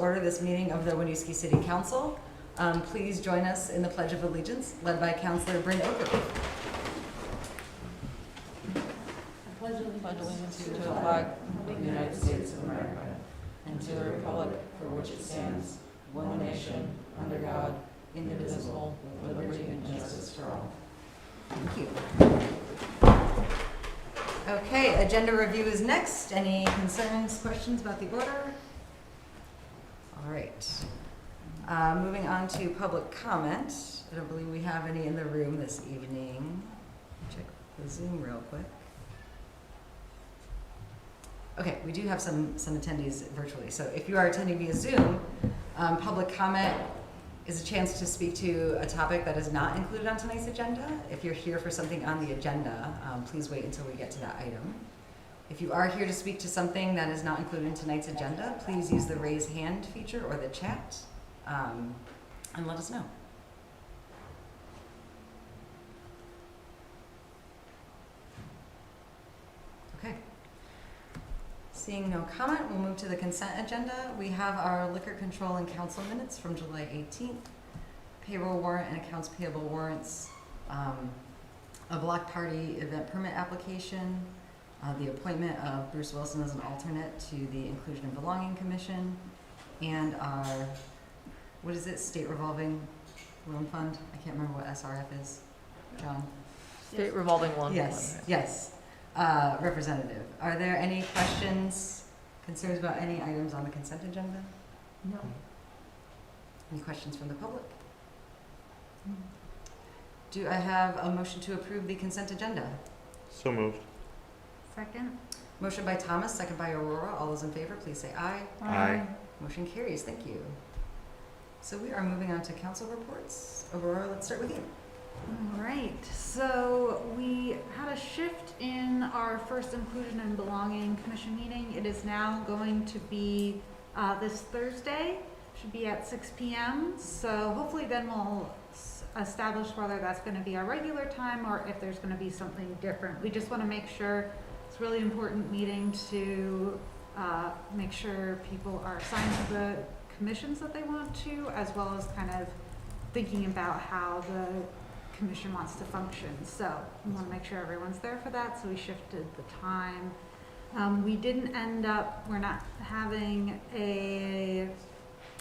order this meeting of the Winooski City Council. Please join us in the Pledge of Allegiance, led by Councilor Bryn Oakley. I pledge allegiance to the flag of the United States of America and to the republic for which it stands, one nation, under God, indivisible, with liberty and justice for all. Thank you. Okay, agenda review is next. Any concerns, questions about the order? All right. Moving on to public comment. I don't believe we have any in the room this evening. Check the Zoom real quick. Okay, we do have some attendees virtually. So if you are attending via Zoom, public comment is a chance to speak to a topic that is not included on tonight's agenda. If you're here for something on the agenda, please wait until we get to that item. If you are here to speak to something that is not included in tonight's agenda, please use the raise hand feature or the chat and let us know. Okay. Seeing no comment, we'll move to the consent agenda. We have our liquor control and council minutes from July 18th, payroll warrant and accounts payable warrants, a block party event permit application, the appointment of Bruce Wilson as an alternate to the Inclusion and Belonging Commission, and our, what is it, State Revolving Loan Fund? I can't remember what SRF is. John? State revolving loan. Yes, yes. Representative, are there any questions, concerns about any items on the consent agenda? No. Any questions from the public? Do I have a motion to approve the consent agenda? So moved. Second. Motion by Thomas, second by Aurora. All those in favor, please say aye. Aye. Motion carries. Thank you. So we are moving on to council reports. Aurora, let's start with you. All right, so we had a shift in our first Inclusion and Belonging Commission meeting. It is now going to be this Thursday, should be at 6 p.m. So hopefully then we'll establish whether that's going to be our regular time or if there's going to be something different. We just want to make sure, it's a really important meeting to make sure people are assigned to the commissions that they want to, as well as kind of thinking about how the commission wants to function. So we want to make sure everyone's there for that, so we shifted the time. We didn't end up, we're not having a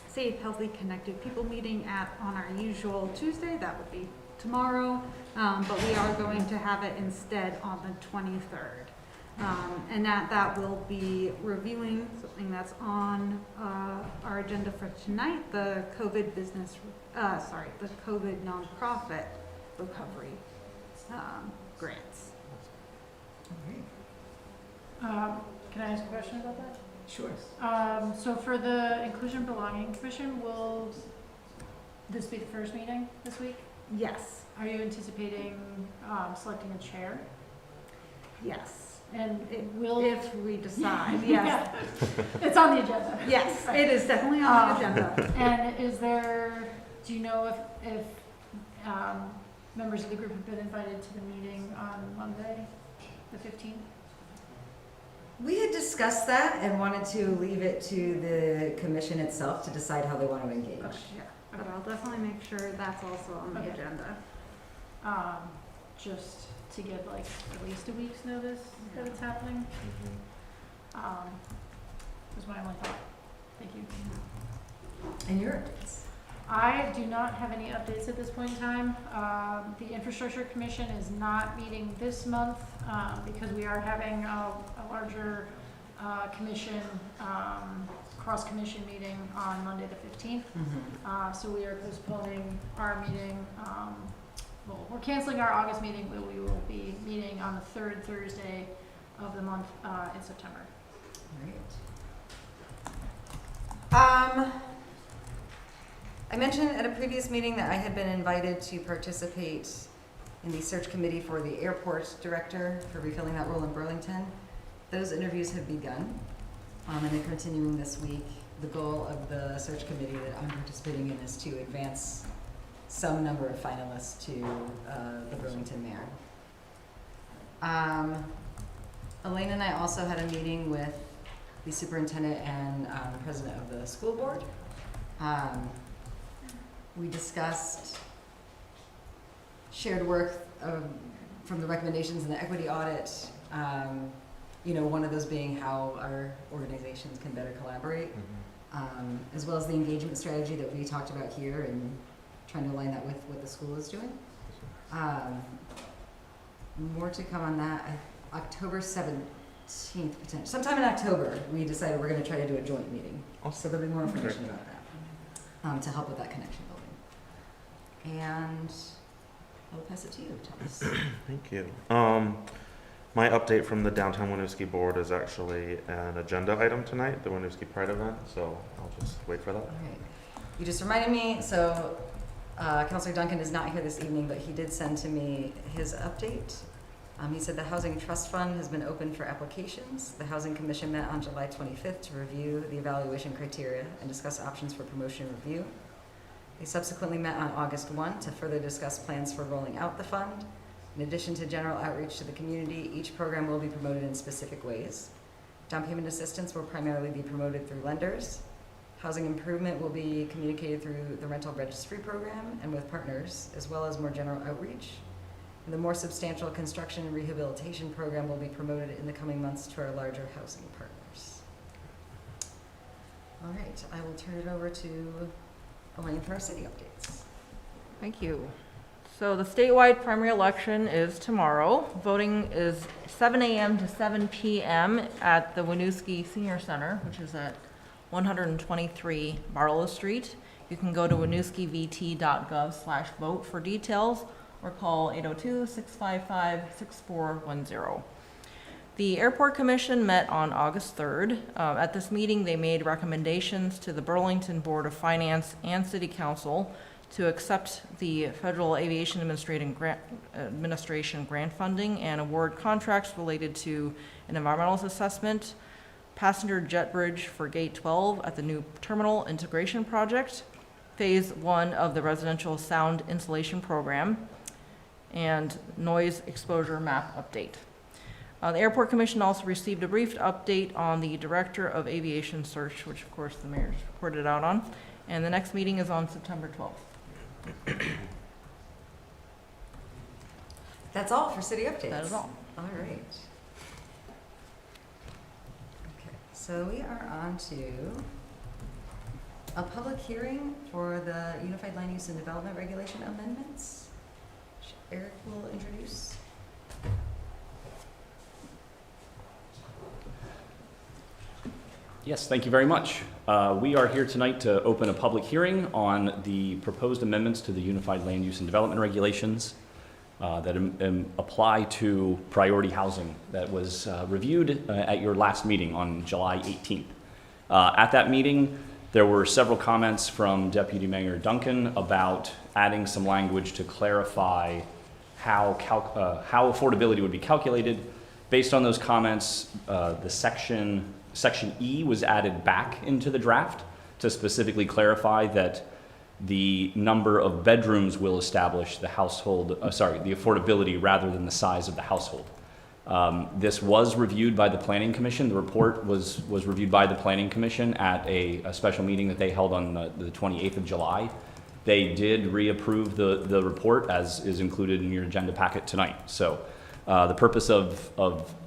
Safe, Healthy, Connected People meeting on our usual Tuesday. That would be tomorrow, but we are going to have it instead on the 23rd. And that will be reviewing something that's on our agenda for tonight, the COVID business, the COVID nonprofit recovery grants. Can I ask a question about that? Sure. So for the Inclusion Belonging Commission, will this be the first meeting this week? Yes. Are you anticipating selecting a chair? Yes. And it will, If we decide, yes. it's on the agenda. Yes, it is definitely on the agenda. And is there, do you know if members of the group have been invited to the meeting on Monday, the 15th? We had discussed that and wanted to leave it to the commission itself to decide how they want to engage. Okay, yeah, but I'll definitely make sure that's also on the Okay. agenda. Just to give like at least a week's notice that it's happening. Was my only thought. Thank you. And your updates? I do not have any updates at this point in time. The Infrastructure Commission is not meeting this month because we are having a larger commission, cross-commission meeting on Monday the 15th. Mm-hmm. So we are postponing our meeting. Well, we're canceling our August meeting, but we will be meeting on the third Thursday of the month in September. Great. I mentioned at a previous meeting that I had been invited to participate in the search committee for the airport director for refilling that role in Burlington. Those interviews have begun, and they're continuing this week. The goal of the search committee that I'm participating in is to advance some number of finalists to the Burlington mayor. Elaine and I also had a meeting with the superintendent and president of the school board. We discussed shared work from the recommendations in the equity audit. One of those being how our organizations can better collaborate, as well as the engagement strategy that we talked about here and trying to align that with what the school is doing. More to come on that. October 17th, potentially. Sometime in October, we decided we're going to try to do a joint meeting. So there'll be more information about that to help with that connection building. And I'll pass it to you, Thomas. Thank you. My update from the Downtown Winooski board is actually an agenda item tonight, the Winooski Pride event, so I'll just wait for that. All right. You just reminded me, so Councilor Duncan is not here this evening, but he did send to me his update. He said the Housing Trust Fund has been open for applications. The Housing Commission met on July 25th to review the evaluation criteria and discuss options for promotion and review. They subsequently met on August 1 to further discuss plans for rolling out the fund. In addition to general outreach to the community, each program will be promoted in specific ways. Down payment assistance will primarily be promoted through lenders. Housing improvement will be communicated through the rental registry program and with partners, as well as more general outreach. And the more substantial construction and rehabilitation program will be promoted in the coming months to our larger housing partners. All right, I will turn it over to Elaine for our city updates. Thank you. So the statewide primary election is tomorrow. Voting is 7 a.m. to 7 p.m. at the Winooski Senior Center, which is at 123 Barlow Street. You can go to winooskivt.gov/vote for details or call 802-655-6410. The Airport Commission met on August 3rd. At this meeting, they made recommendations to the Burlington Board of Finance and City Council to accept the Federal Aviation Administration grant funding and award contracts related to an environmental assessment, passenger jet bridge for Gate 12 at the new terminal integration project, Phase 1 of the residential sound insulation program, and noise exposure map update. The Airport Commission also received a brief update on the Director of Aviation Search, which of course the mayor's reported out on, and the next meeting is on September 12th. That's all for city updates. That is all. All right. Okay, so we are on to a public hearing for the Unified Land Use and Development Regulation amendments, which Eric will introduce. Yes, thank you very much. We are here tonight to open a public hearing on the proposed amendments to the Unified Land Use and Development Regulations that apply to priority housing that was reviewed at your last meeting on July 18th. At that meeting, there were several comments from Deputy Mayor Duncan about adding some language to clarify how affordability would be calculated. Based on those comments, the Section E was added back into the draft to specifically clarify that the number of bedrooms will establish the the affordability rather than the size of the household. This was reviewed by the Planning Commission. The report was reviewed by the Planning Commission at a special meeting that they held on the 28th of July. They did reapprove the report as is included in your agenda packet tonight. So the purpose of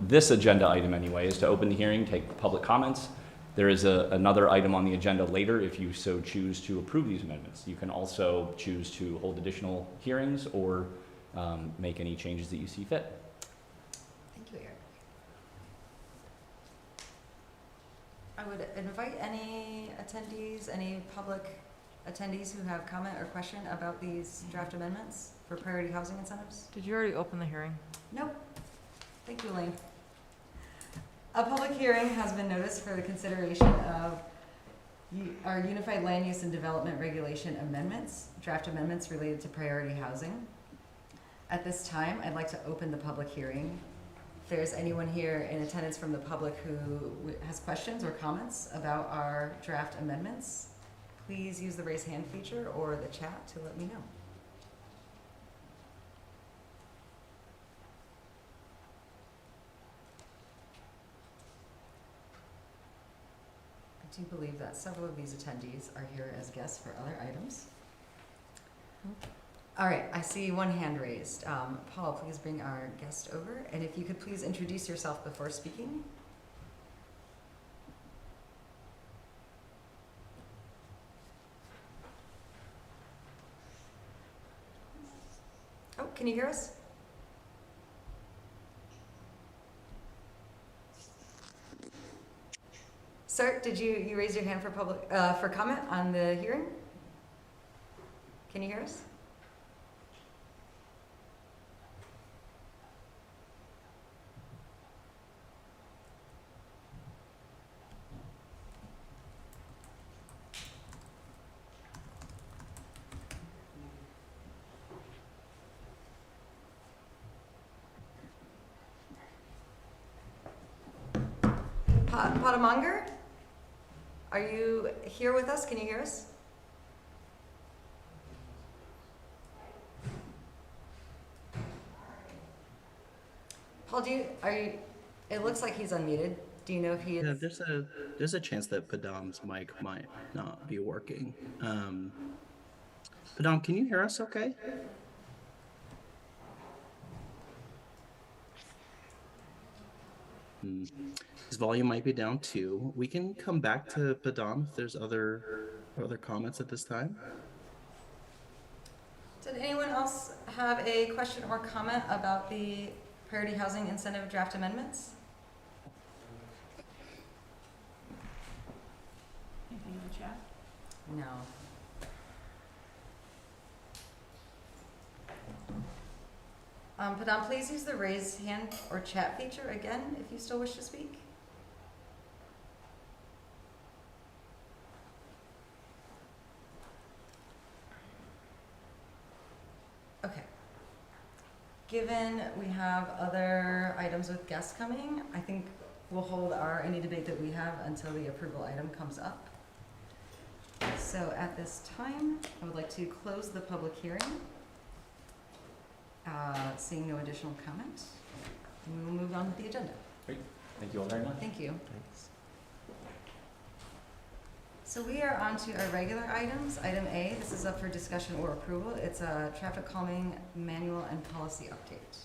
this agenda item anyway is to open the hearing, take public comments. There is another item on the agenda later if you so choose to approve these amendments. You can also choose to hold additional hearings or make any changes that you see fit. Thank you, Eric. I would invite any attendees, any public attendees who have comment or question about these draft amendments for priority housing incentives. Did you already open the hearing? Nope. Thank you, Elaine. A public hearing has been noticed for the consideration of our Unified Land Use and Development Regulation amendments, draft amendments related to priority housing. At this time, I'd like to open the public hearing. If there's anyone here in attendance from the public who has questions or comments about our draft amendments, please use the raise hand feature or the chat to let me know. do believe that several of these attendees are here as guests for other items. All right, I see one hand raised. Paul, please bring our guest over, and if you could please introduce yourself before speaking. Oh, can you hear us? Sir, did you raise your hand for for comment on the hearing? Can you hear us? Potamonger? Are you here with us? Can you hear us? Paul, it looks like he's unmuted. Do you know if he is? Yeah, there's a chance that Padam's mic might not be working. Padam, can you hear us okay? His volume might be down too. We can come back to Padam if there's other comments at this time. Did anyone else have a question or comment about the priority housing incentive draft amendments? Anything in the chat? No. Padam, please use the raise hand or chat feature again if you still wish to speak. Okay. Given we have other items with guests coming, I think we'll hold any debate that we have until the approval item comes up. So at this time, I would like to close the public hearing. Seeing no additional comment, we will move on with the agenda. Thank you all very much. Thank you. Thanks. So we are on to our regular items. Item A, this is up for discussion or approval. It's a traffic calming manual and policy update.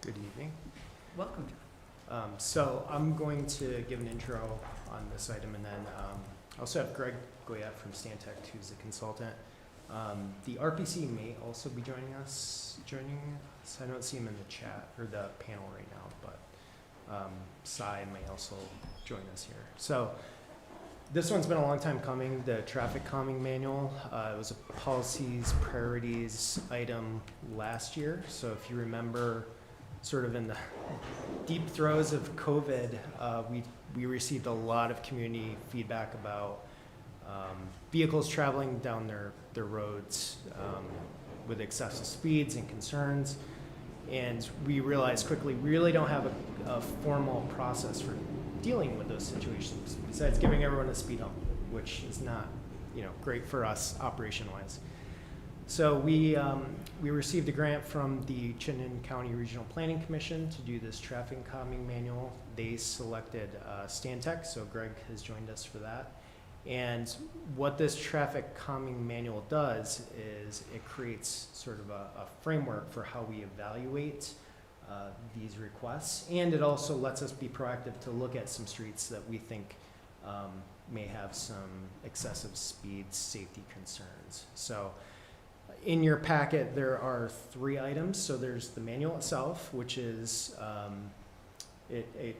Good evening. Welcome, John. So I'm going to give an intro on this item, and then I also have Greg Goyette from Stantec, who's the consultant. The RPC may also be joining us. I don't see him in the chat or the panel right now, but Sai may also join us here. So this one's been a long time coming, the traffic calming manual. It was a policies priorities item last year. So if you remember, sort of in the deep throes of COVID, we received a lot of community feedback about vehicles traveling down their roads with excessive speeds and concerns. And we realized quickly we really don't have a formal process for dealing with those situations besides giving everyone a speed hump, which is not great for us operation-wise. So we received a grant from the Chittenden County Regional Planning Commission to do this traffic calming manual. They selected Stantec, so Greg has joined us for that. And what this traffic calming manual does is it creates sort of a framework for how we evaluate these requests. And it also lets us be proactive to look at some streets that we think may have some excessive speed safety concerns. So in your packet, there are 3 items. So there's the manual itself, which is, it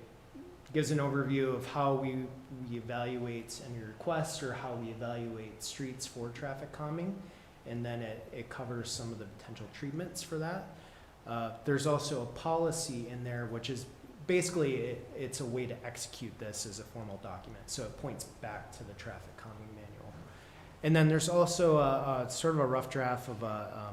gives an overview of how we evaluate any requests or how we evaluate streets for traffic calming. And then it covers some of the potential treatments for that. There's also a policy in there, which is basically, it's a way to execute this as a formal document. So it points back to the traffic calming manual. And then there's also a sort of a rough draft of a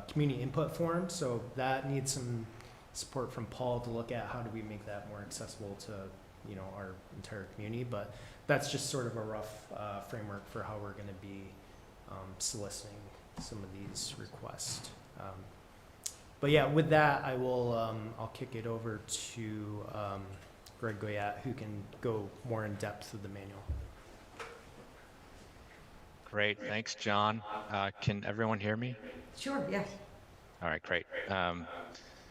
community input form. So that needs some support from Paul to look at how do we make that more accessible to our entire community. But that's just sort of a rough framework for how we're going to be soliciting some of these requests. But yeah, with that, I'll kick it over to Greg Goyette, who can go more in depth with the manual. Great, thanks, John. Can everyone hear me? Sure, yes. All right, great.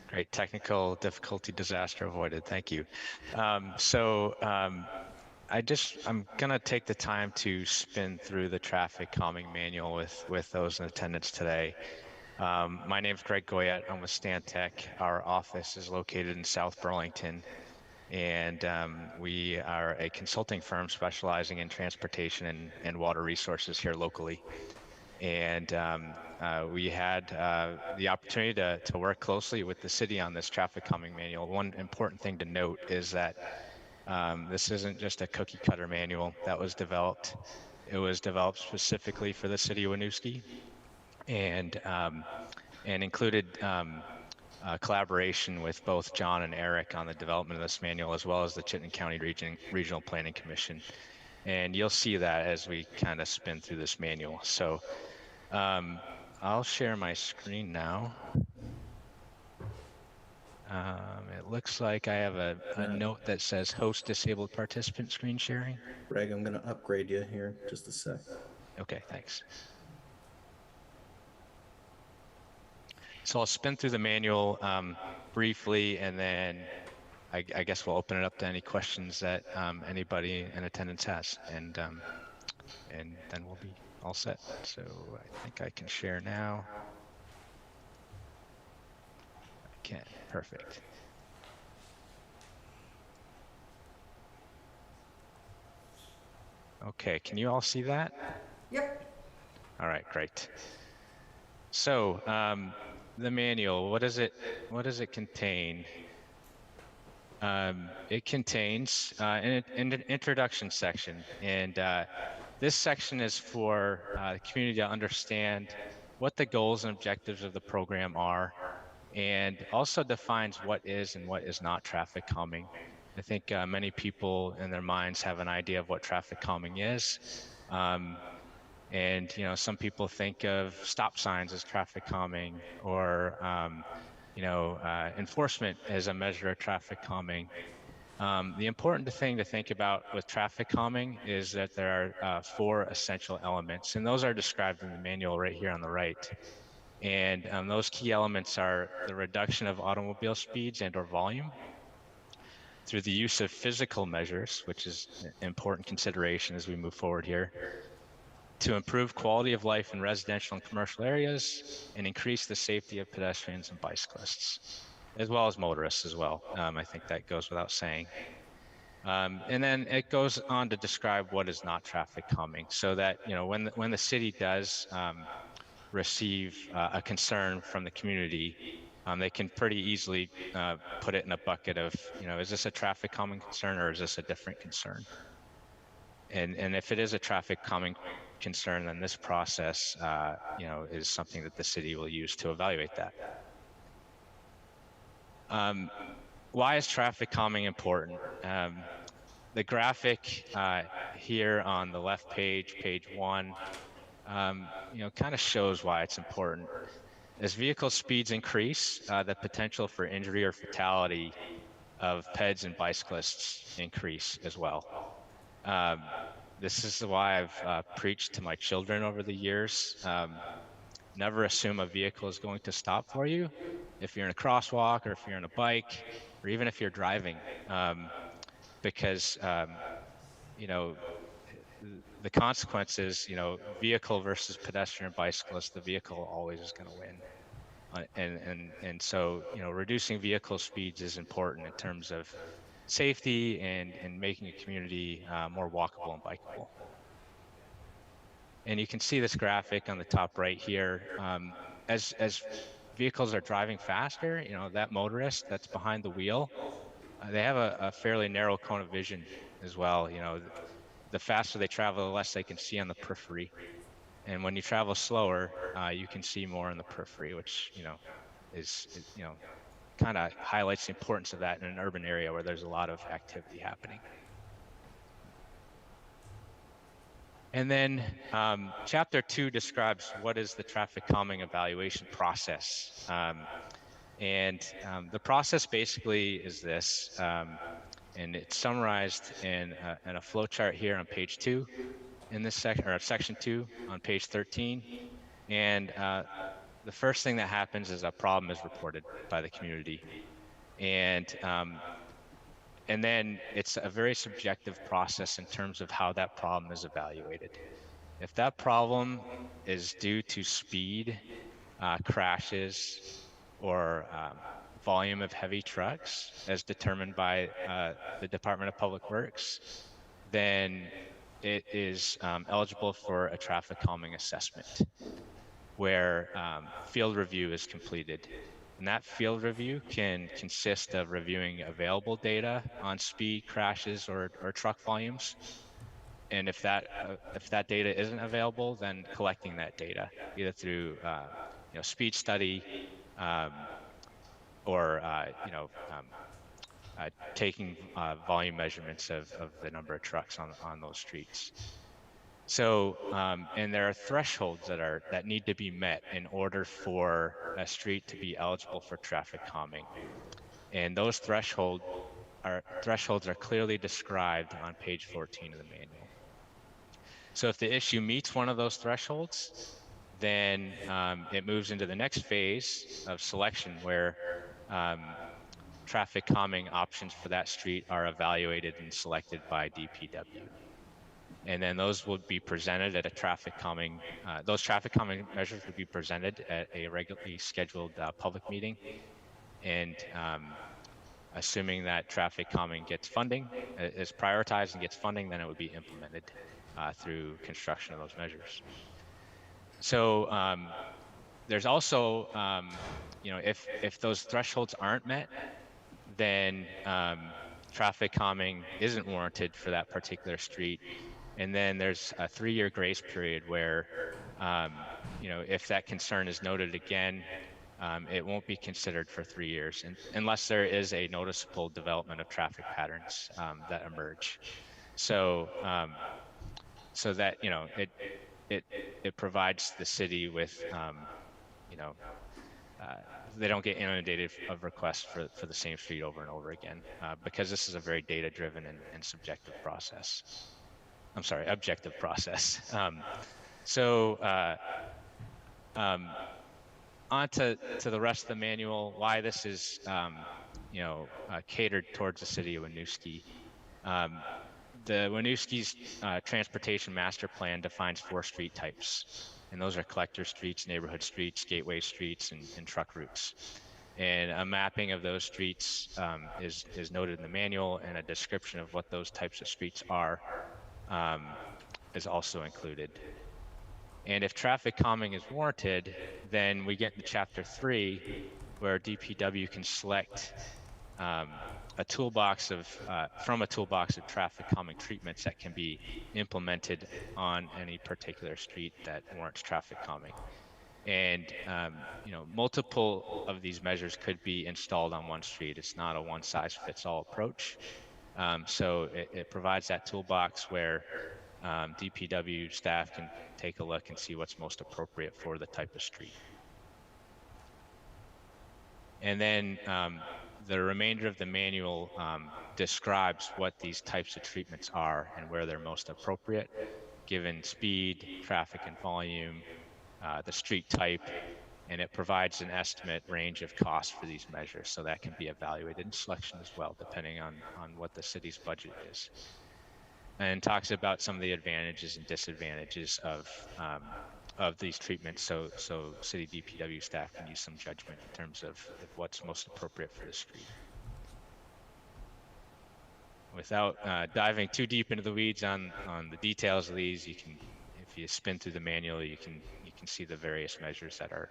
Great, technical difficulty, disaster avoided. Thank you. I'm gonna take the time to spin through the traffic calming manual with those in attendance today. My name is Greg Goyette. I'm with Stantec. Our office is located in South Burlington, and we are a consulting firm specializing in transportation and water resources here locally. And we had the opportunity to work closely with the city on this traffic calming manual. One important thing to note is that this isn't just a cookie cutter manual that was developed. It was developed specifically for the city of Winooski, and included collaboration with both John and Eric on the development of this manual, as well as the Chittenden County Regional Planning Commission. And you'll see that as we kind of spin through this manual. So I'll share my screen now. It looks like I have a note that says host disabled participant screen sharing. Greg, I'm gonna upgrade you here just a sec. Okay, thanks. So I'll spin through the manual briefly, and then I guess we'll open it up to any questions that anybody in attendance has, and then we'll be all set. So I think I can share now. I can, perfect. Okay, can you all see that? Yep. All right, great. So the manual, what does it contain? It contains an introduction section, and this section is for the community to understand what the goals and objectives of the program are, and also defines what is and what is not traffic calming. I think many people in their minds have an idea of what traffic calming is. And some people think of stop signs as traffic calming, or enforcement as a measure of traffic calming. The important thing to think about with traffic calming is that there are 4 essential elements, and those are described in the manual right here on the right. And those key elements are the reduction of automobile speeds and/or volume through the use of physical measures, which is an important consideration as we move forward here, to improve quality of life in residential and commercial areas and increase the safety of pedestrians and bicyclists, as well as motorists as well. I think that goes without saying. And then it goes on to describe what is not traffic calming, so that when the city does receive a concern from the community, they can pretty easily put it in a bucket of, is this a traffic calming concern or is this a different concern? And if it is a traffic calming concern, then this process, is something that the city will use to evaluate that. Why is traffic calming important? The graphic here on the left page, page 1, kind of shows why it's important. As vehicle speeds increase, the potential for injury or fatality of peds and bicyclists increase as well. This is why I've preached to my children over the years. Never assume a vehicle is going to stop for you if you're in a crosswalk, or if you're on a bike, or even if you're driving, because the consequences, vehicle versus pedestrian bicyclist, the vehicle always is going to win. And so, reducing vehicle speeds is important in terms of safety and making a community more walkable and bikeable. And you can see this graphic on the top right here. As vehicles are driving faster, that motorist that's behind the wheel, they have a fairly narrow cone of vision as well. The faster they travel, the less they can see on the periphery. And when you travel slower, you can see more on the periphery, which, is kind of highlights the importance of that in an urban area where there's a lot of activity happening. And then chapter 2 describes what is the traffic calming evaluation process. The process basically is this, and it's summarized in a flow chart here on page 2 in this section, or section 2 on page 13. And the first thing that happens is a problem is reported by the community. And then it's a very subjective process in terms of how that problem is evaluated. If that problem is due to speed, crashes, or volume of heavy trucks as determined by the Department of Public Works, then it is eligible for a traffic calming assessment where field review is completed. And that field review can consist of reviewing available data on speed, crashes, or truck volumes. And if that data isn't available, then collecting that data either through speed study or taking volume measurements of the number of trucks on those streets. So, and there are thresholds that need to be met in order for a street to be eligible for traffic calming. And those thresholds are clearly described on page 14 of the manual. So if the issue meets one of those thresholds, then it moves into the next phase of selection where traffic calming options for that street are evaluated and selected by DPW. And then those would be presented at a traffic calming, those traffic calming measures would be presented at a regularly scheduled public meeting. And assuming that traffic calming gets funding, is prioritized and gets funding, then it would be implemented through construction of those measures. So there's also, if those thresholds aren't met, then traffic calming isn't warranted for that particular street. And then there's a 3-year grace period where, if that concern is noted again, it won't be considered for 3 years, unless there is a noticeable development of traffic patterns that emerge. So, so that it provides the city with, they don't get inundated of requests for the same street over and over again, because this is a very data-driven and subjective process. I'm sorry, objective process. On to the rest of the manual, why this is, catered towards the city of Winooski. The Winooski's transportation master plan defines 4 street types, and those are collector streets, neighborhood streets, gateway streets, and truck routes. And a mapping of those streets is noted in the manual, and a description of what those types of streets are is also included. And if traffic calming is warranted, then we get into chapter 3, where DPW can select a toolbox of traffic calming treatments that can be implemented on any particular street that warrants traffic calming. And multiple of these measures could be installed on one street. It's not a one-size-fits-all approach. So it provides that toolbox where DPW staff can take a look and see what's most appropriate for the type of street. And then the remainder of the manual describes what these types of treatments are and where they're most appropriate, given speed, traffic and volume, the street type, and it provides an estimate range of costs for these measures, so that can be evaluated in selection as well, depending on what the city's budget is. And talks about some of the advantages and disadvantages of these treatments, so city DPW staff can use some judgment in terms of what's most appropriate for the street. Without diving too deep into the weeds on the details of these, you can, if you spin through the manual, you can see the various measures that are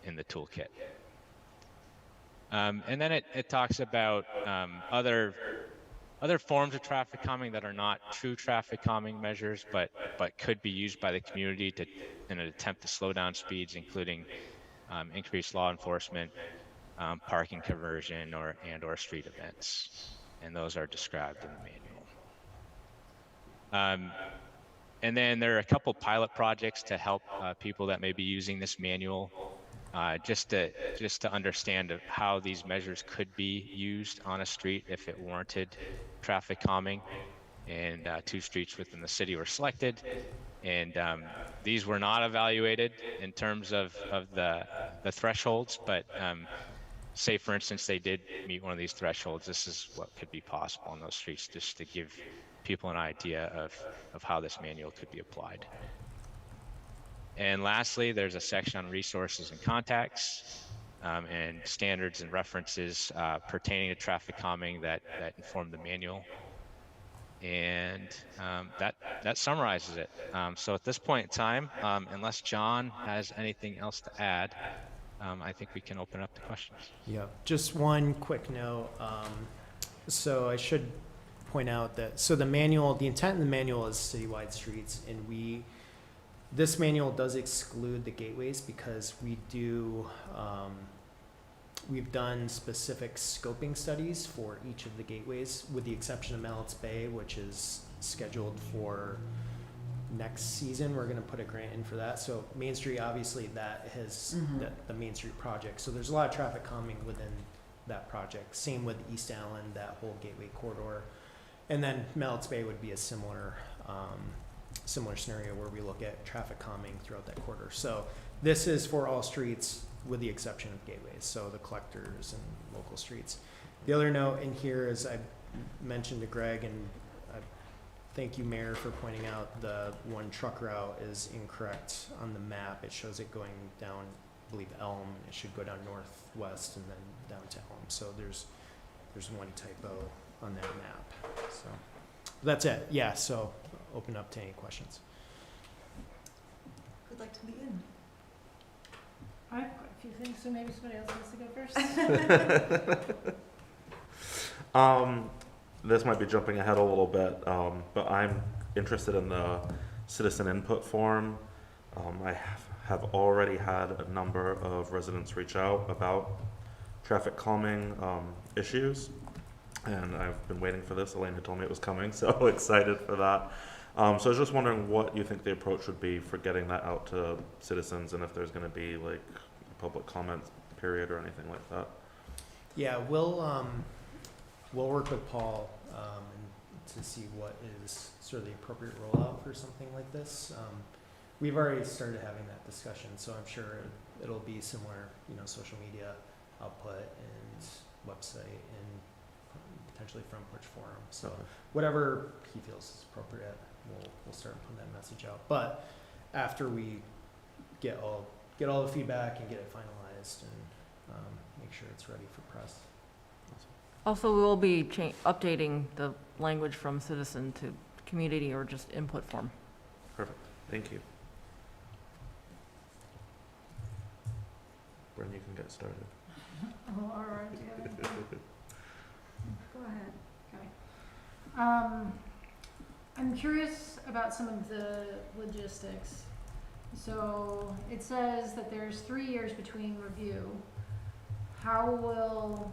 in the toolkit. And then it talks about other forms of traffic calming that are not true traffic calming measures, but could be used by the community in an attempt to slow down speeds, including increased law enforcement, parking conversion, or street events. And those are described in the manual. And then there are a couple pilot projects to help people that may be using this manual, just to understand how these measures could be used on a street if it warranted traffic calming. And 2 streets within the city were selected, and these were not evaluated in terms of the thresholds, but say for instance they did meet one of these thresholds, this is what could be possible on those streets, just to give people an idea of how this manual could be applied. And lastly, there's a section on resources and contacts, and standards and references pertaining to traffic calming that inform the manual. And that summarizes it. So at this point in time, unless John has anything else to add, I think we can open up to questions. Yeah, just one quick note. So I should point out that, so the manual, the intent in the manual is citywide streets, and this manual does exclude the gateways because we do, we've done specific scoping studies for each of the gateways, with the exception of Mallets Bay, which is scheduled for next season. We're going to put a grant in for that. So Main Street, obviously, that has the Main Street project. So there's a lot of traffic calming within that project. Same with East Allen, that whole gateway corridor. And then Mallets Bay would be a similar scenario where we look at traffic calming throughout that corridor. So this is for all streets with the exception of gateways, so the collectors and local streets. The other note in here is I mentioned to Greg, and I thank you, Mayor, for pointing out the one truck route is incorrect on the map. It shows it going down, I believe, Elm. It should go down northwest and then down to Elm. So there's one typo on that map. So that's it. Yeah, so open up to any questions. Who'd like to begin? I have quite a few things, so maybe somebody else wants to go first. This might be jumping ahead a little bit, but I'm interested in the citizen input form. I have already had a number of residents reach out about traffic calming issues, and I've been waiting for this. Elena told me it was coming, so excited for that. So I was just wondering what you think the approach would be for getting that out to citizens, and if there's going to be like a public comment period or anything like that. Yeah, we'll work with Paul to see what is sort of the appropriate rollout for something like this. We've already started having that discussion, so I'm sure it'll be similar, social media output and website and potentially front porch forum. So whatever he feels is appropriate, we'll start putting that message out. But after we get all the feedback and get it finalized and make sure it's ready for press. Also, we will be updating the language from citizen to community or just input form. Perfect. Thank you. Bren, you can get started. Oh, all right. Yeah. Go ahead. Okay. I'm curious about some of the logistics. So it says that there's 3 years between review. How will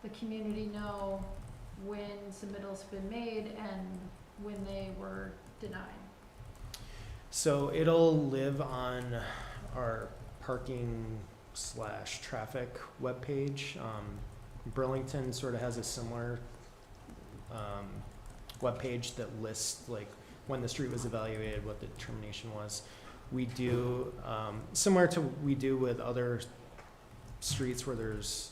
the community know when submittals have been made and when they were denied? So it'll live on our parking/traffic webpage. Burlington sort of has a similar webpage that lists like when the street was evaluated, what the determination was. We do similar to we do with other streets where there's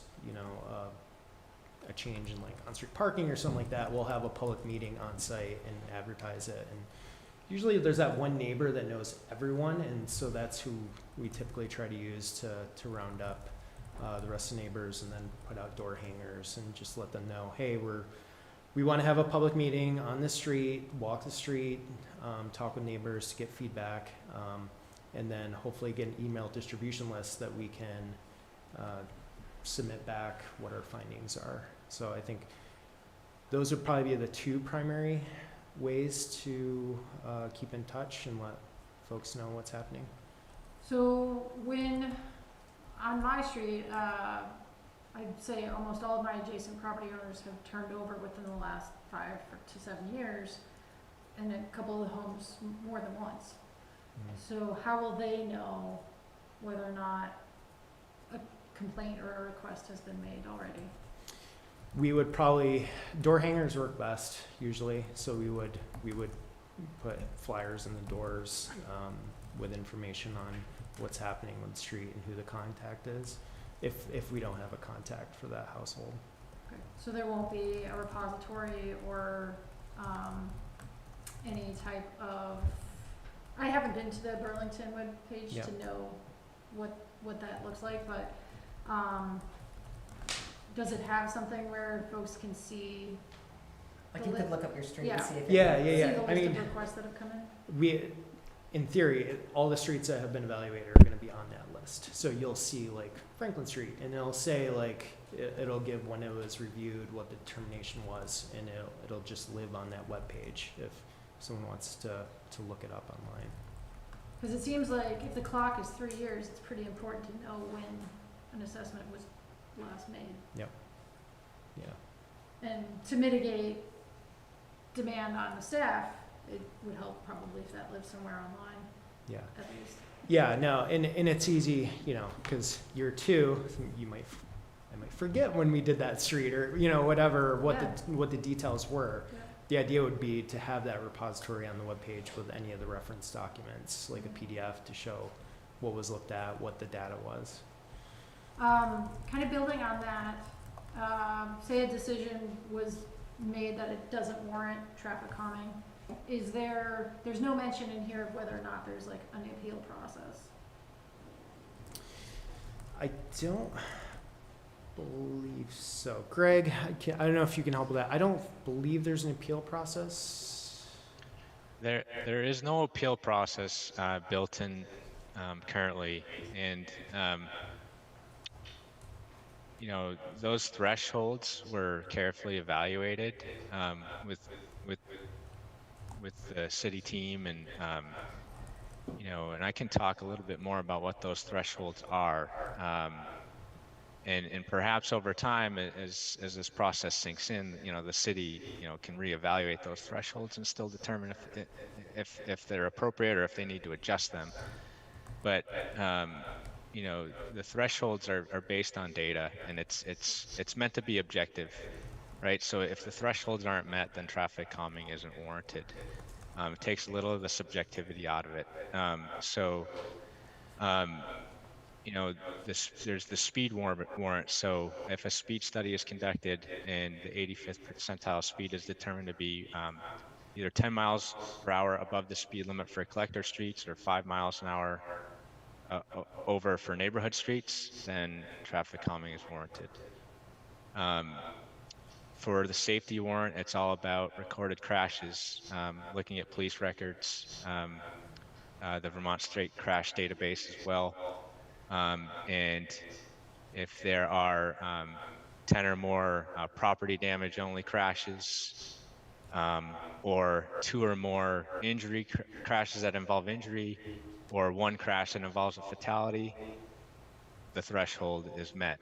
a change in like on-street parking or something like that. We'll have a public meeting on site and advertise it, and usually there's that one neighbor that knows everyone, and so that's who we typically try to use to round up the rest of the neighbors, and then put out door hangers and just let them know, hey, we want to have a public meeting on the street, walk the street, talk with neighbors to get feedback, and then hopefully get an email distribution list that we can submit back what our findings are. So I think those would probably be the 2 primary ways to keep in touch and let folks know what's happening. So when, on my street, I'd say almost all of my adjacent property owners have turned over within the last 5 to 7 years. and a couple of the homes more than once. Mm. So how will they know whether or not a complaint or a request has been made already? We would probably, door hangers work best usually, so we would put flyers in the doors with information on what's happening with the street and who the contact is, if we don't have a contact for that household. Okay. So there won't be a repository or any type of, I haven't been to the Burlington webpage Yeah. to know what that looks like, but does it have something where folks can see? Like the you could li- look up your street Yeah. and see if. Yeah, it- yeah, See yeah. the I list mean, of requests that have come in? we, in theory, all the streets that have been evaluated are gonna be on that list. So you'll see like Franklin Street, and it'll say like, it'll give when it was reviewed, what the determination was, and it'll just live on that webpage if someone wants to look it up online. Because it seems like if the clock is 3 years, it's pretty important to know when an assessment was last made. Yeah. And to mitigate demand on the staff, it would help probably if that lives somewhere online, Yeah. at least. Yeah, no, and it's easy, you know, because year two, I might forget when we did that street or, you know, whatever, what the details were. Yeah. The idea would be to have that repository on the webpage with any of the reference documents, like a PDF to show what was looked at, what the data was. Kind of building on that, say a decision was made that it doesn't warrant traffic calming. There's no mention in here of whether or not there's like an appeal process. I don't believe so. Greg, I don't know if you can help with that. I don't believe there's an appeal process. There is no appeal process built in currently, and you know, those thresholds were carefully evaluated with the city team, and you know, and I can talk a little bit more about what those thresholds are, and perhaps over time, as this process sinks in, you know, the city, you know, can reevaluate those thresholds and still determine if they're appropriate or if they need to adjust them. But you know, the thresholds are based on data, and it's meant to be objective, right? So if the thresholds aren't met, then traffic calming isn't warranted. It takes a little of the subjectivity out of it. You know, there's the speed warrant. So if a speed study is conducted and the 85th percentile speed is determined to be either 10 miles per hour above the speed limit for collector streets or 5 miles an hour over for neighborhood streets, then traffic calming is warranted. For the safety warrant, it's all about recorded crashes, looking at police records, the Vermont State Crash Database as well. And if there are 10 or more property damage only crashes, or 2 or more injury crashes that involve injury, or 1 crash that involves a fatality, the threshold is met.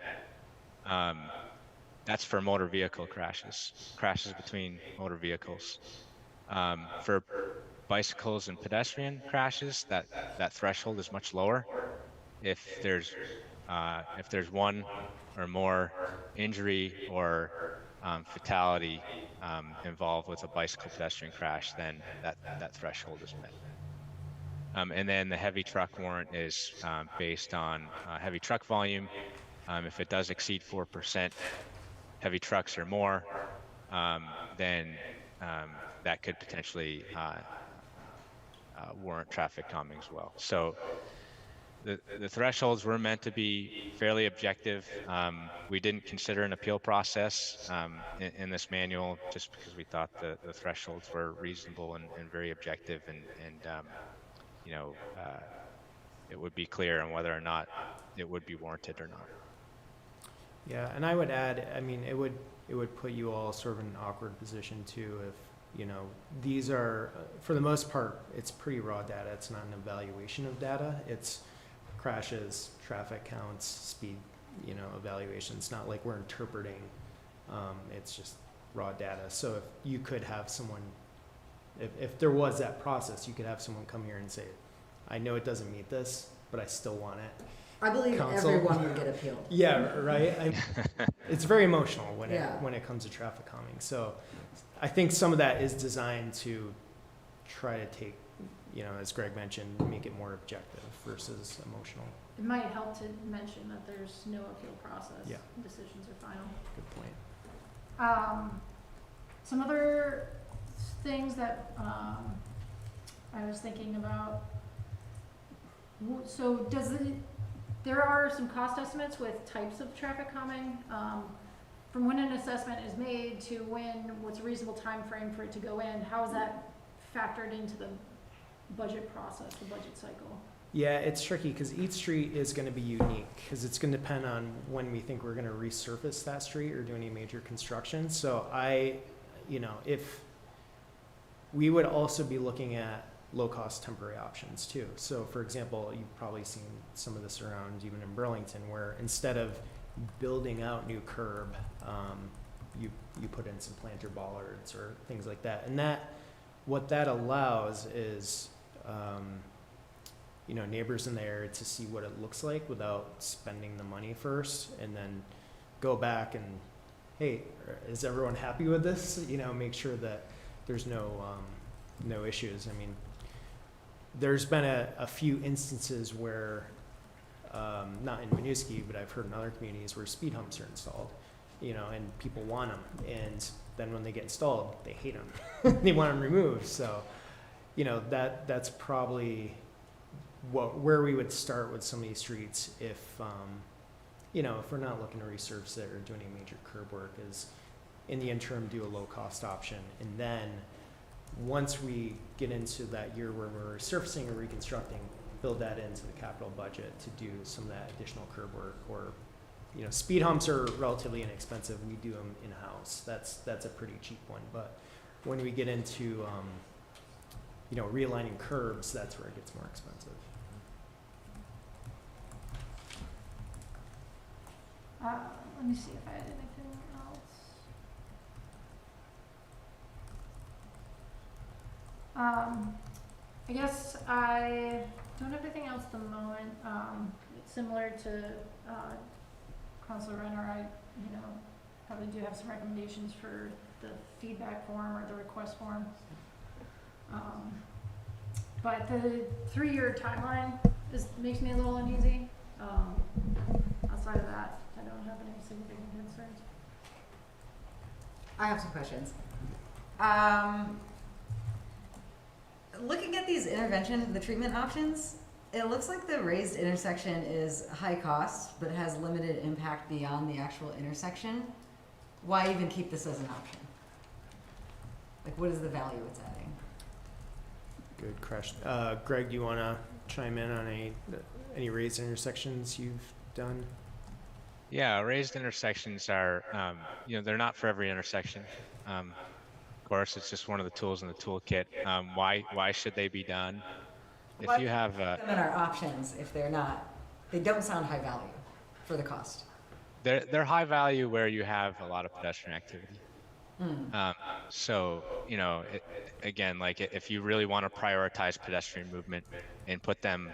That's for motor vehicle crashes between motor vehicles. For bicycles and pedestrian crashes, that threshold is much lower. If there's 1 or more injury or fatality involved with a bicycle pedestrian crash, then that threshold is met. And then the heavy truck warrant is based on heavy truck volume. If it does exceed 4% heavy trucks or more, then that could potentially warrant traffic calming as well. So the thresholds were meant to be fairly objective. We didn't consider an appeal process in this manual just because we thought the thresholds were reasonable and very objective, and you know, it would be clear on whether or not it would be warranted or not. Yeah, and I would add, I mean, it would put you all sort of in an awkward position too if, you know, these are, for the most part, it's pretty raw data. It's not an evaluation of data. It's crashes, traffic counts, speed, you know, evaluation. It's not like we're interpreting. It's just raw data. So if you could have someone If there was that process, you could have someone come here and say, I know it doesn't meet this, but I still want it. I believe Council. everyone would get appealed. Yeah, right. It's very emotional when Yeah. when it comes to traffic calming. So I think some of that is designed to try to take, as Greg mentioned, make it more objective versus emotional. It might help to mention that there's no appeal process. Yeah. Decisions are final. Good point. Some other things that I was thinking about. So there are some cost estimates with types of traffic calming. From when an assessment is made to what's a reasonable time frame for it to go in, how is that factored into the budget process, the budget cycle? Yeah, it's tricky because each street is going to be unique because it's going to depend on when we think we're going to resurface that street or do any major construction. So if we would also be looking at low-cost temporary options too. So for example, you've probably seen some of this around even in Burlington where instead of building out new curb, you put in some planter bollards or things like that. And what that allows is, neighbors in the area to see what it looks like without spending the money first and then go back and, hey, is everyone happy with this? Make sure that there's no issues. I mean, there's been a few instances where, not in Winooski, but I've heard in other communities where speed humps are installed, and people want them. And then when they get installed, they hate them. They want them removed. So, that's probably where we would start with some of these streets if we're not looking to resurface it or do any major curb work, is in the interim do a low-cost option. And then once we get into that year where we're resurfacing or reconstructing, build that into the capital budget to do some of that additional curb work. Or, speed humps are relatively inexpensive. We do them in-house. That's a pretty cheap one. But when we get into, realigning curbs, that's where it gets more expensive. Let me see if I had anything else. I guess I don't have anything else at the moment. It's similar to Councilor Renner. I, probably do have some recommendations for the feedback form or the request form. But the 3-year timeline makes me a little uneasy. Outside of that, I don't have any significant concerns. I have some questions. Looking at these the treatment options, it looks like the raised intersection is high cost, but has limited impact beyond the actual intersection. Why even keep this as an option? Like, what is the value it's adding? Good question. Greg, do you want to chime in on any raised intersections you've done? Yeah, raised intersections are, they're not for every intersection. Of course, it's just one of the tools in the toolkit. Why should they be done? Why If you have, them in our options if they don't sound high value for the cost. they're high value where you have a lot of pedestrian activity. So, again, like if you really want to prioritize pedestrian movement and put them,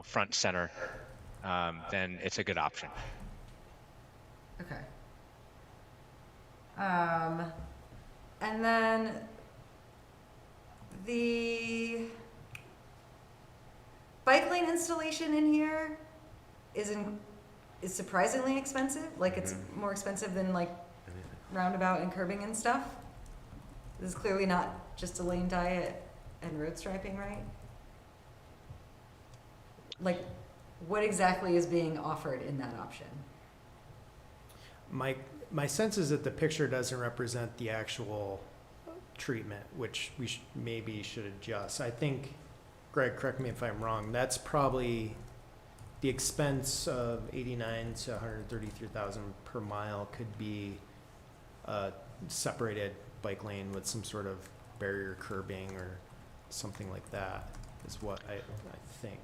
front center, then it's a good option. Okay. And then the bike lane installation in here is surprisingly expensive. Like, it's more expensive than like roundabout and curbing and stuff. This is clearly not just a lane diet and road striping, right? Like, what exactly is being offered in that option? My sense is that the picture doesn't represent the actual treatment, which we maybe should adjust. I think, Greg, correct me if I'm wrong, that's probably the expense of $89,000 to $133,000 per mile could be a separated bike lane with some sort of barrier curbing or something like that, is what I think.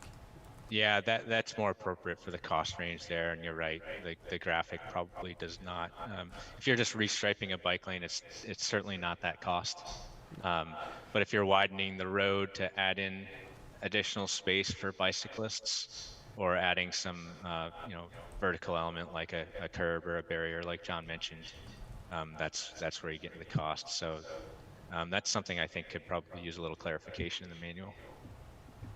Yeah, that's more appropriate for the cost range there, and you're right. The graphic probably does not. If you're just restriping a bike lane, it's certainly not that cost. But if you're widening the road to add in additional space for bicyclists, or adding some, vertical element like a curb or a barrier, like John mentioned, that's where you get into the cost. So that's something I think could probably use a little clarification in the manual.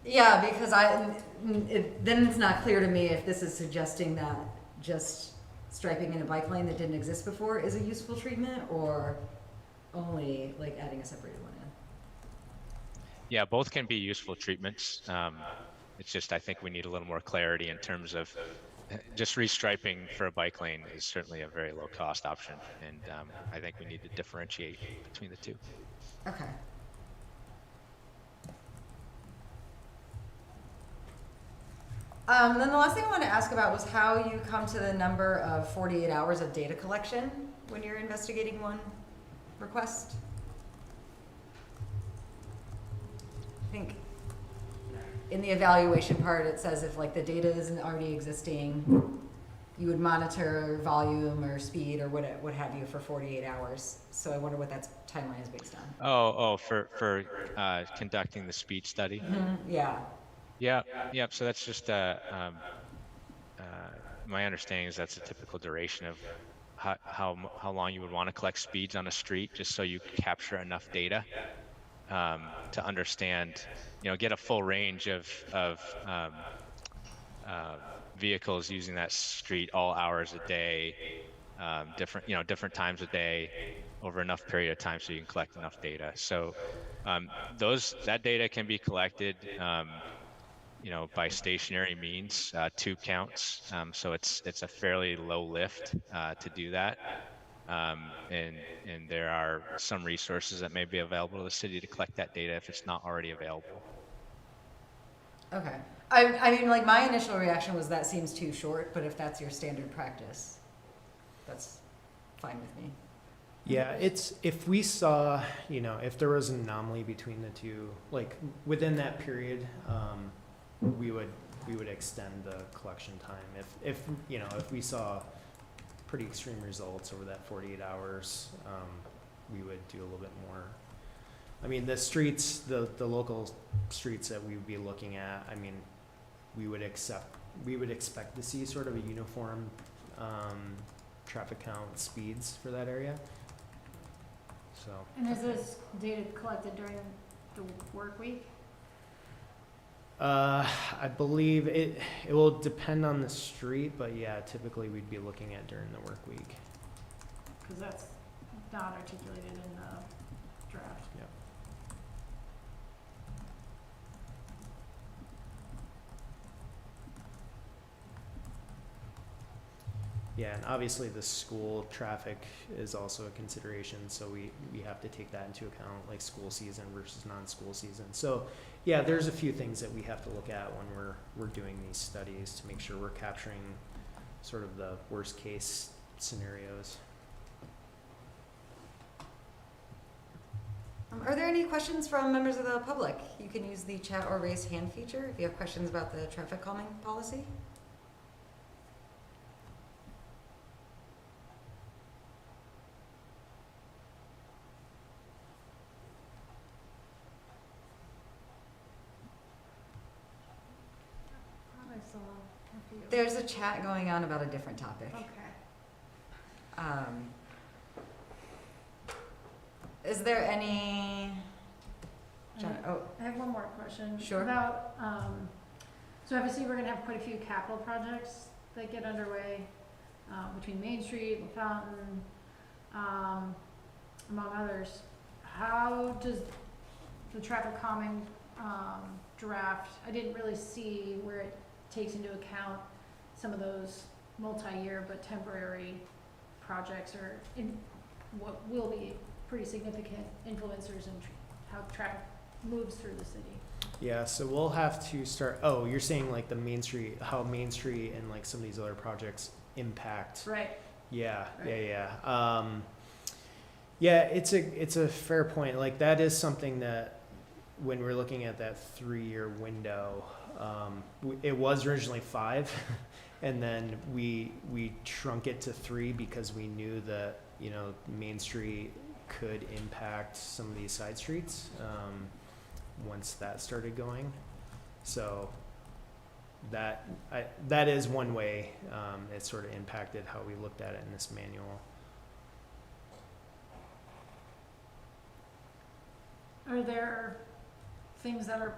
Yeah, because then it's not clear to me if this is suggesting that just striping in a bike lane that didn't exist before is a useful treatment, or only like adding a separated one in. Yeah, both can be useful treatments. It's just I think we need a little more clarity in terms of just restriping for a bike lane is certainly a very low cost option, and I think we need to differentiate between the two. Okay. Then the last thing I wanted to ask about was how you come to the number of 48 hours of data collection when you're investigating one request. I think in the evaluation part, it says if like the data isn't already existing, you would monitor volume or speed or what have you for 48 hours. So I wonder what that timeline is based on. For conducting the speed study. Mm-hmm. Yeah. Yeah. So that's just my understanding is that's a typical duration of how long you would want to collect speeds on a street, just so you capture enough data to understand, get a full range of vehicles using that street all hours a day, different times a day over enough period of time so you can collect enough data. So that data can be collected by stationary means, tube counts. So it's a fairly low lift to do that. And there are some resources that may be available to the city to collect that data if it's not already available. Okay. I mean, like, my initial reaction was that seems too short, but if that's your standard practice, that's fine with me. Yeah, if we saw, if there was an anomaly between the two, like within that period, we would extend the collection time. If we saw pretty extreme results over that 48 hours, we would do a little bit more. I mean, the streets, the local streets that we would be looking at, I mean, we would expect to see sort of a uniform traffic count speeds for that area. So. And is this data collected during the work week? I believe it will depend on the street, but yeah, typically we'd be looking at during the work week. Because that's not articulated in the draft. Yep. Yeah, and obviously the school traffic is also a consideration, so we have to take that into account, like school season versus non-school season. So yeah, there's a few things that we have to look at when we're doing these studies to make sure we're capturing sort of the worst case scenarios. Are there any questions from members of the public? You can use the chat or raise hand feature if you have questions about the traffic calming policy. There's a chat going on about a different topic. Okay. Is there any? John, I have one more question. Sure. About, so obviously we're gonna have quite a few capital projects that get underway, between Main Street and Fountain, among others. How does the traffic calming, draft, I didn't really see where it takes into account some of those multi-year but temporary projects, or in what will be pretty significant influencers in how traffic moves through the city. Yeah, so we'll have to start. Oh, you're saying like the Main Street, how Main Street and like some of these other projects impact. Right. Yeah, Right. yeah. Yeah, it's a fair point. Like that is something that when we're looking at that 3-year window, it was originally 5, and then we shrunk it to 3 because we knew that Main Street could impact some of these side streets once that started going. So that is one way it sort of impacted how we looked at it in this manual. Are there things that are,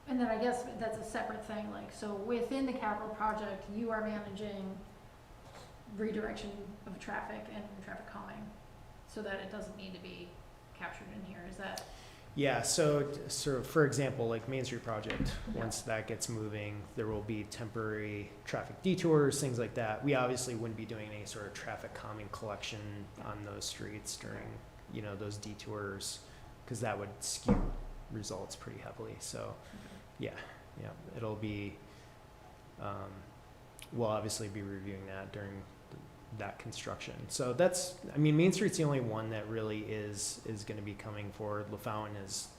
and then I guess that's a separate thing, like, so within the capital project, you are managing redirection of traffic and traffic calming, so that it doesn't need to be captured in here, is that? Yeah, so for example, like Main Street project, once that gets moving, there will be temporary traffic detours, things like that. We obviously wouldn't be doing any sort of traffic calming collection on those streets during, you know, those detours, because that would skew results pretty heavily. So, yeah, it'll be, we'll obviously be reviewing that during that construction. So that's, I mean, Main Street's the only one that really is going to be coming forward. LaFountain is,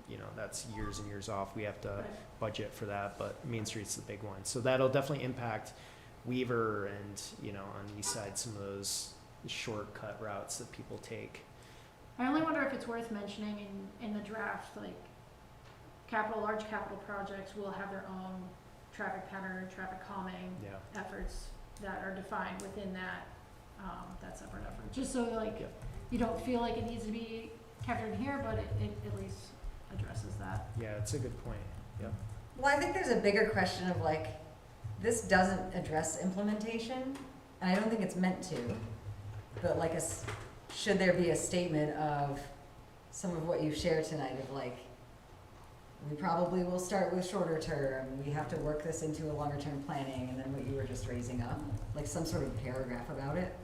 you know, that's years and years off. We have to budget for that, but Main Street's the big one. So that'll definitely impact Weaver and, you know, on the east side, some of those shortcut routes that people take. I only wonder if it's worth mentioning in the draft, like, large capital projects will have their own traffic pattern, traffic calming efforts that are defined within that, that separate effort. Just so, like, you don't feel like it needs to be captured here, but it at least addresses that. Yeah, it's a good point. Yep. Well, I think there's a bigger question of like, this doesn't address implementation, and I don't think it's meant to, but like should there be a statement of some of what you shared tonight of like, we probably will start with shorter term, we have to work this into a longer term planning, and then what you were just raising up, like some sort of paragraph about it.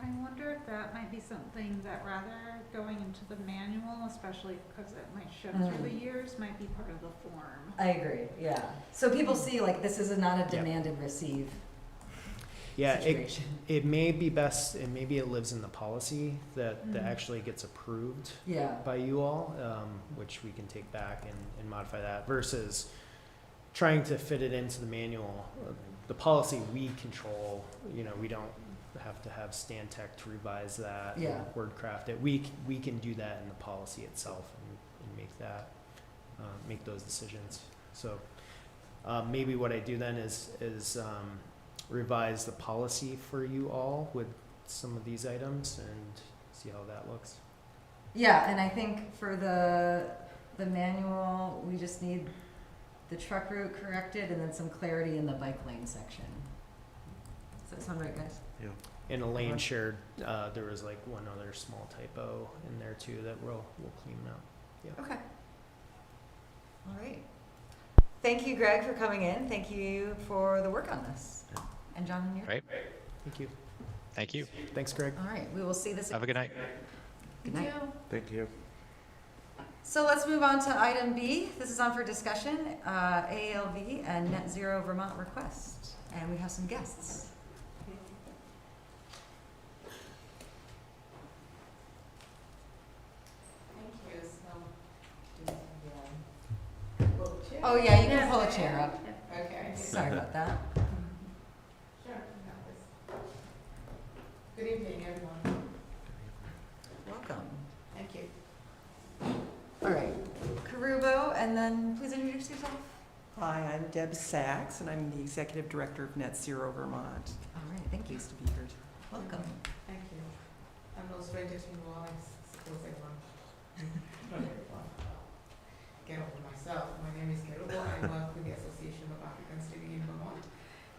I wonder if that might be something that rather going into the manual, especially because it might show through the years, might be part of the form. I agree, yeah. So people see like this is not a demand and receive situation. It may be best, and maybe it lives in the policy that actually gets approved by you all, which we can take back and modify that, versus trying to fit it into the manual. The policy we control, you know, we don't have to have Stantec to revise that, word craft it. We can do that in the policy itself and make that, make those decisions. So maybe what I do then is revise the policy for you all with some of these items and see how that looks. Yeah, and I think for the manual, we just need the truck route corrected and then some clarity in the bike lane section. Does that sound right, guys? Yeah. In a lane shared, there was like one other small typo in there too that we'll clean up. Yeah. Okay. All right. Thank you, Greg, for coming in. Thank you for the work on this. And John, you're Right. Thank you. Thank you. Thanks, Greg. all right. We will see this. Have a good night. Good night. Thank you. So let's move on to item B. This is on for discussion, AALV and Net Zero Vermont request. And we have some guests. Oh yeah, you can pull a chair up. Okay. Sorry about that. Sure. Good evening, everyone. Welcome. Thank you. All right. Karubo, and then please introduce yourself. Hi, I'm Deb Sachs, and I'm the Executive Director of Net Zero Vermont. All right, thank you. Nice to be here. Welcome. Thank you. I'm no stranger to you all, I suppose everyone. Get over myself. My name is Kerubo. I work with the Association of Africans Living in Vermont,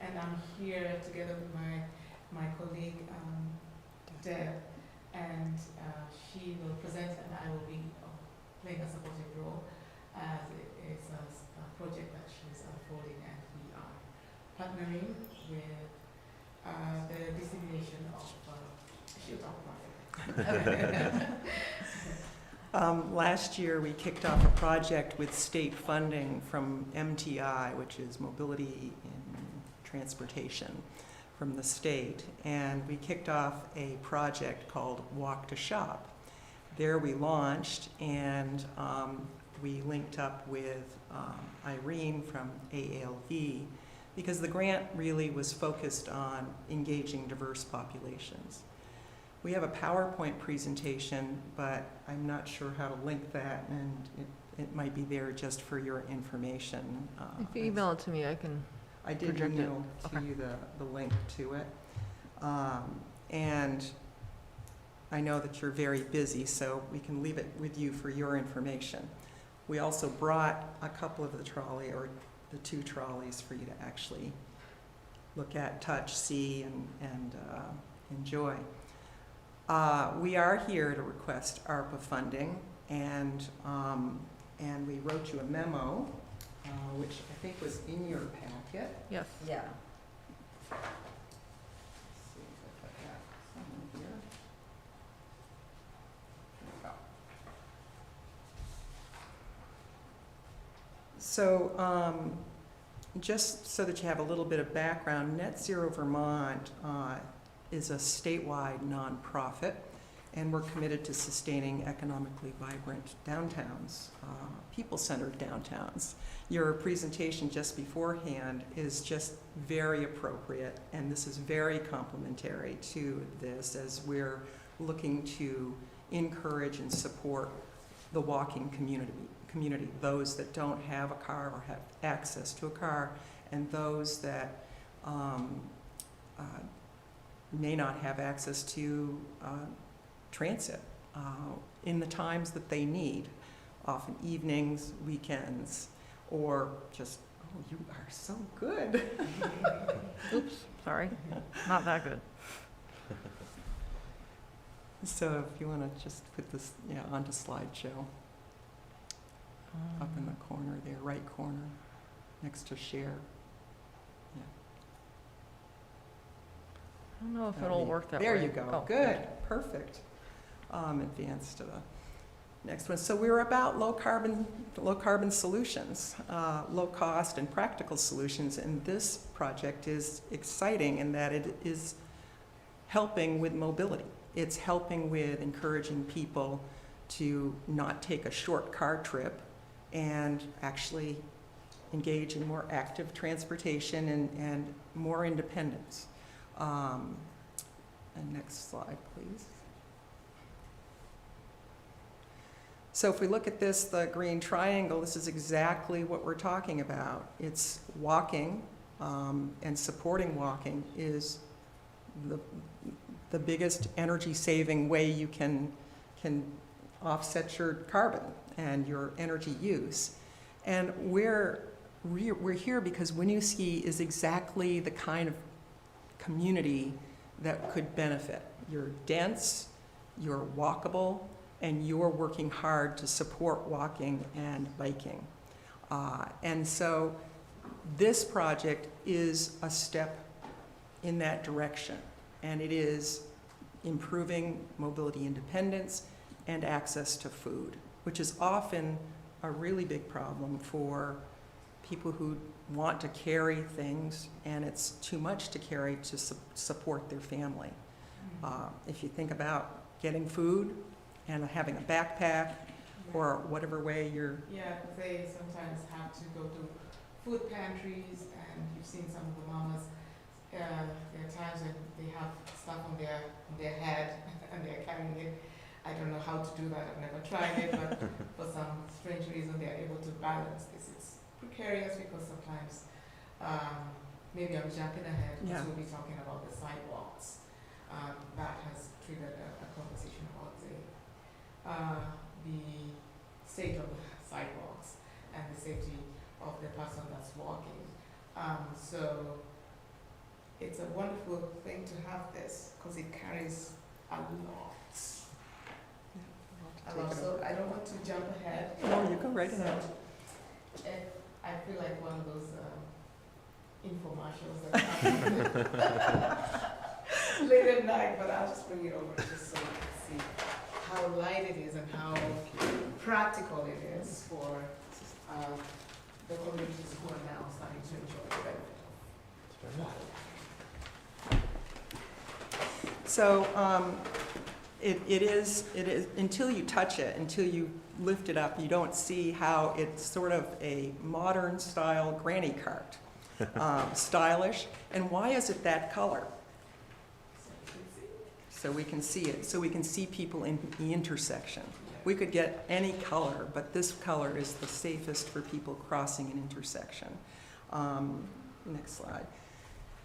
and I'm here together with my colleague Deb, and she will present, and I will be playing a supportive role as it is a project that she's unfolding, and we are partnering with the dissemination of she'll talk about it. Last year, we kicked off a project with state funding from MTI, which is Mobility in Transportation, from the state. And we kicked off a project called Walk to Shop. There we launched, and we linked up with Irene from AALV, because the grant really was focused on engaging diverse populations. We have a PowerPoint presentation, but I'm not sure how to link that, and it might be there just for your information. If you email it to me, I can. I did project it. email to Okay. you the link to it. And I know that you're very busy, so we can leave it with you for your information. We also brought a couple of the the 2 trolleys for you to actually look at, touch, see, and enjoy. We are here to request ARPA funding, and we wrote you a memo, which I think was in your packet. Yes. Yeah. Let's see if I put that somewhere here. There we go. So, just so that you have a little bit of background, Net Zero Vermont is a statewide nonprofit, and we're committed to sustaining economically vibrant downtowns, people-centered downtowns. Your presentation just beforehand is just very appropriate, and this is very complementary to this as we're looking to encourage and support the walking community, those that don't have a car or have access to a car, and those that may not have access to transit in the times that they need, often evenings, weekends, or just, oh, you are so good. Oops, sorry. Not that good. So if you want to just put this onto slideshow, up in the corner there, right corner, next to share. Yeah. I don't know if That'll it'll be- work that There way. you go. Oh, Good. Perfect. Advance to the next one. So we're about low carbon solutions, low cost and practical solutions. And this project is exciting in that it is helping with mobility. It's helping with encouraging people to not take a short car trip and actually engage in more active transportation and more independence. And next slide, please. So if we look at this, the green triangle, this is exactly what we're talking about. It's walking, and supporting walking is the biggest energy-saving way you can offset your carbon and your energy use. And we're here because Winooski is exactly the kind of community that could benefit. You're dense, you're walkable, and you're working hard to support walking and biking. And so this project is a step in that direction, and it is improving mobility independence and access to food, which is often a really big problem for people who want to carry things, and it's too much to carry to support their family. If you think about getting food and having a backpack, or whatever way you're... Yeah, because they sometimes have to go to food pantries, and you've seen some of the mamas, there are times when they have stuff on their head and they're carrying it. I don't know how to do that, I've never tried it, but for some strange reason they're able to balance this. It's precarious because sometimes, maybe I'm jumping ahead, because we'll be talking about the sidewalks. That has triggered a conversation about the state of the sidewalks and the safety of the person that's walking. So it's a wonderful thing to have this because it carries a lot. So I don't want to jump ahead. Oh, you go right ahead. I feel like one of those infomercials that happen late at night, but I'll just bring it over just so you can see how light it is and how practical it is for the communities who are now starting to enjoy the benefit of So it is, until you touch it, until you lift it up, you don't see how it's sort of a modern style granny cart. Stylish. And why is it that color? so we can see it, so we can see people in the intersection. We could get any color, but this color is the safest for people crossing an intersection. Next slide.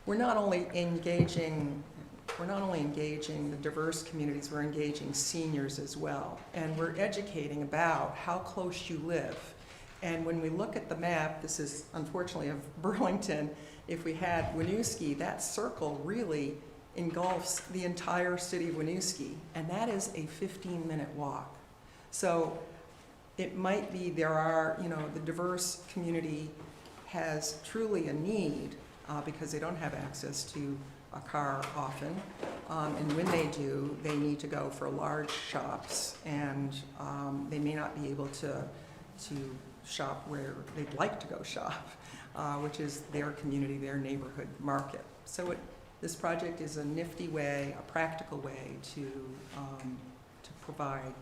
We're not only engaging the diverse communities, we're engaging seniors as well. And we're educating about how close you live. And when we look at the map, this is unfortunately of Burlington, if we had Winooski, that circle really engulfs the entire city of Winooski, and that is a 15-minute walk. So it might be the diverse community has truly a need because they don't have access to a car often. And when they do, they need to go for large shops, and they may not be able to shop where they'd like to go shop, which is their community, their neighborhood market. So this project is a nifty way, a practical way to provide,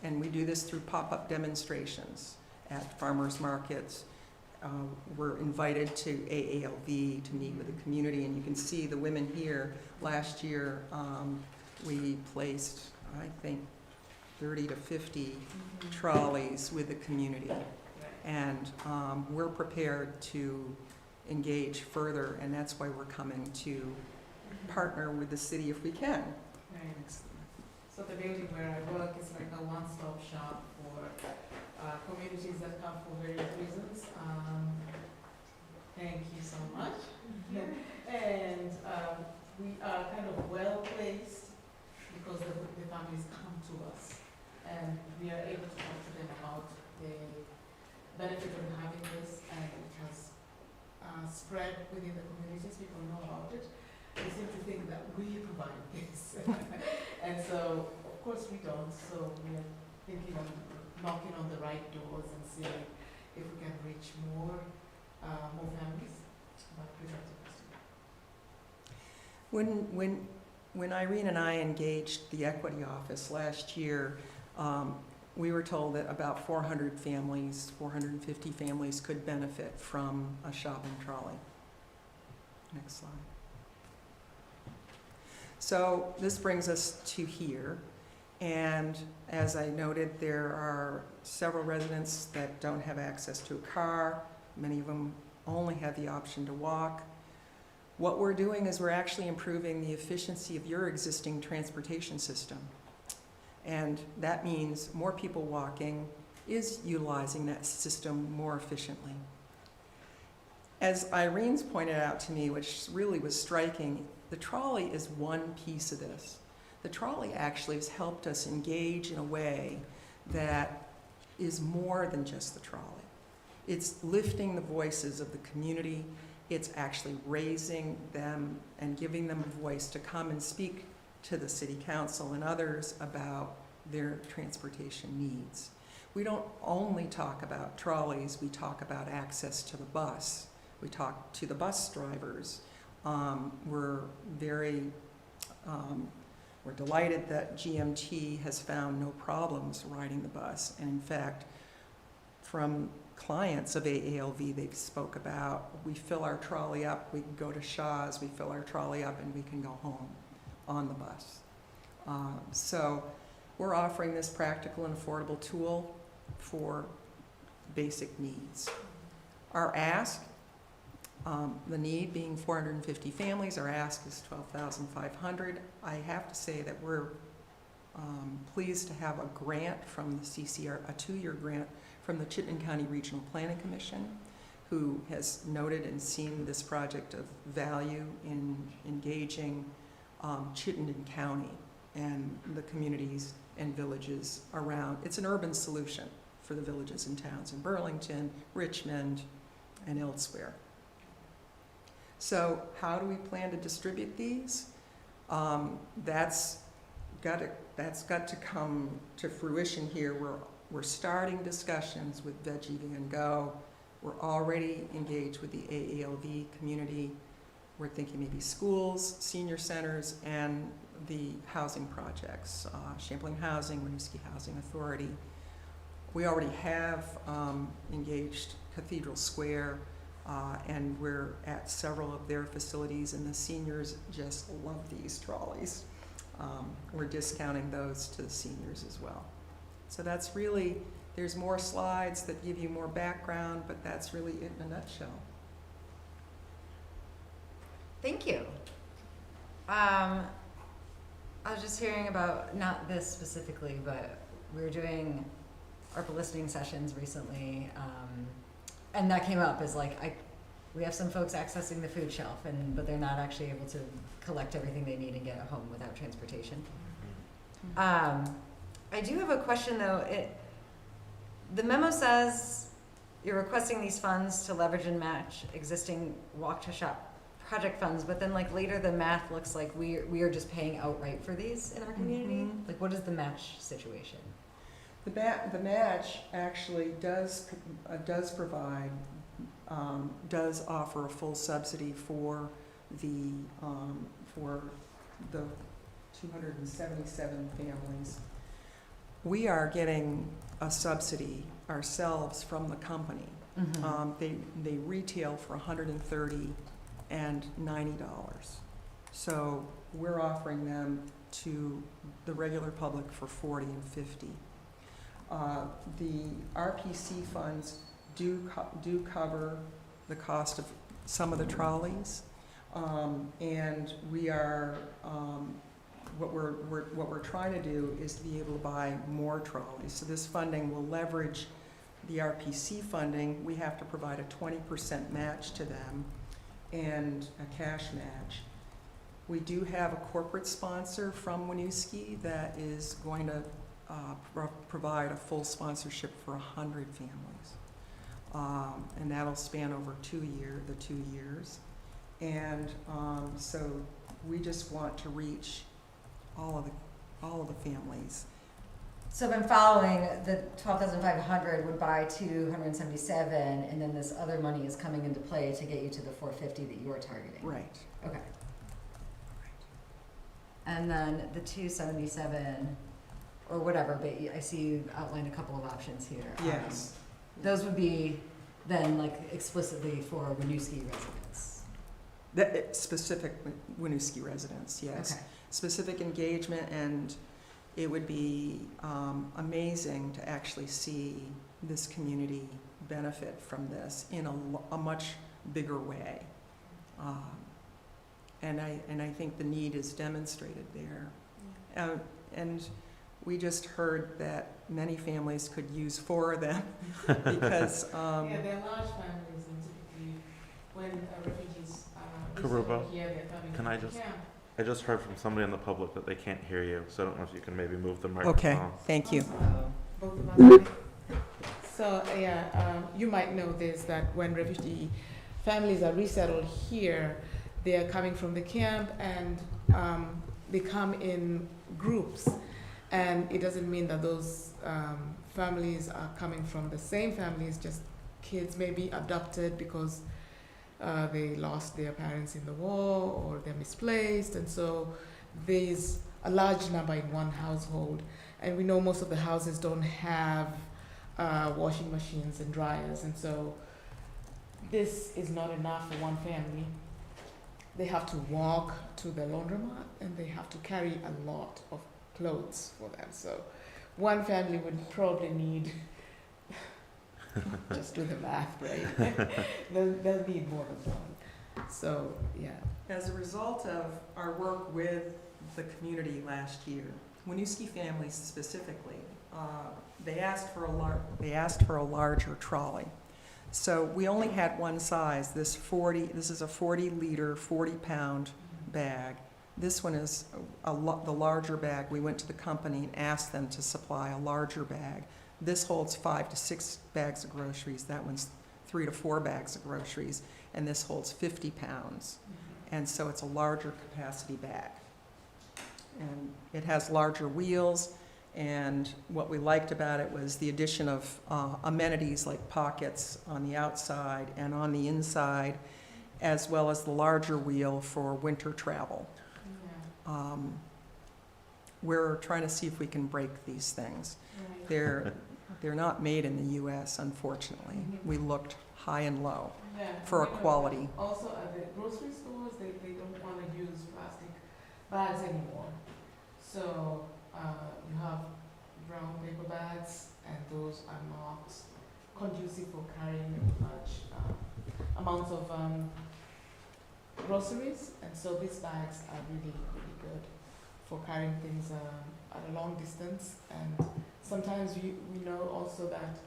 and we do this through pop-up demonstrations at farmers markets. We're invited to AALV to meet with the community, and you can see the women here. Last year, we placed, I think, 30 to 50 trolleys with the community. And we're prepared to engage further, and that's why we're coming to partner with the city if we can. Right. So the building where I work is like a one-stop shop for communities that come for various reasons. Thank you so much. And we are kind of well-placed because the families come to us, and we are able to talk to them about the benefit of having this, and it has spread within the communities. People know about it. They seem to think that we provide this. And so, of course, we don't. So we are thinking of knocking on the right doors and seeing if we can reach more families. But we don't have to. When Irene and I engaged the Equity Office last year, we were told that about 400 families, 450 families could benefit from a shopping trolley. Next slide. So this brings us to here, and as I noted, there are several residents that don't have access to a car. Many of them only have the option to walk. What we're doing is we're actually improving the efficiency of your existing transportation system. And that means more people walking is utilizing that system more efficiently. As Irene's pointed out to me, which really was striking, the trolley is one piece of this. The trolley actually has helped us engage in a way that is more than just the trolley. It's lifting the voices of the community. It's actually raising them and giving them a voice to come and speak to the city council and others about their transportation needs. We don't only talk about trolleys, we talk about access to the bus. We talk to the bus drivers. We're delighted that GMT has found no problems riding the bus. And in fact, from clients of AALV, they've spoke about, we fill our trolley up, we can go to Shaw's, we fill our trolley up, and we can go home on the bus. So we're offering this practical and affordable tool for basic needs. Our ask, the need being 450 families, our ask is $12,500. I have to say that we're pleased to have a grant from the CCR, a 2-year grant from the Chittenden County Regional Planning Commission, who has noted and seen this project of value in engaging Chittenden County and the communities and villages around. It's an urban solution for the villages and towns in Burlington, Richmond, and elsewhere. So how do we plan to distribute these? That's got to come to fruition here. We're starting discussions with Veggie Van Go. We're already engaged with the AALV community. We're thinking maybe schools, senior centers, and the housing projects, Champlain Housing, Winooski Housing Authority. We already have engaged Cathedral Square, and we're at several of their facilities, and the seniors just love these trolleys. we're discounting those to the seniors as well. So that's really, there's more slides that give you more background, but that's really it in a nutshell. Thank you. I was just hearing about, not this specifically, but we were doing ARPA listening sessions recently, and that came up as like, we have some folks accessing the food shelf, but they're not actually able to collect everything they need and get it home without transportation. I do have a question though. The memo says you're requesting these funds to leverage and match existing walk to shop project funds, but then like later the math looks like we are just paying outright for these in our community. Like, what is the match situation? The match actually does provide, does offer a full subsidy for the 277 families. We are getting a subsidy ourselves from the company. They retail for $130 and $90. So we're offering them to the regular public for $40 and $50. The RPC funds do cover the cost of some of the trolleys, and we are what we're trying to do is to be able to buy more trolleys. So this funding will leverage the RPC funding. We have to provide a 20% match to them and a cash match. We do have a corporate sponsor from Winooski that is going to provide a full sponsorship for 100 families. And that'll span over the 2 years. And so we just want to reach all of the families. So if I'm following, the 12,500 would buy 277, and then this other money is coming into play to get you to the 450 that you're targeting. Right. Okay. And then the 277, or whatever, but I see you outlined a couple of options here. Yes. Those would be then like explicitly for Winooski residents. Specific Winooski residents, yes. Okay. Specific engagement, and it would be amazing to actually see this community benefit from this in a much bigger way. And I think the need is demonstrated there. And we just heard that many families could use 4 of them because yeah, they're large families, and typically when refugees Karuba, here, they're coming can I to just- camp. I just heard from somebody in the public that they can't hear you, so I don't know if you can maybe move the microphone. okay, thank you. Both of us. So yeah, you might know this, that when refugee families are resettled here, they are coming from the camp and they come in groups. And it doesn't mean that those families are coming from the same families, just kids may be adopted because they lost their parents in the war or they're misplaced. And so there's a large number in one household. And we know most of the houses don't have washing machines and dryers. And so this is not enough for one family. They have to walk to the laundromat and they have to carry a lot of clothes for them. So one family would probably need, just do the math, right? they'll need more than one. So yeah. As a result of our work with the community last year, Winooski families specifically, they asked for a larger trolley. So we only had one size. This is a 40-liter, 40-pound bag. This one is the larger bag. We went to the company and asked them to supply a larger bag. This holds 5 to 6 bags of groceries. That one's 3 to 4 bags of groceries. And this holds 50 pounds. And so it's a larger capacity bag. And it has larger wheels. And what we liked about it was the addition of amenities like pockets on the outside and on the inside, as well as the larger wheel for winter travel. Yeah. We're trying to see if we can break these things. Right. They're not made in the U.S., unfortunately. We looked high and low Yeah. for a You know, quality. Also, at the grocery stores, they don't want to use plastic bags anymore. So you have brown paper bags, and those are not conducive for carrying large amounts of groceries, and so these bags are really, really good for carrying things at a long distance. And sometimes we know also that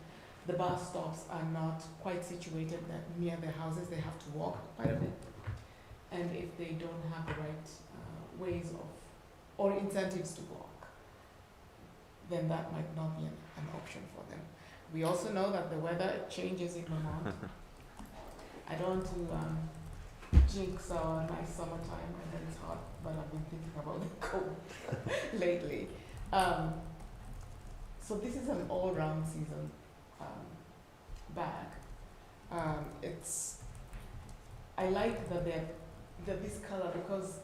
the bus stops are not quite situated near their houses. They have to walk quite a bit, and if they don't have the right ways of or incentives to walk, then that might not be an option for them. We also know that the weather changes in Vermont. I don't want to jinx our nice summertime and then it's hot, but I've been thinking about the cold lately. So this is an all-round season bag. I like that this color because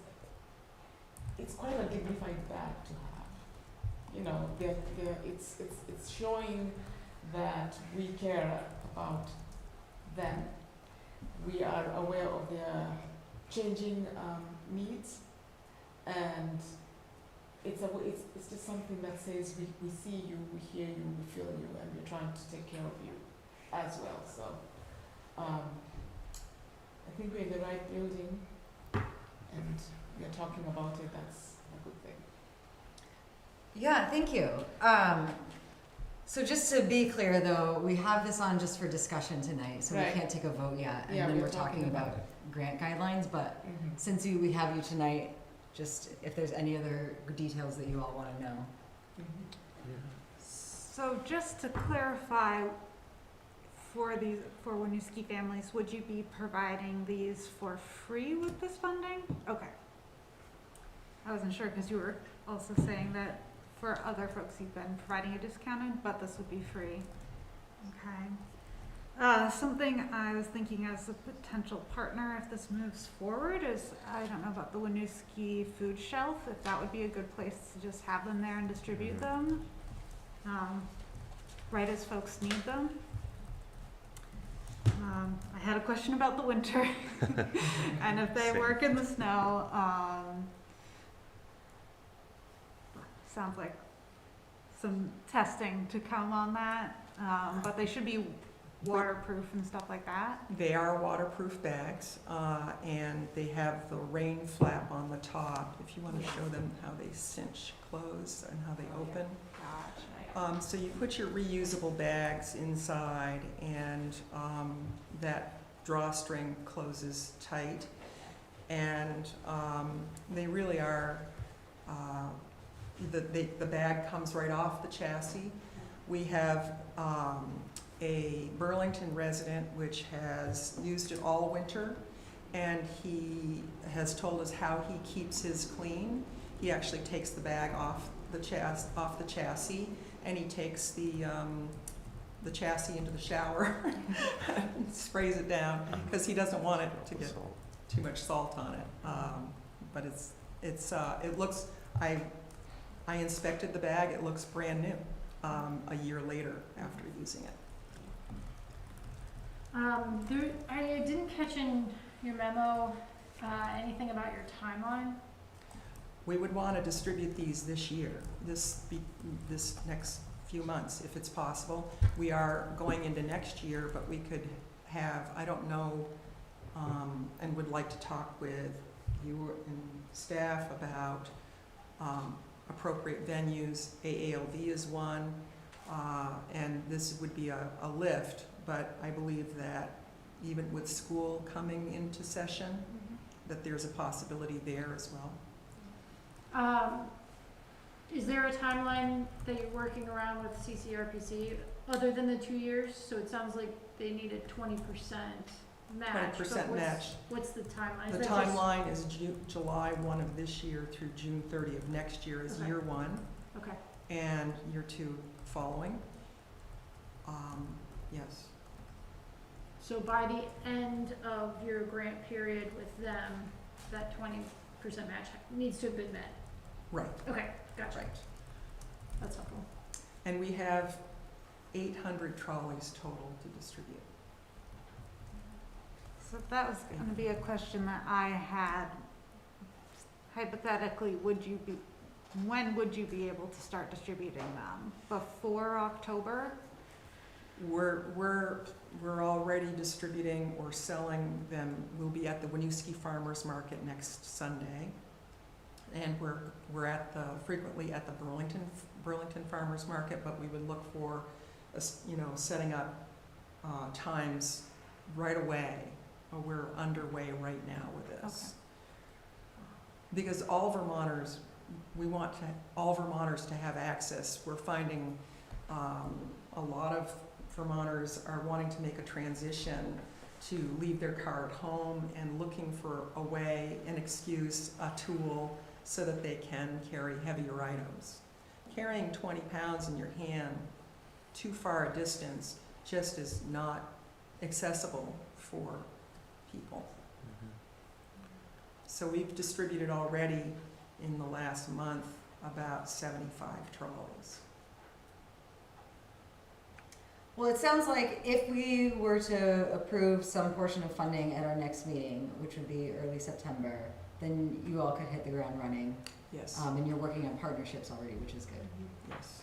it's quite a dignified bag to have. You know, it's showing that we care about them. We are aware of their changing needs, and it's just something that says we see you, we hear you, we feel you, and we're trying to take care of you as well. So I think we're in the right building, and we're talking about it. That's a good thing. Yeah, thank you. So just to be clear though, we have this on just for discussion tonight, so Right. we can't take a vote yet. And Yeah, then we're we're talking talking about grant guidelines, but Mm-hmm. since we have you tonight, just if there's any other details that you all want to know. Mm-hmm. So just to clarify, for Winooski families, would you be providing these for free with this funding? Okay. I wasn't sure because you were also saying that for other folks you've been providing a discounted, but this would be free. Okay. Something I was thinking as a potential partner if this moves forward is, I don't know about the Winooski food shelf, if that would be a good place to just have them there and distribute them, right as folks need them. I had a question about the winter and if they Same. work in the snow. Sounds like some testing to come on that, but they should be waterproof and stuff like that. They are waterproof bags, and they have the rain flap on the top. If you want to show them how they cinch closed and how they open. Gotcha. So you put your reusable bags inside, and that drawstring closes tight. And they really are, the bag comes right off the chassis. We have a Burlington resident which has used it all winter, and he has told us how he keeps his clean. He actually takes the bag off the chassis, and he takes the chassis into the shower and sprays it down because he doesn't want it to get too much salt on it. But it looks. I inspected the bag. It looks brand new a year later after using it. I didn't catch in your memo anything about your timeline. We would want to distribute these this year, this next few months, if it's possible. We are going into next year, but we could have, I don't know, and would like to talk with you and staff about appropriate venues. AALV is one, and this would be a lift, but I believe that even with school coming into session, that there's a possibility there as well. Is there a timeline that you're working around with CCRPC other than the 2 years? So it sounds like they need a 20% match. 20% match. What's the timeline? The timeline is July 1 of this year through June 30 of next year is Okay. year one, Okay. and year two following. Yes. So by the end of your grant period with them, that 20% match needs to have been met. Right. Okay, gotcha. Right. That's helpful. And we have 800 trolleys total to distribute. So that was going to be a question that I had. Hypothetically, would you be when would you be able to start distributing them? Before October? We're already distributing or selling them. We'll be at the Winooski Farmers Market next Sunday. And we're frequently at the Burlington Farmers Market, but we would look for, setting up times right away. We're underway right now with this. Okay. Because we want all Vermonters to have access. We're finding a lot of Vermonters are wanting to make a transition to leave their car at home and looking for a way, an excuse, a tool, so that they can carry heavier items. Carrying 20 pounds in your hand too far a distance just is not accessible for people. So we've distributed already in the last month about 75 trolleys. Well, it sounds like if we were to approve some portion of funding at our next meeting, which would be early September, then you all could hit the ground running. Yes. And you're working on partnerships already, which is good. Yes.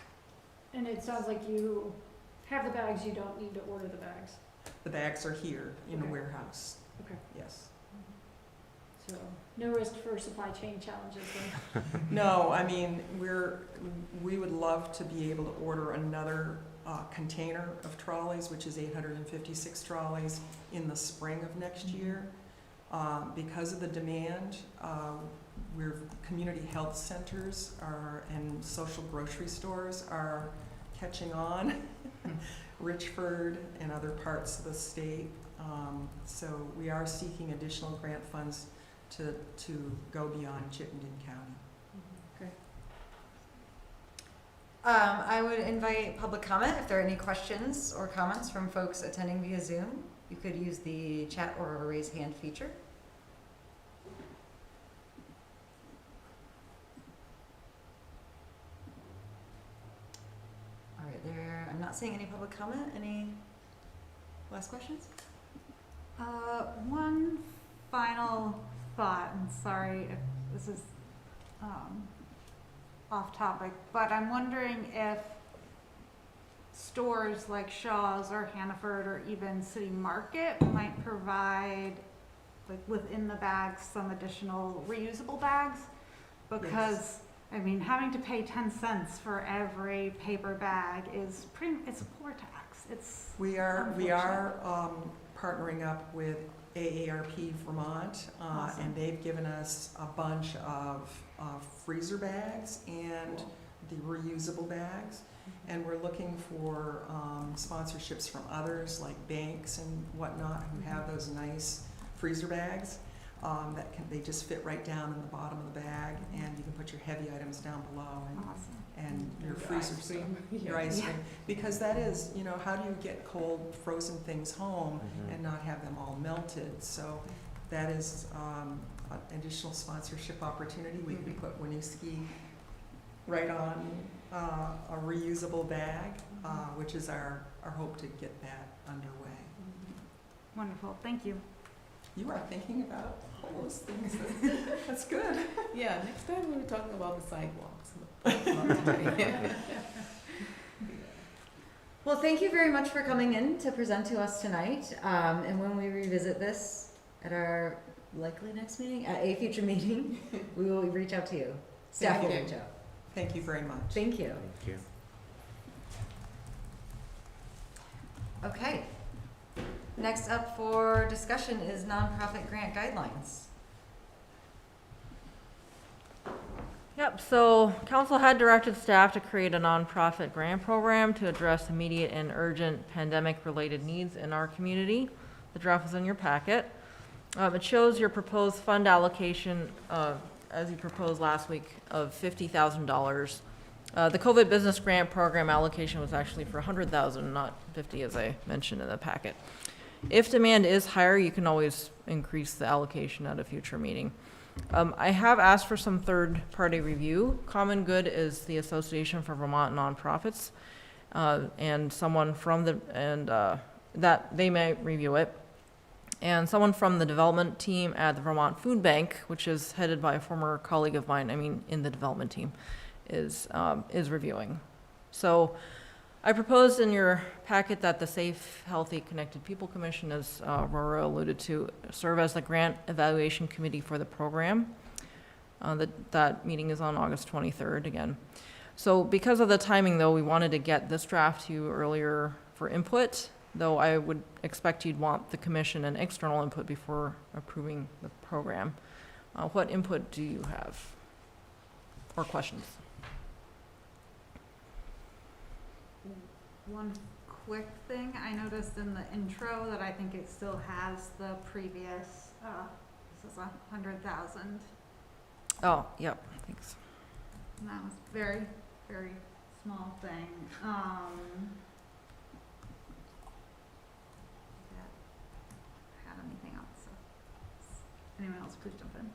And it sounds like you have the bags, you don't need to order the bags. The bags are here in the Okay. warehouse. Okay. Yes. So no risk for supply chain challenges then. No, I mean, we would love to be able to order another container of trolleys, which is 856 trolleys, in the spring of next year. Because of the demand, community health centers and social grocery stores are catching on, Richford and other parts of the state. So we are seeking additional grant funds to go beyond Chittenden County. Great. I would invite public comment. If there are any questions or comments from folks attending via Zoom, you could use the chat or raise hand feature. All right, I'm not seeing any public comment. Any last questions? One final thought, and sorry if this is off topic, but I'm wondering if stores like Shaw's or Hannaford or even City Market might provide, like within the bags, some additional reusable bags, because Yes. I mean, having to pay 10 cents for every paper bag is it's a poor tax. We are partnering up with AARP Vermont, Awesome. and they've given us a bunch of freezer bags and the reusable bags. And we're looking for sponsorships from others like banks and whatnot who have those nice freezer bags they just fit right down in the bottom of the bag, and you can put your heavy items down below and your freezer stuff, your ice cream. Because that is, how do you get cold, frozen things home and not have them all melted? So that is an additional sponsorship opportunity. We could put Winooski right on a reusable bag, which is our hope to get that underway. Wonderful, thank you. You are thinking about all those things. That's good. Yeah, next time we'll be talking about the sidewalks. Well, thank you very much for coming in to present to us tonight. And when we revisit this at our likely next meeting, at a future meeting, we will reach out to you. Staff will reach out. Thank you very much. Thank you. Thank you. Okay. Next up for discussion is nonprofit grant guidelines. Yep, so council had directed staff to create a nonprofit grant program to address immediate and urgent pandemic-related needs in our community. The draft was in your packet. It shows your proposed fund allocation, as you proposed last week, of $50,000. The COVID business grant program allocation was actually for $100,000, not $50,000, as I mentioned in the packet. If demand is higher, you can always increase the allocation at a future meeting. I have asked for some third-party review. Common Good is the Association for Vermont Nonprofits, and someone from that they may review it. And someone from the development team at the Vermont Food Bank, which is headed by a former colleague of mine, in the development team, is reviewing. So I proposed in your packet that the Safe, Healthy, Connected People Commission, as Aurora alluded to, serve as the grant evaluation committee for the program. That meeting is on August 23rd again. So because of the timing, though, we wanted to get this draft to you earlier for input, though I would expect you'd want the commission and external input before approving the program. What input do you have or questions? One quick thing, I noticed in the intro that I think it still has the previous, this is 100,000. Oh, yep, thanks. And that was very, very small thing. That had anything else? So, anyone else, please jump in.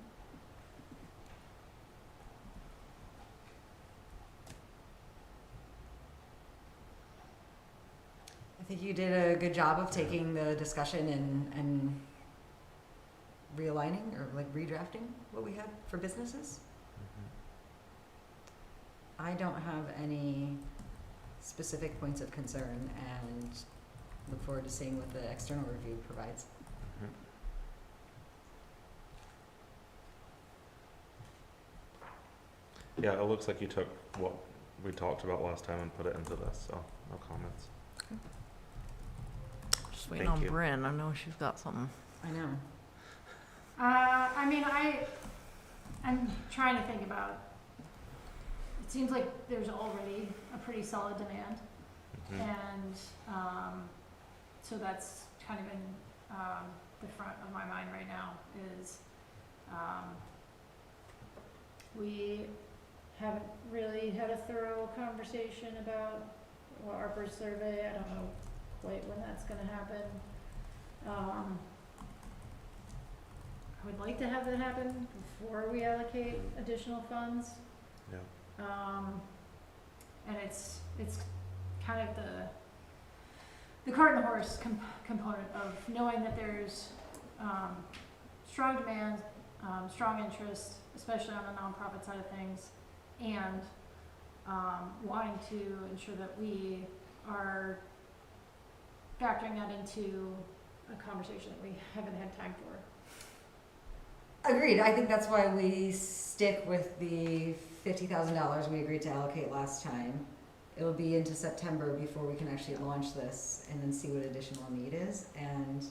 I think you did a good job of taking the discussion and realigning or like redrafting what we had for businesses. I don't have any specific points of concern and look forward to seeing what the external review provides. Yeah, it looks like you took what we talked about last time and put it into this, so no comments. Just waiting Thank on you. Bryn. I know she's got something. I know. I'm trying to think about, it seems like there's already a pretty solid demand. And so that's kind of in the front of my mind right now is we haven't really had a thorough conversation about ARPA's survey. I don't know quite when that's going to happen. I would like to have that happen before we allocate additional funds. Yeah. And it's kind of the cart and horse component of knowing that there's strong demand, strong interest, especially on the nonprofit side of things, and wanting to ensure that we are factoring that into a conversation that we haven't had time for. Agreed. I think that's why we stick with the $50,000 we agreed to allocate last time. It'll be into September before we can actually launch this and then see what additional need is. And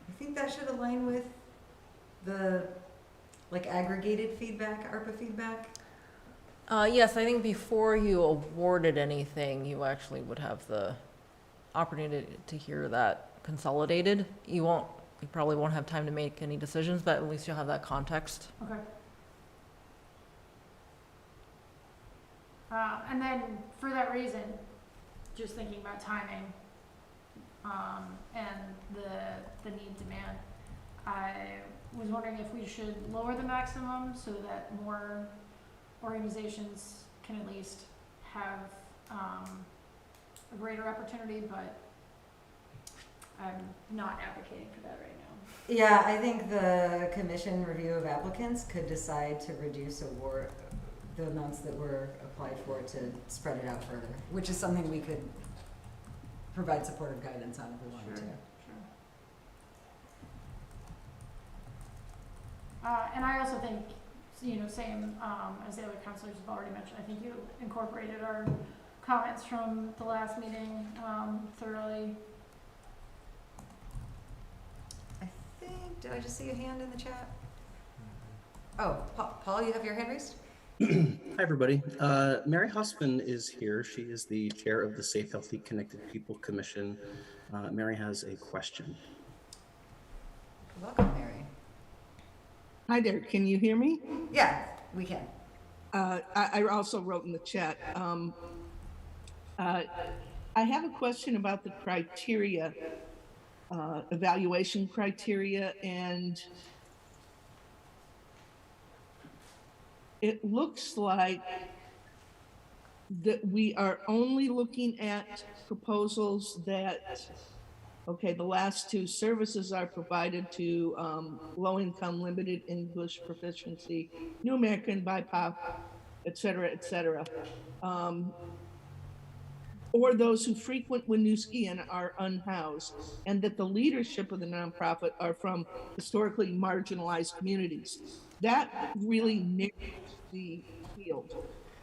I think that should align with the like aggregated feedback, ARPA feedback. Yes, I think before you awarded anything, you actually would have the opportunity to hear that consolidated. You probably won't have time to make any decisions, but at least you'll have that context. Okay. And then for that reason, just thinking about timing and the need demand, I was wondering if we should lower the maximum so that more organizations can at least have a greater opportunity, but I'm not advocating for that right now. Yeah, I think the commission review of applicants could decide to reduce the amounts that were applied for to spread it out further, which is something we could provide supportive guidance on if we wanted to. And I also think, same as the other counselors have already mentioned, I think you incorporated our comments from the last meeting thoroughly. I think, did I just see a hand in the chat? Oh, Paul, you have your hand raised? Hi, everybody. Mary Hussman is here. She is the chair of the Safe, Healthy, Connected People Commission. Mary has a question. Welcome, Mary. Hi there, can you hear me? Yeah, we can. I also wrote in the chat. I have a question about the criteria, evaluation criteria, and it looks like that we are only looking at proposals that Okay, the last two, services are provided to low-income, limited English proficiency, New American, BIPOC, et cetera, or those who frequent Winooski and are unhoused, and that the leadership of the nonprofit are from historically marginalized communities. That really narrows the field.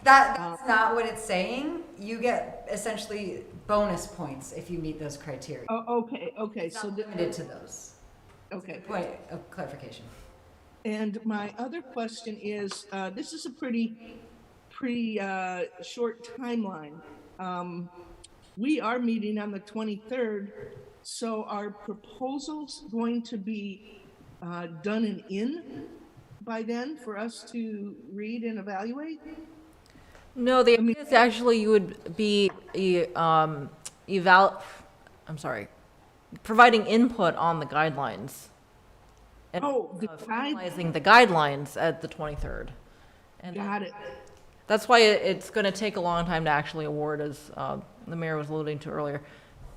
That's not what it's saying. You get essentially bonus points if you meet those criteria. Oh, okay, It's so, not limited to those. okay. Point of clarification. And my other question is, this is a pretty short timeline. We are meeting on the 23rd, so are proposals going to be done and in by then for us to read and evaluate? No, the idea is actually you would be providing input on the guidelines. And finalizing the guidelines at the 23rd. And Got it. that's why it's going to take a long time to actually award, as the mayor was alluding to earlier.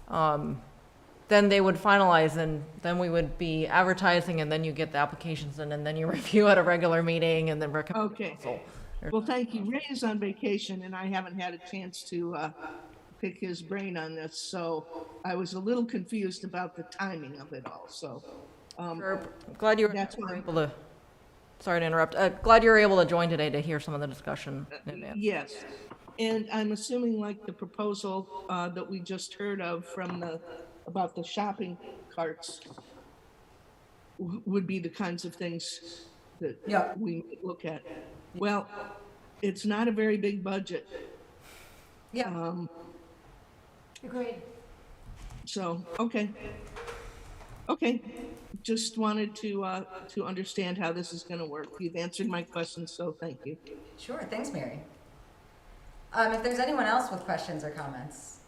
Then they would finalize, and then we would be advertising, and then you get the applications in, and then you review at a regular meeting, and then recommend. Okay. Well, thank you. Ray is on vacation, and I haven't had a chance to pick his brain on this, so I was a little confused about the timing of it all. So, glad you were able to. Sorry to interrupt. Glad you were able to join today to hear some of the discussion in advance. Yes, and I'm assuming like the proposal that we just heard of from about the shopping carts would be the kinds of things that we look at. Well, it's not a very big budget. Yeah. Agreed. So, okay. Just wanted to understand how this is going to work. You've answered my questions, so thank you. Sure, thanks, Mary. If there's anyone else with questions or comments,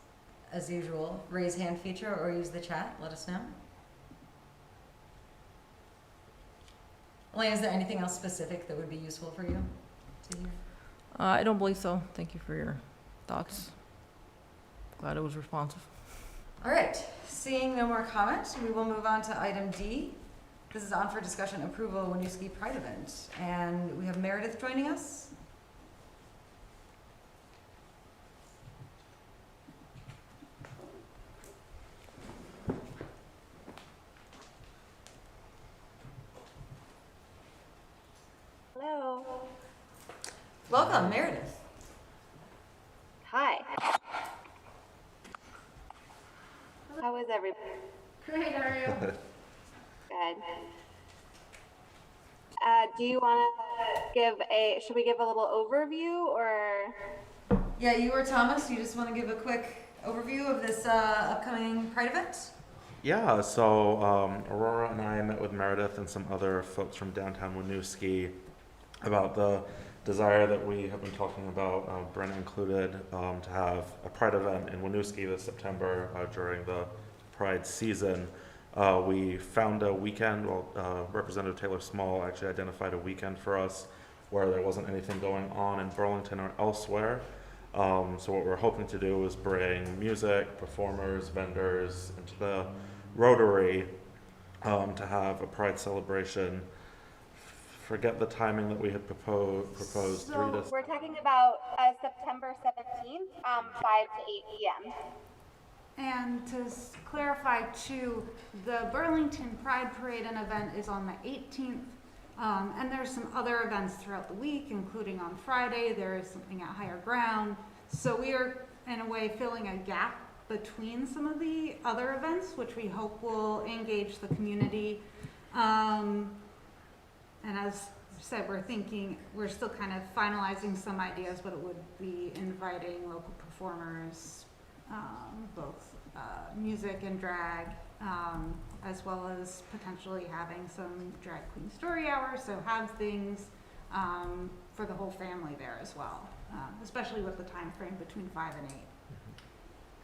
as usual, raise hand feature or use the chat, let us know. Elaine, is there anything else specific that would be useful for you to hear? I don't believe so. Thank you for your thoughts. Glad it was responsive. All right, seeing no more comments, we will move on to item D. This is on for discussion approval Winooski Pride event, and we have Meredith joining us. Hello. Welcome, Meredith. Hi. How is everybody? Great, how are you? Good. Do you want to should we give a little overview or? Yeah, you or Thomas, you just want to give a quick overview of this upcoming Pride event? Yeah, so Aurora and I met with Meredith and some other folks from downtown Winooski about the desire that we have been talking about, Brent included, to have a Pride event in Winooski this September during the Pride season. We found a weekend, Representative Taylor Small actually identified a weekend for us where there wasn't anything going on in Burlington or elsewhere. So what we're hoping to do is bring music, performers, vendors into the Rotary to have a Pride celebration. Forget the timing that we had proposed. So we're talking about September 17th, 5 to 8 p.m. And to clarify too, the Burlington Pride Parade and event is on the 18th. And there's some other events throughout the week, including on Friday, there is something at Higher Ground. So we are in a way filling a gap between some of the other events, which we hope will engage the community. And as I said, we're still kind of finalizing some ideas, but it would be inviting local performers, both music and drag, as well as potentially having some drag queen story hour, so have things for the whole family there as well, especially with the time frame between 5 and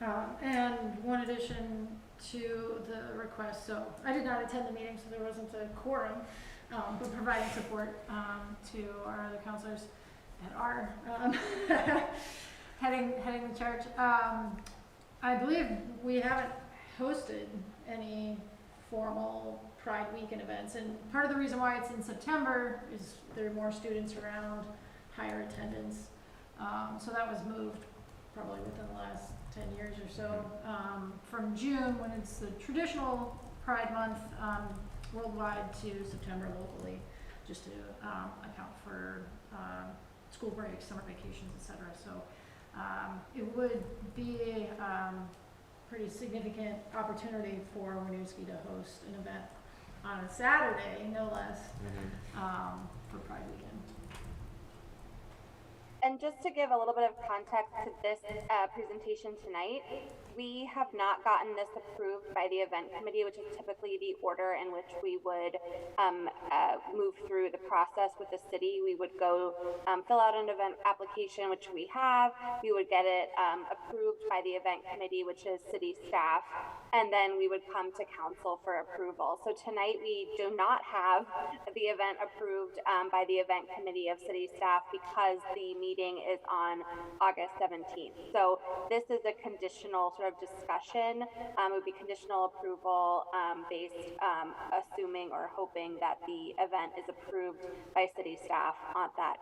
8. And one addition to the request, so I did not attend the meeting, so there wasn't a quorum, but providing support to our other counselors that are heading the charge. I believe we haven't hosted any formal Pride Weekend events. And part of the reason why it's in September is there are more students around, higher attendance. So that was moved probably within the last 10 years or so, from June, when it's the traditional Pride Month worldwide, to September locally, just to account for school breaks, summer vacations, etc. So it would be a pretty significant opportunity for Winooski to host an event on a Saturday, no less, for Pride Weekend. And just to give a little bit of context to this presentation tonight, we have not gotten this approved by the event committee, which is typically the order in which we would move through the process with the city. We would go fill out an event application, which we have. We would get it approved by the event committee, which is city staff, and then we would come to council for approval. So tonight we do not have the event approved by the event committee of city staff because the meeting is on August 17th. So this is a conditional sort of discussion. It would be conditional approval based assuming or hoping that the event is approved by city staff on that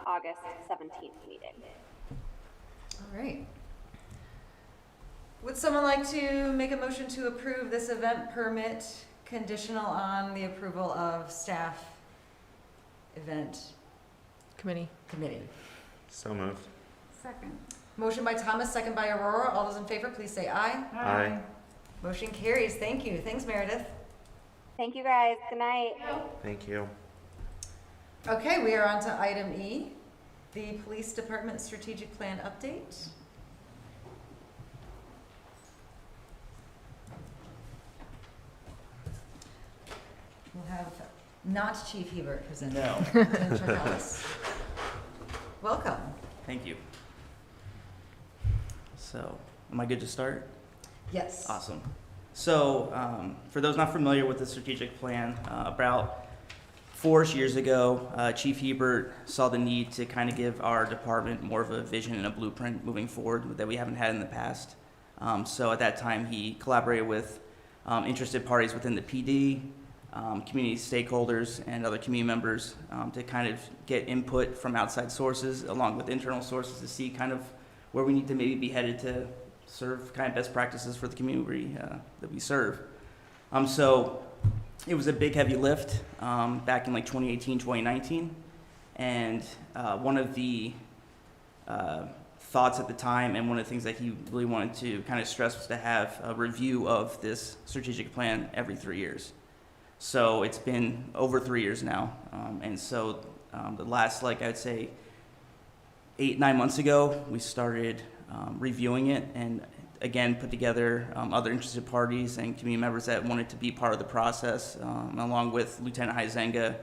August 17th meeting. All right. Would someone like to make a motion to approve this event permit conditional on the approval of staff event Committee. So moved. Second. Motion by Thomas, second by Aurora. All those in favor, please say aye. Aye. Motion carries. Thank you. Thanks, Meredith. Thank you guys. Good night. Thank you. Okay, we are on to item E, the Police Department Strategic Plan Update. We'll have not Chief Hebert present. No. Tim Charles. Welcome. Thank you. So, am I good to start? Yes. Awesome. So, for those not familiar with the strategic plan, about 4 years ago, Chief Hebert saw the need to kind of give our department more of a vision and a blueprint moving forward that we haven't had in the past. So at that time, he collaborated with interested parties within the PD, community stakeholders, and other community members to kind of get input from outside sources along with internal sources to see kind of where we need to maybe be headed to serve kind of best practices for the community that we serve. So it was a big, heavy lift back in like 2018, 2019. And one of the thoughts at the time, and one of the things that he really wanted to kind of stress, was to have a review of this strategic plan every 3 years. So it's been over 3 years now. And so the last, like I'd say, 8-9 months ago, we started reviewing it, and again put together other interested parties and community members that wanted to be part of the process, along with Lieutenant Huizenga,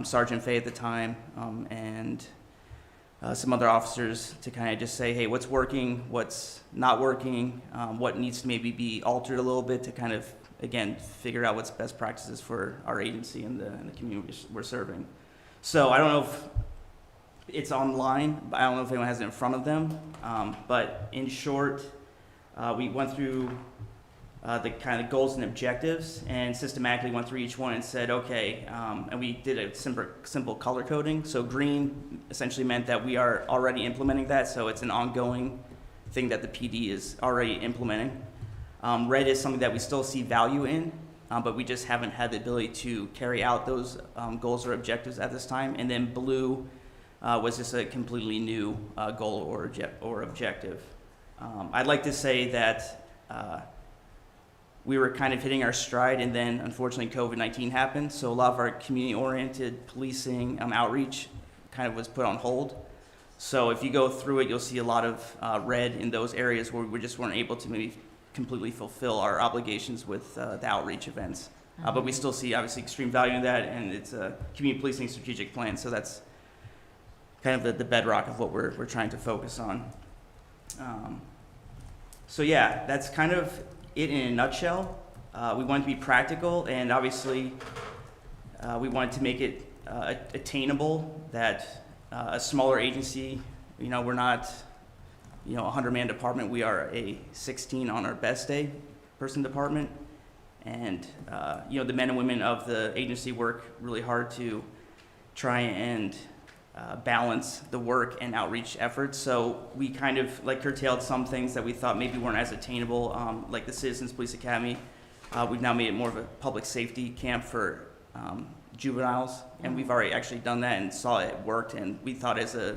Sergeant Fay at the time, and some other officers, to kind of just say, hey, what's working, what's not working, what needs to maybe be altered a little bit to kind of, again, figure out what's best practices for our agency and the community we're serving. So I don't know if it's online, but I don't know if anyone has it in front of them. But in short, we went through the kind of goals and objectives and systematically went through each one and said, okay, and we did a simple color coding. So green essentially meant that we are already implementing that, so it's an ongoing thing that the PD is already implementing. Red is something that we still see value in, but we just haven't had the ability to carry out those goals or objectives at this time. And then blue was just a completely new goal or objective. I'd like to say that we were kind of hitting our stride, and then unfortunately COVID-19 happened, so a lot of our community-oriented policing outreach kind of was put on hold. So if you go through it, you'll see a lot of red in those areas where we just weren't able to maybe completely fulfill our obligations with the outreach events. But we still see obviously extreme value in that, and it's a community policing strategic plan, so that's kind of the bedrock of what we're trying to focus on. So yeah, that's kind of it in a nutshell. We wanted to be practical, and obviously we wanted to make it attainable, that a smaller agency, we're not a 100-man department. We are a 16 on our best day person department, And, the men and women of the agency work really hard to try and balance the work and outreach efforts. So we kind of curtailed some things that we thought maybe weren't as attainable, like the Citizens Police Academy. We've now made it more of a public safety camp for juveniles, and we've already actually done that and saw it worked. And we thought as a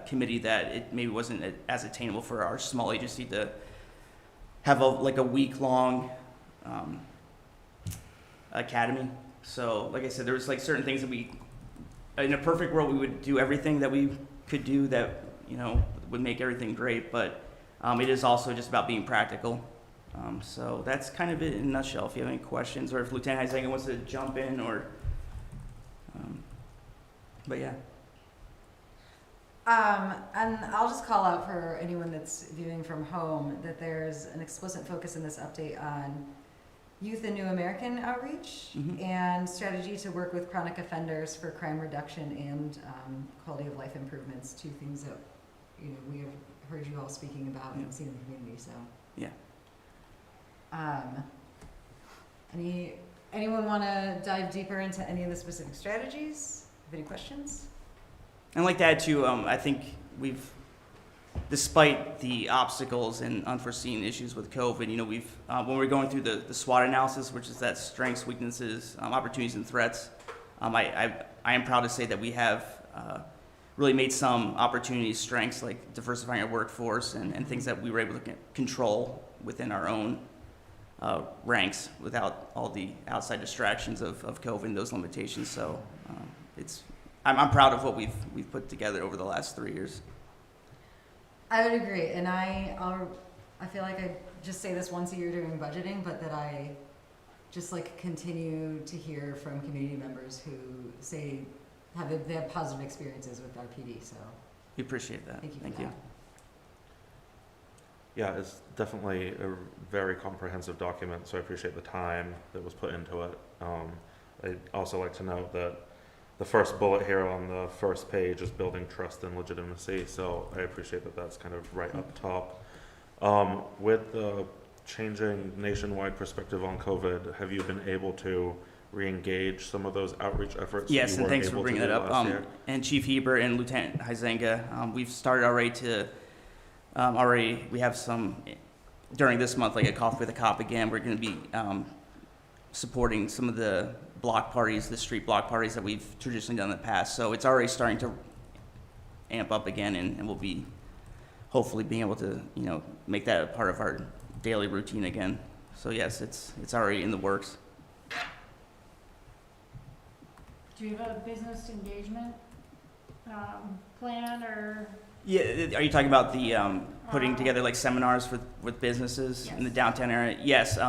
committee that it maybe wasn't as attainable for our small agency to have a week-long academy. So like I said, there was certain things that in a perfect world, we would do everything that we could do that, would make everything great, but it is also just about being practical. So that's kind of it in a nutshell. If you have any questions, or if Lieutenant Heisenga wants to jump in, or, but yeah. And I'll just call out for anyone that's viewing from home that there's an explicit focus in this update on youth and new American outreach and strategy to work with chronic offenders for crime reduction and quality of life improvements, two things that we have heard you all speaking about and seen in the community. So yeah. Anyone want to dive deeper into any of the specific strategies? Have any questions? And like that too, I think despite the obstacles and unforeseen issues with COVID, when we're going through the SWOT analysis, which is that strengths, weaknesses, opportunities, and threats, I am proud to say that we have really made some opportunities strengths, like diversifying our workforce and things that we were able to control within our own ranks without all the outside distractions of COVID and those limitations. So I'm proud of what we've put together over the last 3 years. I would agree, and I feel like I just say this once a year during budgeting, but that I just continue to hear from community members who say they have positive experiences with our PD. So we appreciate that. Thank you. Yeah, it's definitely a very comprehensive document, so I appreciate the time that was put into it. I'd also like to note that the first bullet here on the first page is building trust and legitimacy, so I appreciate that that's kind of right up top. With the changing nationwide perspective on COVID, have you been able to re-engage some of those outreach efforts? Yes, and thanks for bringing that up. And Chief Hebert and Lieutenant Heisenga, we've started already we have some, during this month, like a Coffee with a Cop again, we're going to be supporting some of the block parties, the street block parties that we've traditionally done in the past. So it's already starting to amp up again, and we'll be hopefully being able to, make that a part of our daily routine again. So yes, it's already in the works. Do you have a business engagement plan or? Yeah, are you talking about the putting together seminars with businesses in the downtown area? Yes,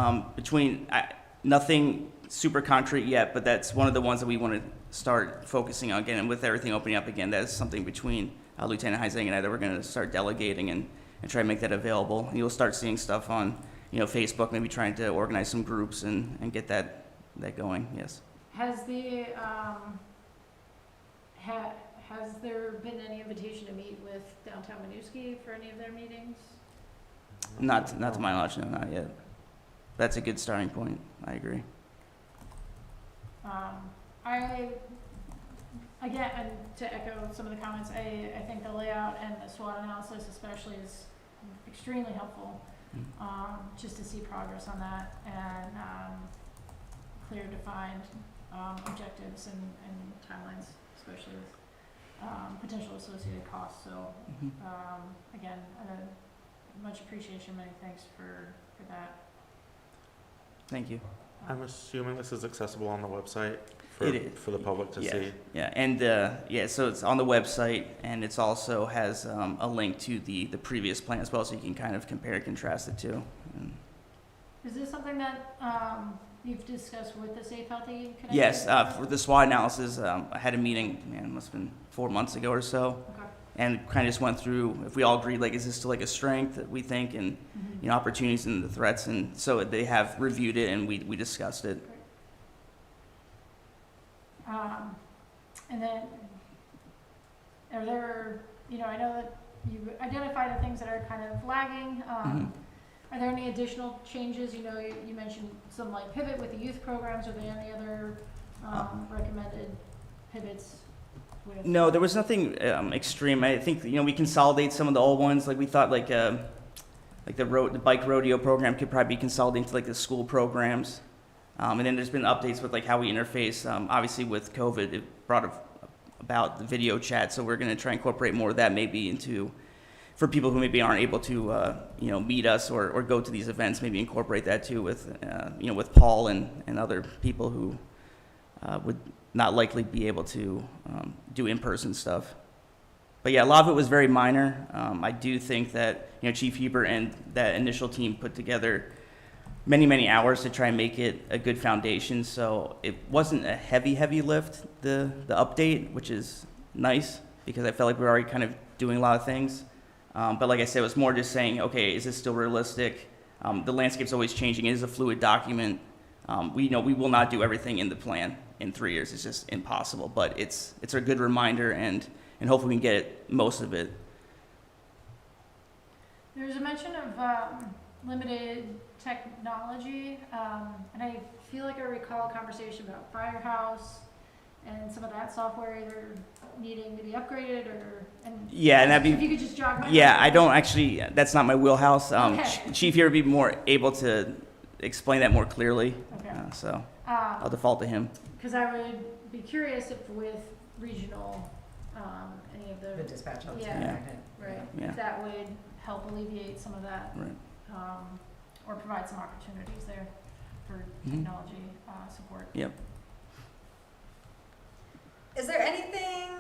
nothing super concrete yet, but that's one of the ones that we want to start focusing on again. And with everything opening up again, that's something between Lieutenant Heisenga and I that we're going to start delegating and try to make that available. And you'll start seeing stuff on Facebook, maybe trying to organize some groups and get that going. Yes. Has there been any invitation to meet with downtown Winooski for any of their meetings? Not to my knowledge, no, not yet. That's a good starting point. I agree. Again, and to echo some of the comments, I think the layout and the SWOT analysis especially is extremely helpful, just to see progress on that and clear defined objectives and timelines, especially with potential associated costs. So again, much appreciation, many thanks for that. Thank you. I'm assuming this is accessible on the website for the public to see. Yeah, and so it's on the website, and it's also has a link to the previous plan as well, so you can kind of compare and contrast the two. Is this something that you've discussed with the Safe Healthy Connection? Yes, for the SWOT analysis, I had a meeting, it must have been 4 months ago or so. Okay. And kind of just went through, if we all agreed, is this still a strength that we think, and opportunities and the threats, and so they have reviewed it and we discussed it. And then, are there, I know that you identify the things that are kind of lagging. Are there any additional changes? You know, you mentioned some like pivot with the youth programs. Are there any other recommended pivots? With No, there was nothing extreme. I think, you know, we consolidate some of the old ones. Like we thought like the bike rodeo program could probably be consolidated into like the school programs. And then there's been updates with like how we interface. Obviously with COVID, it brought about the video chat. So we're going to try and incorporate more of that maybe into, for people who maybe aren't able to, you know, meet us or go to these events, maybe incorporate that too with, you know, with Paul and other people who would not likely be able to do in-person stuff. But yeah, a lot of it was very minor. I do think that, you know, Chief Hebert and that initial team put together many, many hours to try and make it a good foundation. So it wasn't a heavy lift, the update, which is nice because I felt like we were already kind of doing a lot of things. But like I said, it was more just saying, okay, is this still realistic? The landscape's always changing. It is a fluid document. We know we will not do everything in the plan in 3 years. It's just impossible. But it's a good reminder, and hopefully we can get most of it. There's a mention of limited technology, and I feel like I recall a conversation about Firehouse and some of that software either needing to be upgraded Yeah, and that'd be, if you could just jog my yeah, memory. I don't actually, that's not my wheelhouse. Okay. Chief here would be more able to explain that more clearly. Okay. So I'll default to him. Because I would be curious if with regional, any of The dispatch hubs. Yeah. connected. right, Yeah. if that would help alleviate some of that, Right. or provide some opportunities there for Mhm. technology support. Yep. Is there anything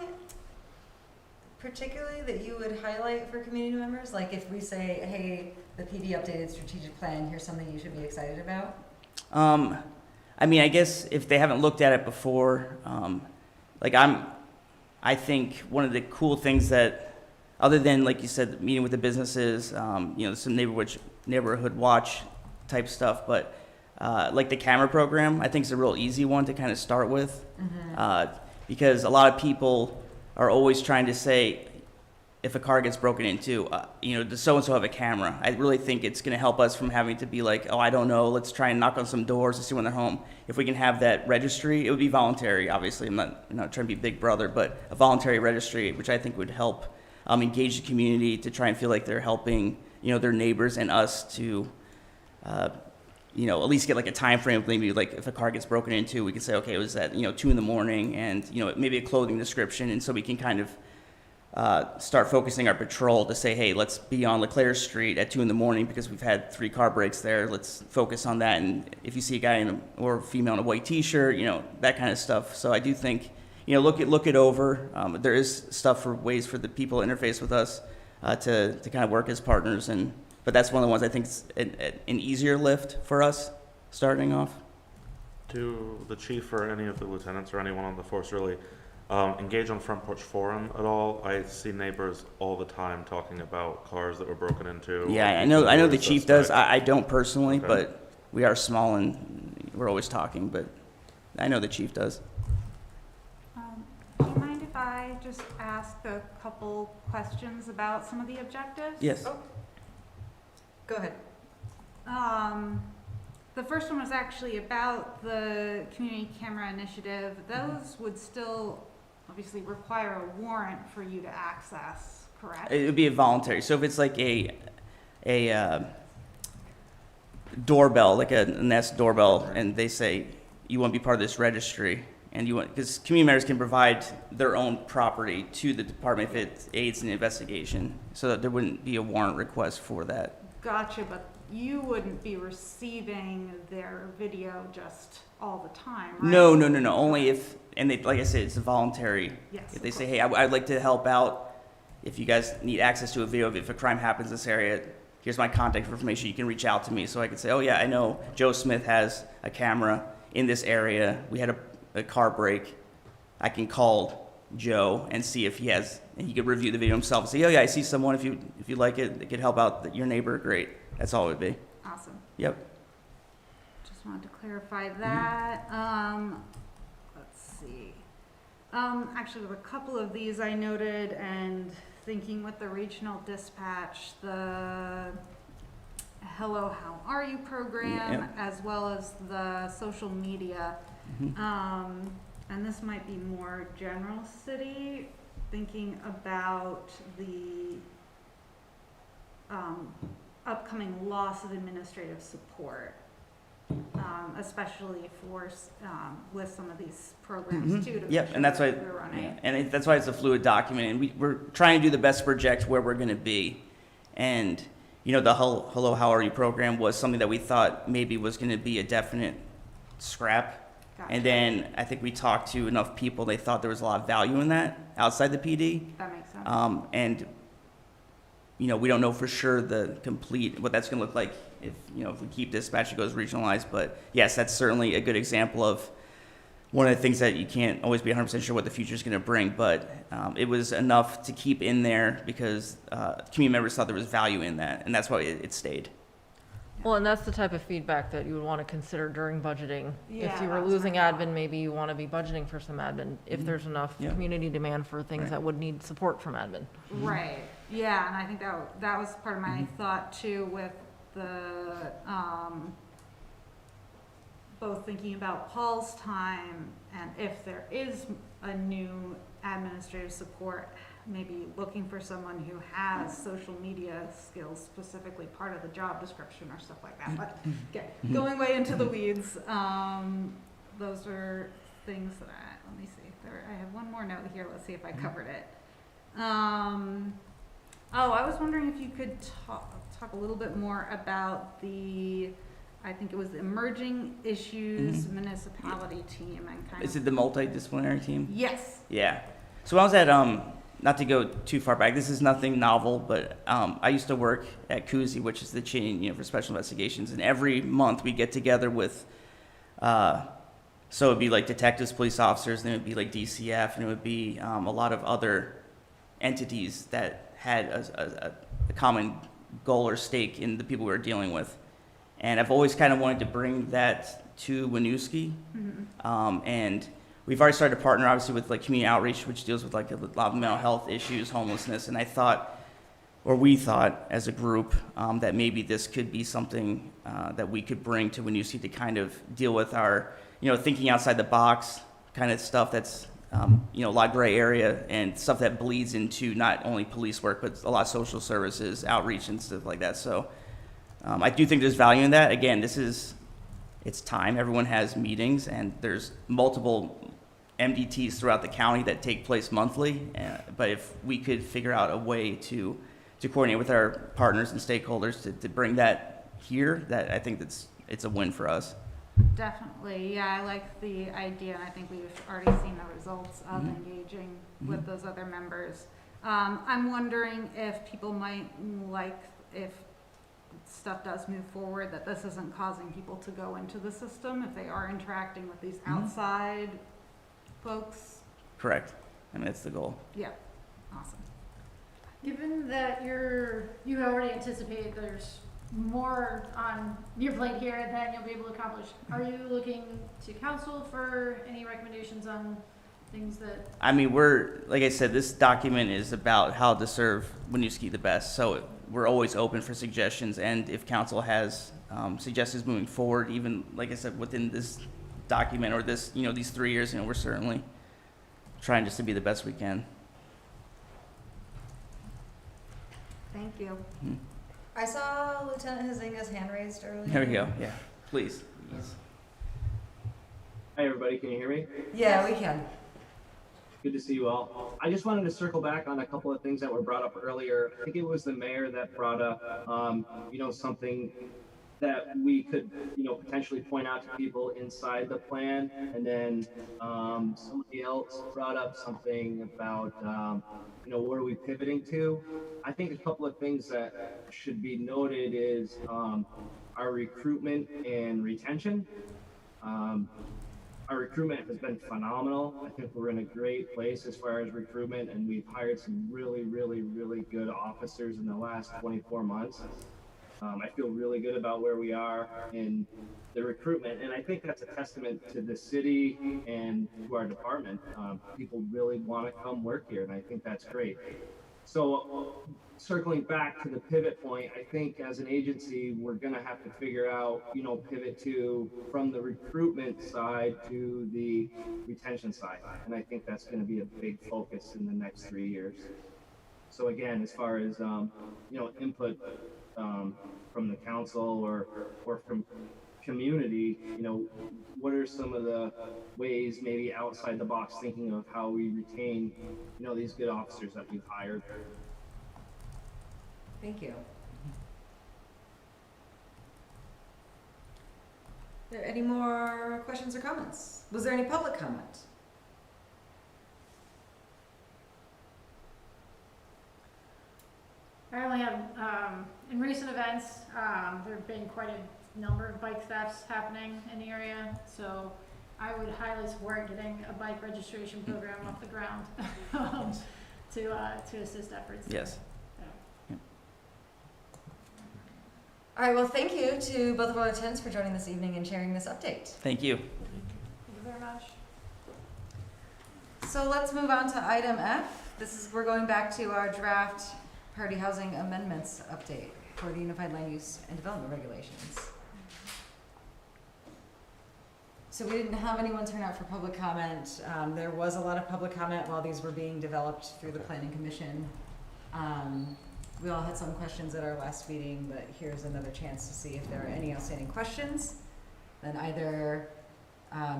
particularly that you would highlight for community members? Like if we say, hey, the PD updated strategic plan, here's something you should be excited about? I mean, I guess if they haven't looked at it before, I think one of the cool things that, other than, like you said, meeting with the businesses, you know, some neighborhood watch type stuff, but like the camera program, I think is a real easy one to kind of start with. Because a lot of people are always trying to say, if a car gets broken into, you know, does so-and-so have a camera? I really think it's going to help us from having to be like, oh, I don't know, let's try and knock on some doors to see when they're home. If we can have that registry, it would be voluntary, obviously. I'm not trying to be Big Brother, but a voluntary registry, which I think would help engage the community to try and feel like they're helping, you know, their neighbors and us to, you know, at least get like a time frame. Maybe like if a car gets broken into, we can say, okay, it was at, you know, 2 a.m, and, you know, maybe a clothing description. And so we can kind of start focusing our patrol to say, hey, let's be on LeClaire Street at 2 a.m. because we've had 3 car breaks there. Let's focus on that. And if you see a guy or a female in a white T-shirt, you know, that kind of stuff. So I do think, you know, look it over. There is stuff for ways for the people to interface with us to kind of work as partners. But that's one of the ones I think is an easier lift for us starting off. Do the chief or any of the lieutenants or anyone on the force really engage on Front Porch Forum at all? I see neighbors all the time talking about cars that were broken into. Yeah, I know the chief does. I don't personally, Okay. but we are small and we're always talking, but I know the chief does. Do you mind if I just ask a couple questions about some of the objectives? Yes. Oh. Go ahead. The first one was actually about the community camera initiative. Those would still obviously require a warrant for you to access, correct? It would be a voluntary. So if it's like a doorbell, like a Nest doorbell, and they say you want to be part of this registry, and you want, because community members can provide their own property to the department if it aids in the investigation, so that there wouldn't be a warrant request for that. Gotcha, but you wouldn't be receiving their video just all the time, right? No. Only if, and they, like I said, it's a voluntary. Yes, If they of say, hey, I'd like to help out. If you guys need access to a video, if a crime happens in this area, here's my contact information. You can reach out to me. So I can say, oh yeah, I know Joe Smith has a camera in this area. We had a car break. I can call Joe and see if he has, and he could review the video himself and say, oh yeah, I see someone. If you like it, it could help out your neighbor. Great. That's all it would be. Awesome. Yep. Just wanted to clarify that. Let's see. Actually, with a couple of these I noted, and thinking with the regional dispatch, the Hello, How Are You program, Yep. as well as the social media. And this might be more general city, thinking about the upcoming loss of administrative support, especially for with some of these programs too. To Yep, make sure and that's why, that we're running. yeah, and that's why it's a fluid document, and we're trying to do the best to project where we're going to be. And you know, the Hello, How Are You program was something that we thought maybe was going to be a definite scrap. Gotcha. And then I think we talked to enough people, they thought there was a lot of value in that outside the PD. That makes sense. And, you know, we don't know for sure the complete, what that's going to look like if, you know, if we keep dispatch, it goes regionalized. But yes, that's certainly a good example of one of the things that you can't always be 100% sure what the future is going to bring. But it was enough to keep in there because community members thought there was value in that. And that's why it stayed. Well, and that's the type of feedback that you would want to consider during budgeting. Yeah, If you were that's losing my thought. admin, maybe you want to be budgeting for some admin, if there's enough Yeah. community demand for things Right. that would need support from admin. Right, yeah, and I think that was part of my thought too with the, both thinking about Paul's time and if there is a new administrative support, maybe looking for someone who has social media skills, specifically part of the job description or stuff like that. But going way into the weeds, those are things that let me see. I have one more note here. Let's see if I covered it. I was wondering if you could talk a little bit more about I think it was the emerging issues municipality team and kind Is of. it the multidisciplinary team? Yes. Yeah. So I was at, not to go too far back, this is nothing novel, but I used to work at Cousy, which is the chain, you know, for special investigations. And every month we get together with, so it'd be like detectives, police officers, and it would be like DCF, and it would be a lot of other entities that had a common goal or stake in the people we were dealing with. And I've always kind of wanted to bring that to Winooski. And we've already started to partner, obviously, with like community outreach, which deals with like a lot of mental health issues, homelessness. And I thought, or we thought as a group, that maybe this could be something that we could bring to Winooski to kind of deal with our, you know, thinking outside the box kind of stuff that's, you know, a lot of gray area and stuff that bleeds into not only police work, but a lot of social services, outreach and stuff like that. So I do think there's value in that. Again, it's time. Everyone has meetings and there's multiple MDTs throughout the county that take place monthly. But if we could figure out a way to coordinate with our partners and stakeholders to bring that here, that I think it's a win for us. Definitely, yeah, I like the idea, and I think we've already seen the results of engaging with those other members. I'm wondering if people might like, if stuff does move forward, that this isn't causing people to go into the system, if they are interacting with these outside folks. Correct. I mean, that's the goal. Yeah, awesome. Given that you already anticipate there's more on your plate here than you'll be able to accomplish, are you looking to council for any recommendations on things that? I mean, like I said, this document is about how to serve Winooski the best. So we're always open for suggestions. And if council has suggestions moving forward, even like I said, within this document or this, you know, these 3 years, you know, we're certainly trying just to be the best we can. Thank you. I saw Lieutenant Huizinga's hand raised earlier. There we go. Yeah, please. Yes. Hi, everybody. Can you hear me? Yeah, we can. Good to see you all. I just wanted to circle back on a couple of things that were brought up earlier. I think it was the mayor that brought up, you know, something that we could, you know, potentially point out to people inside the plan. And then somebody else brought up something about, you know, what are we pivoting to? I think a couple of things that should be noted is our recruitment and retention. Our recruitment has been phenomenal. I think we're in a great place as far as recruitment, and we've hired some really, really, really good officers in the last 24 months. I feel really good about where we are in the recruitment, and I think that's a testament to the city and to our department. People really want to come work here, and I think that's great. So circling back to the pivot point, I think as an agency, we're going to have to figure out, pivot from the recruitment side to the retention side. And I think that's going to be a big focus in the next 3 years. So again, as far as, input from the council or from community, what are some of the ways, maybe outside the box, thinking of how we retain, these good officers that we've hired? Thank you. Are there any more questions or comments? Was there any public comment? I only have, in recent events, there have been quite a number of bike thefts happening in the area, so I would highly support getting a bike registration program off the ground to assist efforts. Yes. All right, well, thank you to both of our attendants for joining this evening and sharing this update. Thank you. Thank you very much. So let's move on to item F. We're going back to our draft priority housing amendments update for the Unified Land Use and Development Regulations. So we didn't have anyone turn out for public comment. There was a lot of public comment while these were being developed through the Planning Commission. We all had some questions at our last meeting, but here's another chance to see if there are any outstanding questions. Then either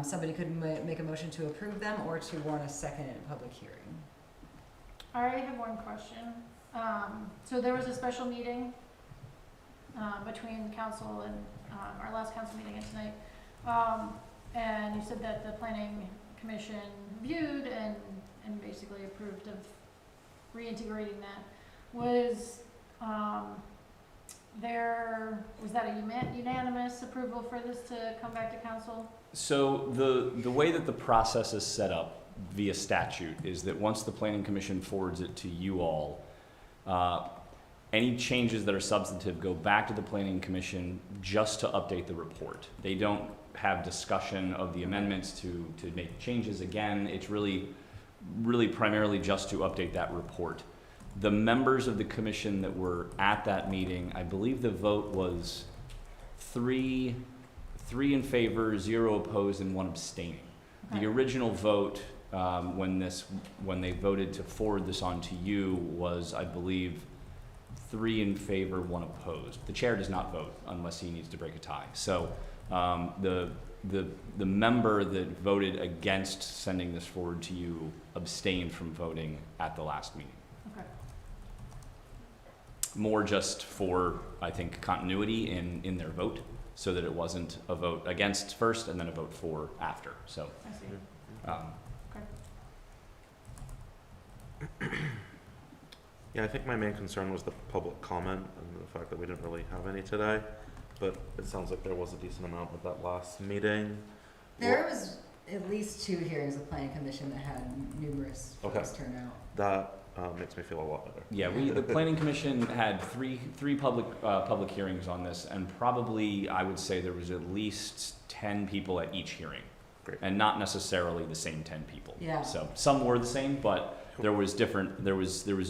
somebody could make a motion to approve them or to warn a second public hearing. I have one question. So there was a special meeting between the council and our last council meeting and tonight. And you said that the Planning Commission viewed and basically approved of reintegrating that. Was that a unanimous approval for this to come back to council? So the way that the process is set up via statute is that once the Planning Commission forwards it to you all, any changes that are substantive go back to the Planning Commission just to update the report. They don't have discussion of the amendments to make changes again. It's really primarily just to update that report. The members of the commission that were at that meeting, I believe the vote was three in favor, 0 opposed, and 1 abstaining. Okay. The original vote, when they voted to forward this on to you, was, I believe, 3 in favor, 1 opposed. The chair does not vote unless he needs to break a tie. So the member that voted against sending this forward to you abstained from voting at the last meeting. Okay. More just for, I think, continuity in their vote, so that it wasn't a vote against first and then a vote for after. So. I see. Okay. Yeah, I think my main concern was the public comment and the fact that we didn't really have any today, but it sounds like there was a decent amount at that last meeting. There was at least 2 hearings of the Planning Commission that had numerous folks turn out. That makes me feel a lot better. Yeah, the Planning Commission had three public hearings on this, and probably I would say there was at least 10 people at each hearing. Great. And not necessarily the same 10 people. Yeah. So some were the same, but there was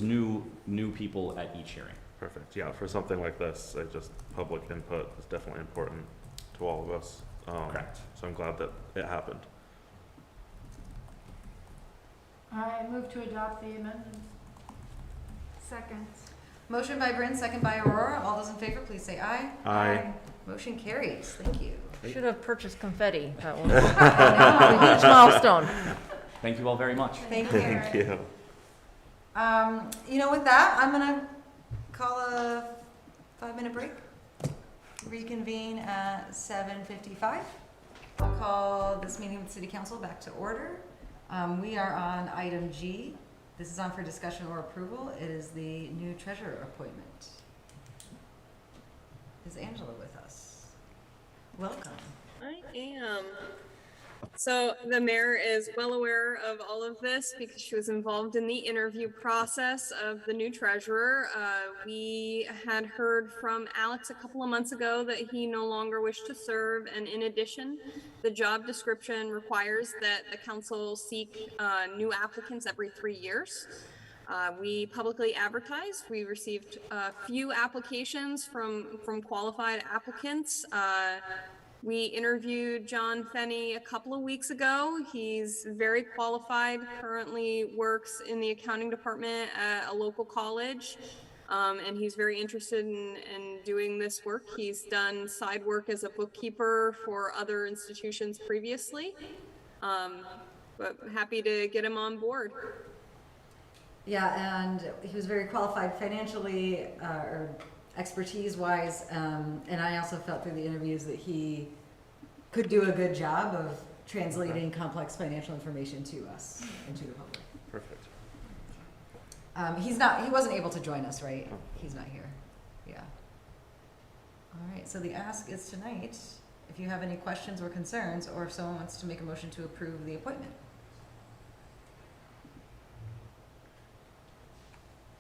new people at each hearing. Perfect. Yeah, for something like this, public input is definitely important to all of us. Correct. So I'm glad that it happened. I move to adopt the amendments. Second. Motion by Bryn, second by Aurora. All those in favor, please say aye. Aye. Motion carries. Thank you. Should have purchased confetti. That was a huge milestone. Thank you all very much. Thank you. Thank you. With that, I'm gonna call a 5-minute break. Reconvene at 7:55. I'll call this meeting with City Council back to order. We are on item G. This is on for discussion or approval. It is the new treasurer appointment. Is Angela with us? Welcome. I am. So the mayor is well aware of all of this because she was involved in the interview process of the new treasurer. We had heard from Alex a couple of months ago that he no longer wished to serve, and in addition, the job description requires that the council seek new applicants every 3 years. We publicly advertised. We received a few applications from qualified applicants. We interviewed John Fenney a couple of weeks ago. He's very qualified, currently works in the accounting department at a local college, and he's very interested in doing this work. He's done side work as a bookkeeper for other institutions previously, but happy to get him on board. Yeah, and he was very qualified financially, or expertise-wise, and I also felt through the interviews that he could do a good job of translating complex financial information to us and to the public. Perfect. He wasn't able to join us, right? He's not here. Yeah. All right, so the ask is tonight, if you have any questions or concerns, or if someone wants to make a motion to approve the appointment.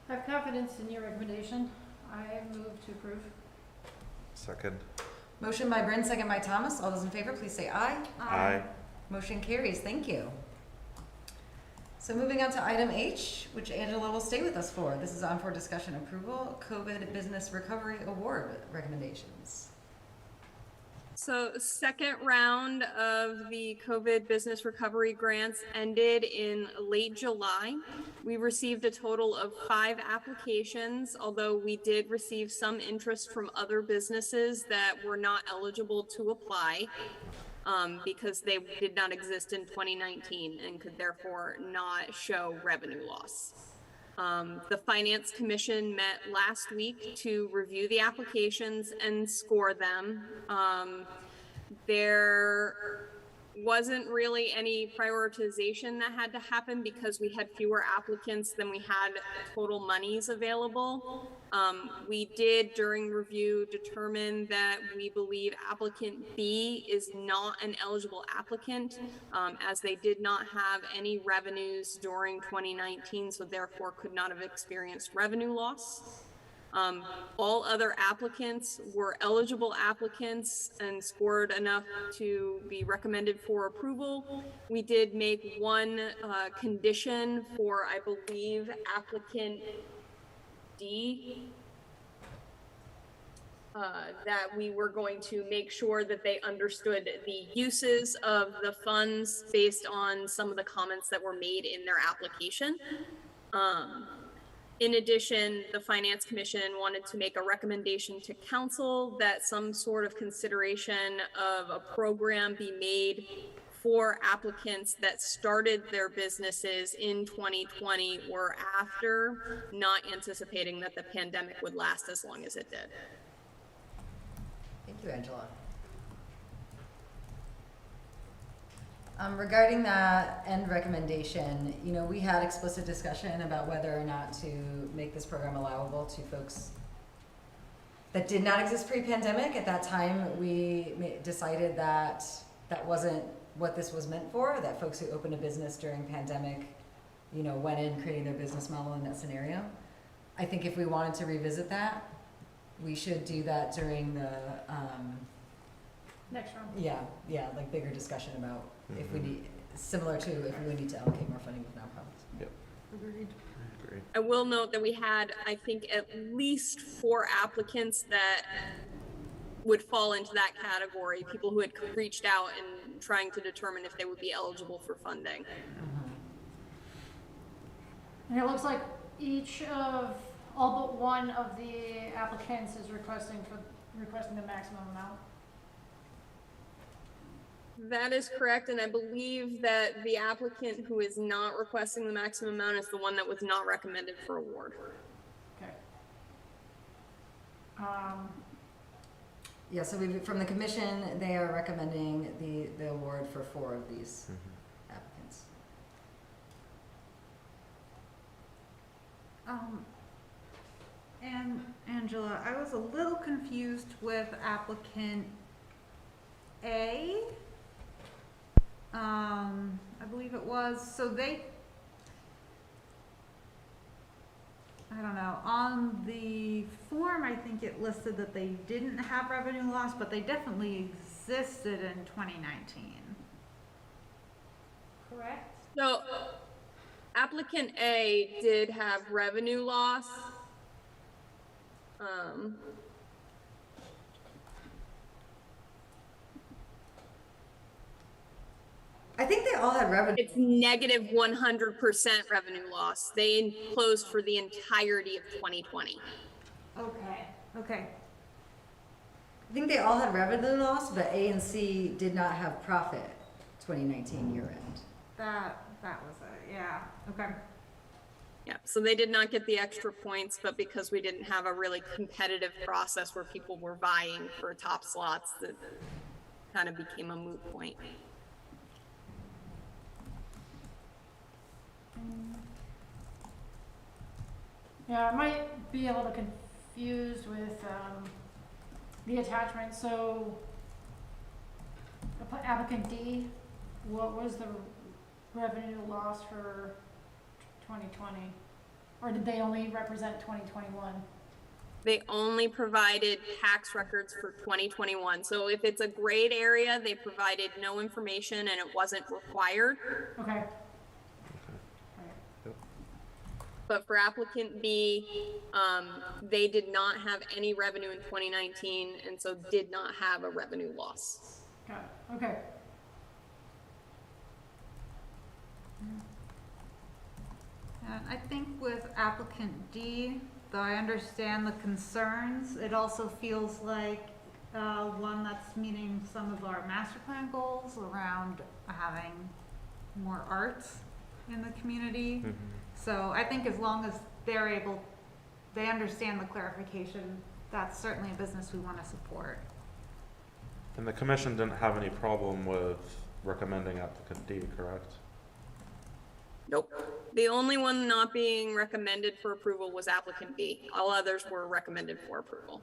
I have confidence in your recommendation. I move to approve. Second. Motion by Bryn, second by Thomas. All those in favor, please say aye. Aye. Motion carries. Thank you. So moving on to item H, which Angela will stay with us for. This is on for discussion approval, COVID Business Recovery Award recommendations. So second round of the COVID business recovery grants ended in late July. We received a total of 5 applications, although we did receive some interest from other businesses that were not eligible to apply because they did not exist in 2019 and could therefore not show revenue loss. The Finance Commission met last week to review the applications and score them. There wasn't really any prioritization that had to happen because we had fewer applicants than we had total monies available. We did, during review, determine that we believe applicant B is not an eligible applicant, as they did not have any revenues during 2019, so therefore could not have experienced revenue loss. All other applicants were eligible applicants and scored enough to be recommended for approval. We did make one condition for, I believe, applicant D, that we were going to make sure that they understood the uses of the funds based on some of the comments that were made in their application. In addition, the Finance Commission wanted to make a recommendation to council that some sort of consideration of a program be made for applicants that started their businesses in 2020 or after, not anticipating that the pandemic would last as long as it did. Thank you, Angela. Regarding that end recommendation, we had explicit discussion about whether or not to make this program allowable to folks that did not exist pre-pandemic. At that time, we decided that that wasn't what this was meant for, that folks who opened a business during pandemic, went in creating their business model in that scenario. I think if we wanted to revisit that, we should do that during the, Next round. yeah, like bigger discussion about if we need, similar to if we would need to allocate more funding with nonprofits. Yep. Agreed. Agreed. I will note that we had, I think, at least 4 applicants that would fall into that category, people who had reached out and trying to determine if they would be eligible for funding. And it looks like all but one of the applicants is requesting the maximum amount. That is correct, and I believe that the applicant who is not requesting the maximum amount is the one that was not recommended for award. Okay. Yeah, so from the commission, they are recommending the award for 4 of these applicants. And Angela, I was a little confused with applicant A. I believe it was, so I don't know, on the form, I think it listed that they didn't have revenue loss, but they definitely existed in 2019. Correct? So, applicant A did have revenue loss. I think they all had revenue. It's negative 100% revenue loss. They closed for the entirety of 2020. Okay. I think they all had revenue loss, but A and C did not have profit 2019 year end. That was it, yeah, okay. Yeah, so they did not get the extra points, but because we didn't have a really competitive process where people were vying for top slots, that kind of became a moot point. Yeah, I might be a little confused with the attachment. So applicant D, what was the revenue loss for 2020? Or did they only represent 2021? They only provided tax records for 2021. So if it's a grayed area, they provided no information and it wasn't required. Okay. But for applicant B, they did not have any revenue in 2019 and so did not have a revenue loss. Got it. Okay. And I think with applicant D, though I understand the concerns, it also feels like one that's meeting some of our master plan goals around having more arts in the community. Mm-hmm. So I think as long as they understand the clarification, that's certainly a business we want to support. And the commission didn't have any problem with recommending applicant D, correct? Nope. The only one not being recommended for approval was applicant B. All others were recommended for approval.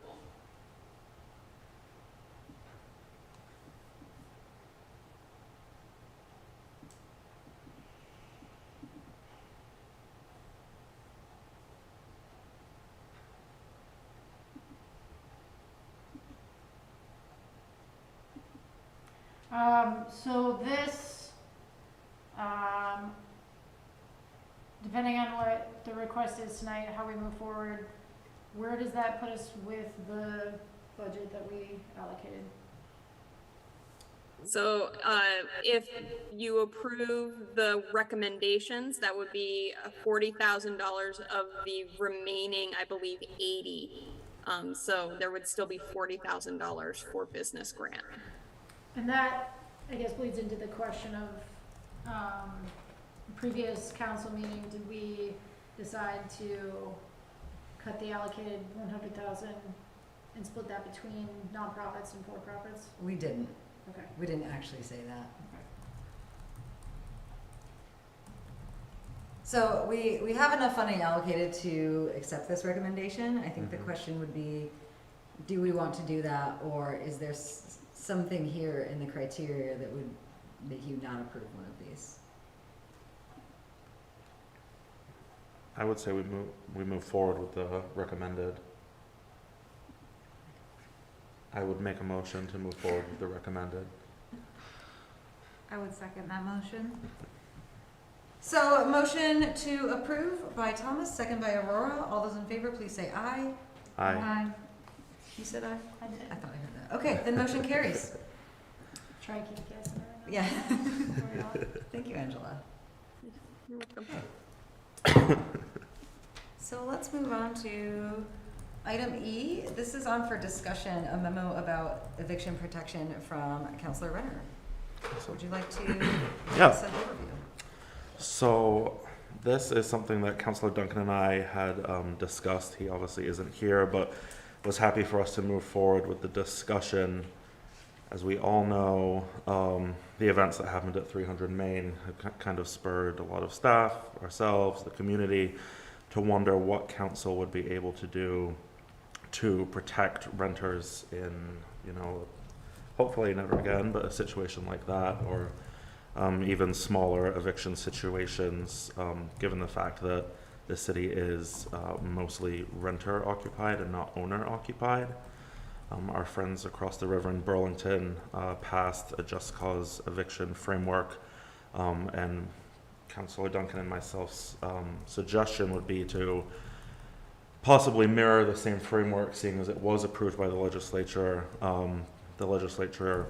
So this, depending on what the request is tonight, how we move forward, where does that put us with the budget that we allocated? So if you approve the recommendations, that would be $40,000 of the remaining, I believe, 80. So there would still be $40,000 for business grant. And that, I guess, bleeds into the question of previous council meeting. Did we decide to cut the allocated 100,000 and split that between nonprofits and for-profits? We didn't. Okay. We didn't actually say that. Okay. So we have enough funding allocated to accept this recommendation. I think the question would be, do we want to do that, or is there something here in the criteria that would make you not approve one of these? I would say we move forward with the recommended. I would make a motion to move forward with the recommended. I would second that motion. So motion to approve by Thomas, second by Aurora. All those in favor, please say aye. Aye. You said aye? I did. I thought I heard that. Okay, then motion carries. Try to keep you guys in there. Yeah. Thank you, Angela. You're welcome. So let's move on to item E. This is on for discussion, a memo about eviction protection from Councilor Renner. Would you like to give us an overview? So this is something that Councilor Duncan and I had discussed. He obviously isn't here, but was happy for us to move forward with the discussion. As we all know, the events that happened at 300 Main have kind of spurred a lot of staff, ourselves, the community, to wonder what council would be able to do to protect renters in, hopefully never again, but a situation like that, or even smaller eviction situations, given the fact that the city is mostly renter occupied and not owner occupied. Our friends across the river in Burlington passed a just cause eviction framework and Councilor Duncan and myself's suggestion would be to possibly mirror the same framework, seeing as it was approved by the legislature. The legislature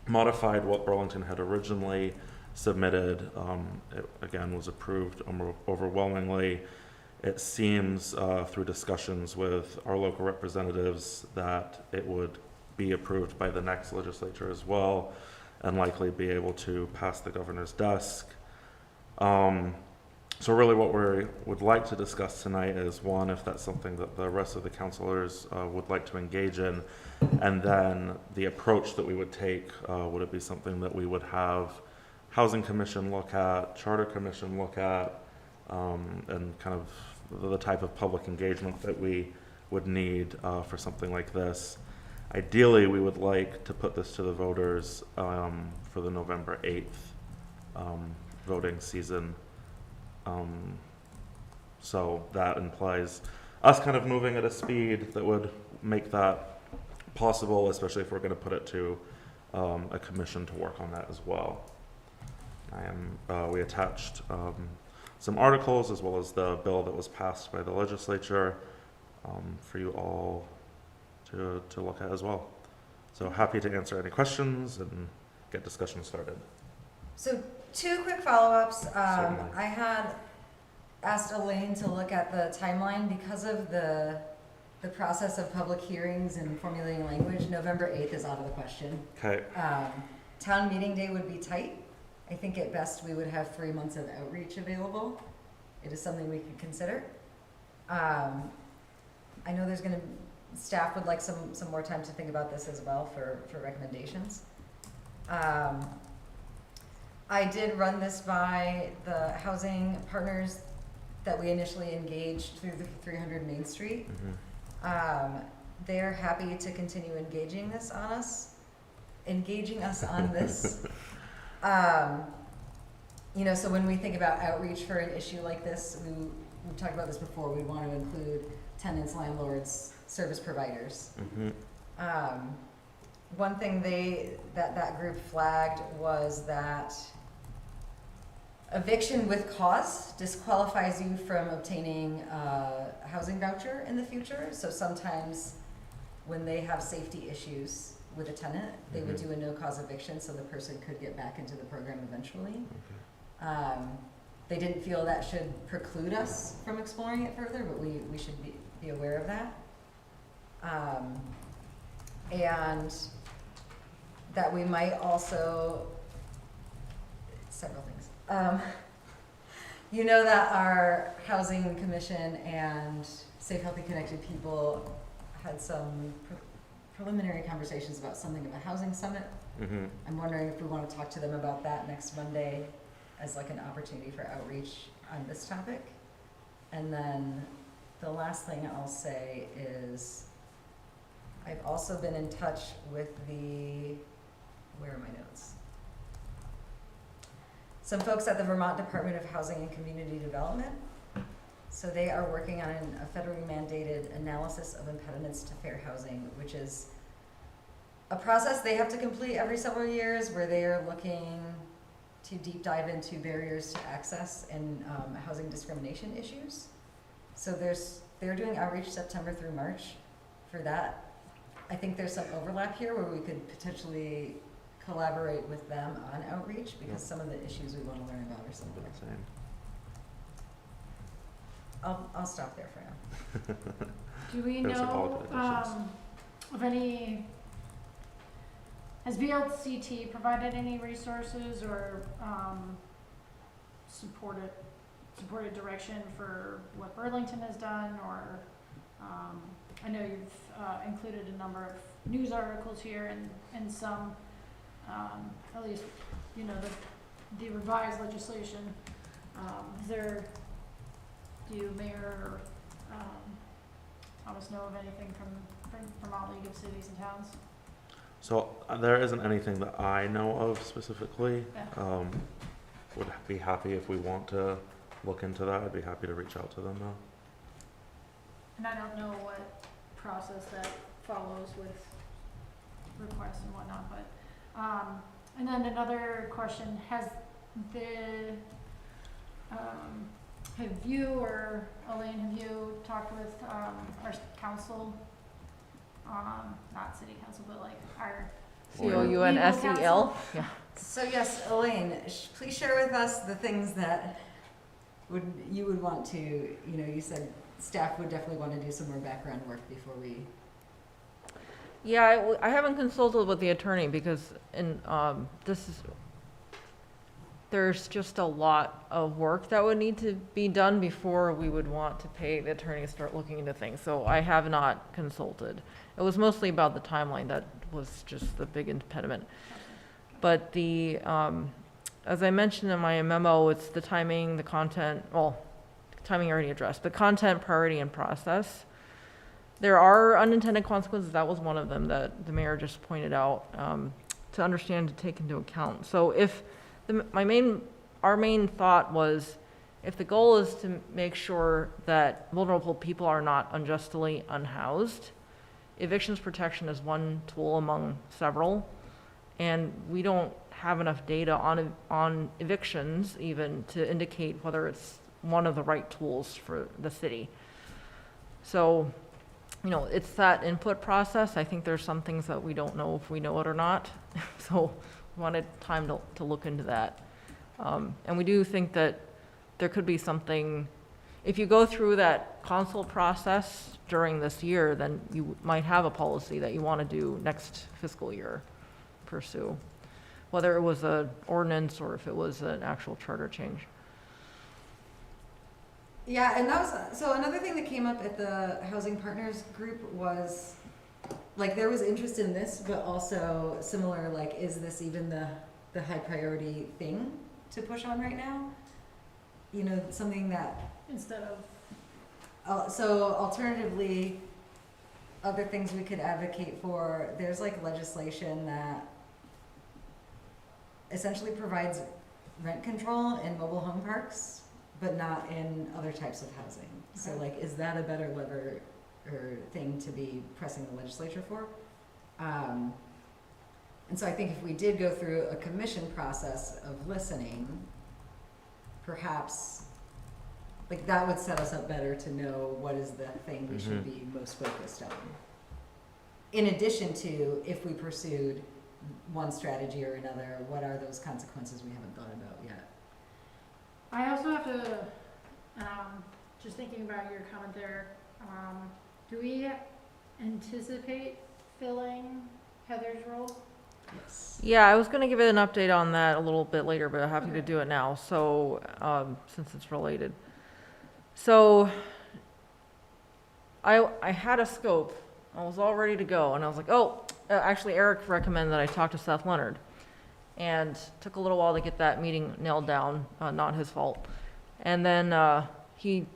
modified what Burlington had originally submitted. It again was approved overwhelmingly. It seems through discussions with our local representatives that it would be approved by the next legislature as well, and likely be able to pass the governor's desk. So really what we would like to discuss tonight is, one, if that's something that the rest of the councilors would like to engage in, and then the approach that we would take. Would it be something that we would have Housing Commission look at, Charter Commission look at, and kind of the type of public engagement that we would need for something like this. Ideally, we would like to put this to the voters for the November 8th voting season. So that implies us kind of moving at a speed that would make that possible, especially if we're going to put it to a commission to work on that as well. We attached some articles as well as the bill that was passed by the legislature for you all to look at as well. So happy to answer any questions and get discussion started. So 2 quick follow-ups. Certainly. I had asked Elaine to look at the timeline because of the process of public hearings and formulating language. November 8th is out of the question. Okay. Town meeting day would be tight. I think at best we would have 3 months of outreach available. It is something we could consider. I know there's going to, staff would like some more time to think about this as well for recommendations. I did run this by the housing partners that we initially engaged through the 300 Main Street. They're happy to continue engaging us on this. You know, so when we think about outreach for an issue like this, we've talked about this before, we want to include tenants, landlords, service providers. One thing that group flagged was that eviction with cause disqualifies you from obtaining a housing voucher in the future. So sometimes when they have safety issues with a tenant, they would do a no-cause eviction so the person could get back into the program eventually. They didn't feel that should preclude us from exploring it further, but we should be aware of that. And that we might also, several things. You know that our Housing Commission and Safe, Healthy, Connected People had some preliminary conversations about something of a housing summit. I'm wondering if we want to talk to them about that next Monday as like an opportunity for outreach on this topic. And then the last thing I'll say is I've also been in touch with where are my notes? Some folks at the Vermont Department of Housing and Community Development. So they are working on a federally mandated analysis of impediments to fair housing, which is a process they have to complete every several years where they are looking to deep dive into barriers to access and housing discrimination issues. So they're doing outreach September through March for that. I think there's some overlap here where we could potentially collaborate with them on outreach because some of the issues we want to learn about are similar. I'll stop there for now. Do we Those are all know good additions. of any, has VLCT provided any resources or supported direction for what Burlington has done, or I know you've included a number of news articles here and some, at least, you know, the revised legislation. Do you, Mayor, or Thomas, know of anything from Vermont League of Cities and Towns? So there isn't anything that I know of specifically. Yeah. Would be happy if we want to look into that. I'd be happy to reach out to them though. And I don't know what process that follows with requests and whatnot, but, and then another question, has the Have you or Elaine, have you talked with our council, not city council, but like our COUNSEL? Yeah. So yes, Elaine, please share with us the things that you would want to, you said staff would definitely want to do some more background work before we. Yeah, I haven't consulted with the attorney because there's just a lot of work that would need to be done before we would want to pay the attorney to start looking into things. So I have not consulted. It was mostly about the timeline that was just the big impediment. But as I mentioned in my memo, it's the timing, the content, timing already addressed, the content, priority, and process. There are unintended consequences. That was one of them that the mayor just pointed out, to understand, to take into account. So if our main thought was, if the goal is to make sure that vulnerable people are not unjustly unhoused, evictions protection is one tool among several, and we don't have enough data on evictions even to indicate whether it's one of the right tools for the city. So, it's that input process. I think there's some things that we don't know if we know it or not. So we wanted time to look into that. And we do think that there could be something, if you go through that consult process during this year, then you might have a policy that you want to do next fiscal year, pursue, whether it was an ordinance or if it was an actual charter change. Yeah, and that was, so another thing that came up at the Housing Partners group was, like, there was interest in this, but also similar, like, is this even the high priority thing to push on right now? Something that... Instead of... So alternatively, other things we could advocate for, there's like legislation that essentially provides rent control in mobile home parks, but not in other types of housing. So like, is that a better lever or thing to be pressing the legislature for? And so I think if we did go through a commission process of listening, perhaps like that would set us up better to know what is the thing we should be most focused on. In addition to, if we pursued one strategy or another, what are those consequences we haven't thought about yet? I also have to, just thinking about your comment there, do we anticipate filling Heather's role? Yes. Yeah, I was going to give it an update on that a little bit later, but I'm happy to do it now. So, since it's related. So, I had a scope. I was all ready to go, and I was like, actually, Eric recommended that I talk to Seth Leonard. And took a little while to get that meeting nailed down, not his fault. And then he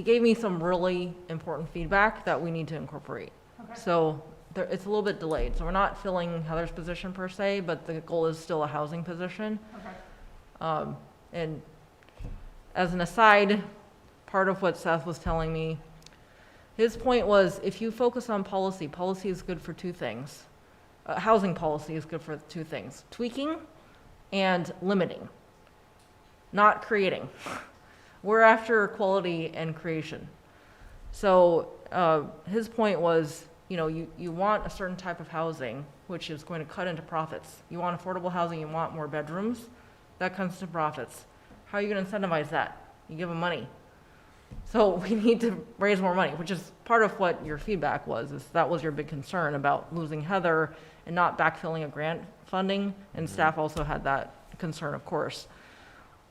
gave me some really important feedback that we need to incorporate. Okay. So it's a little bit delayed. So we're not filling Heather's position per se, but the goal is still a housing position. Okay. And as an aside, part of what Seth was telling me, his point was, if you focus on policy, policy is good for two things. Housing policy is good for two things: tweaking and limiting, not creating. We're after quality and creation. So his point was, you want a certain type of housing, which is going to cut into profits. You want affordable housing, you want more bedrooms, that comes to profits. How are you going to incentivize that? You give them money. So we need to raise more money, which is part of what your feedback was, is that was your big concern about losing Heather and not backfilling a grant funding, and staff also had that concern, of course.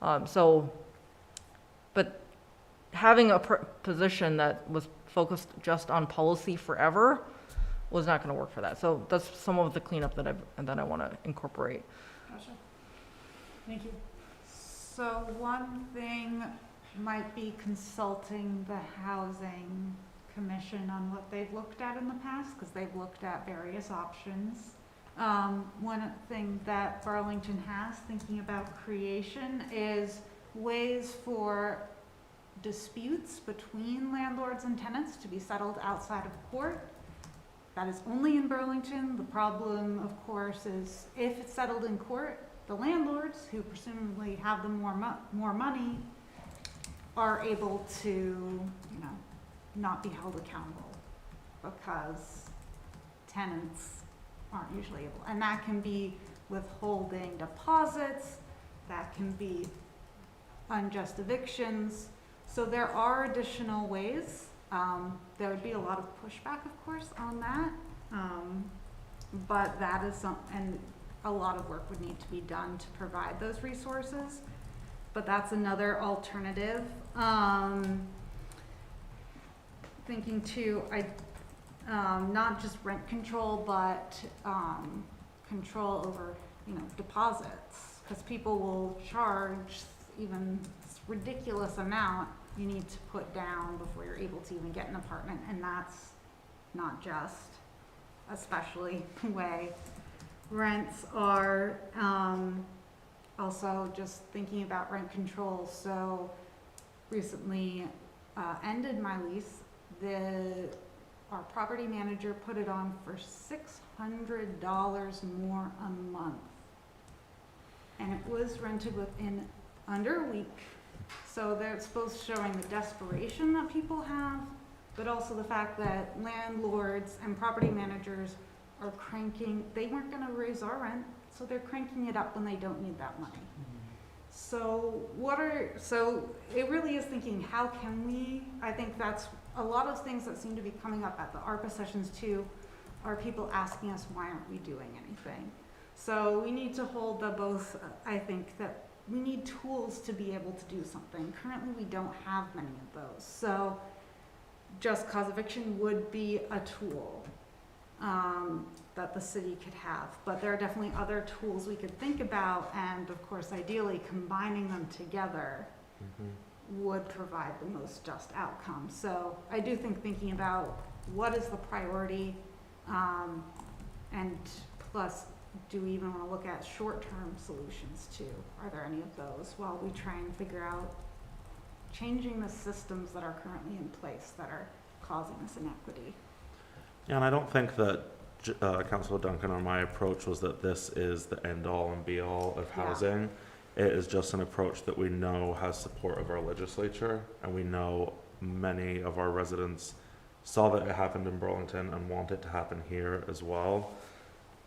But having a position that was focused just on policy forever was not going to work for that. So that's some of the cleanup that I want to incorporate. Gotcha. Thank you. So one thing might be consulting the Housing Commission on what they've looked at in the past, because they've looked at various options. One thing that Burlington has, thinking about creation, is ways for disputes between landlords and tenants to be settled outside of court. That is only in Burlington. The problem, of course, is if it's settled in court, the landlords, who presumably have the more money, are able to, you know, not be held accountable because tenants aren't usually able, and that can be withholding deposits, that can be unjust evictions. So there are additional ways. There would be a lot of pushback, of course, on that. But that is and a lot of work would need to be done to provide those resources. But that's another alternative. Thinking too, not just rent control, but control over, you know, deposits, because people will charge even ridiculous amount you need to put down before you're able to even get an apartment, and that's not just, especially the way rents are. Also just thinking about rent control, so recently ended my lease. Our property manager put it on for $600 more a month, and it was rented within under a week. So they're supposed showing the desperation that people have, but also the fact that landlords and property managers are cranking. They weren't going to raise our rent, so they're cranking it up when they don't need that money. So it really is thinking, how can we, I think that's a lot of things that seem to be coming up at the ARPA sessions too, are people asking us, why aren't we doing anything? So we need to hold the both, I think that we need tools to be able to do something. Currently we don't have many of those. So just cause eviction would be a tool that the city could have, but there are definitely other tools we could think about, and of course ideally combining them together would provide the most just outcome. So I do think thinking about what is the priority, and plus, do we even want to look at short-term solutions too? Are there any of those while we try and figure out changing the systems that are currently in place that are causing this inequity? Yeah, and I don't think that Councilor Duncan or my approach was that this is the end-all and be-all of housing. It is just an approach that we know has support of our legislature, and we know many of our residents saw that it happened in Burlington and want it to happen here as well.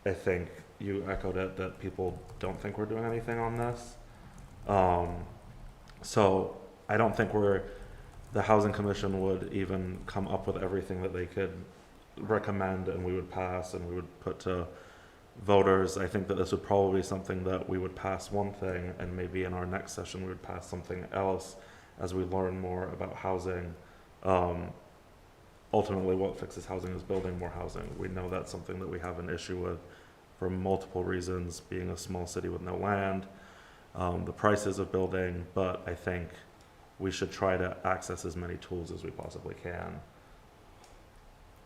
I think you echoed it, that people don't think we're doing anything on this. So I don't think the Housing Commission would even come up with everything that they could recommend and we would pass and we would put to voters. I think that this would probably be something that we would pass one thing, and maybe in our next session we would pass something else as we learn more about housing. Ultimately, what fixes housing is building more housing. We know that's something that we have an issue with for multiple reasons, being a small city with no land, the prices of building, but I think we should try to access as many tools as we possibly can,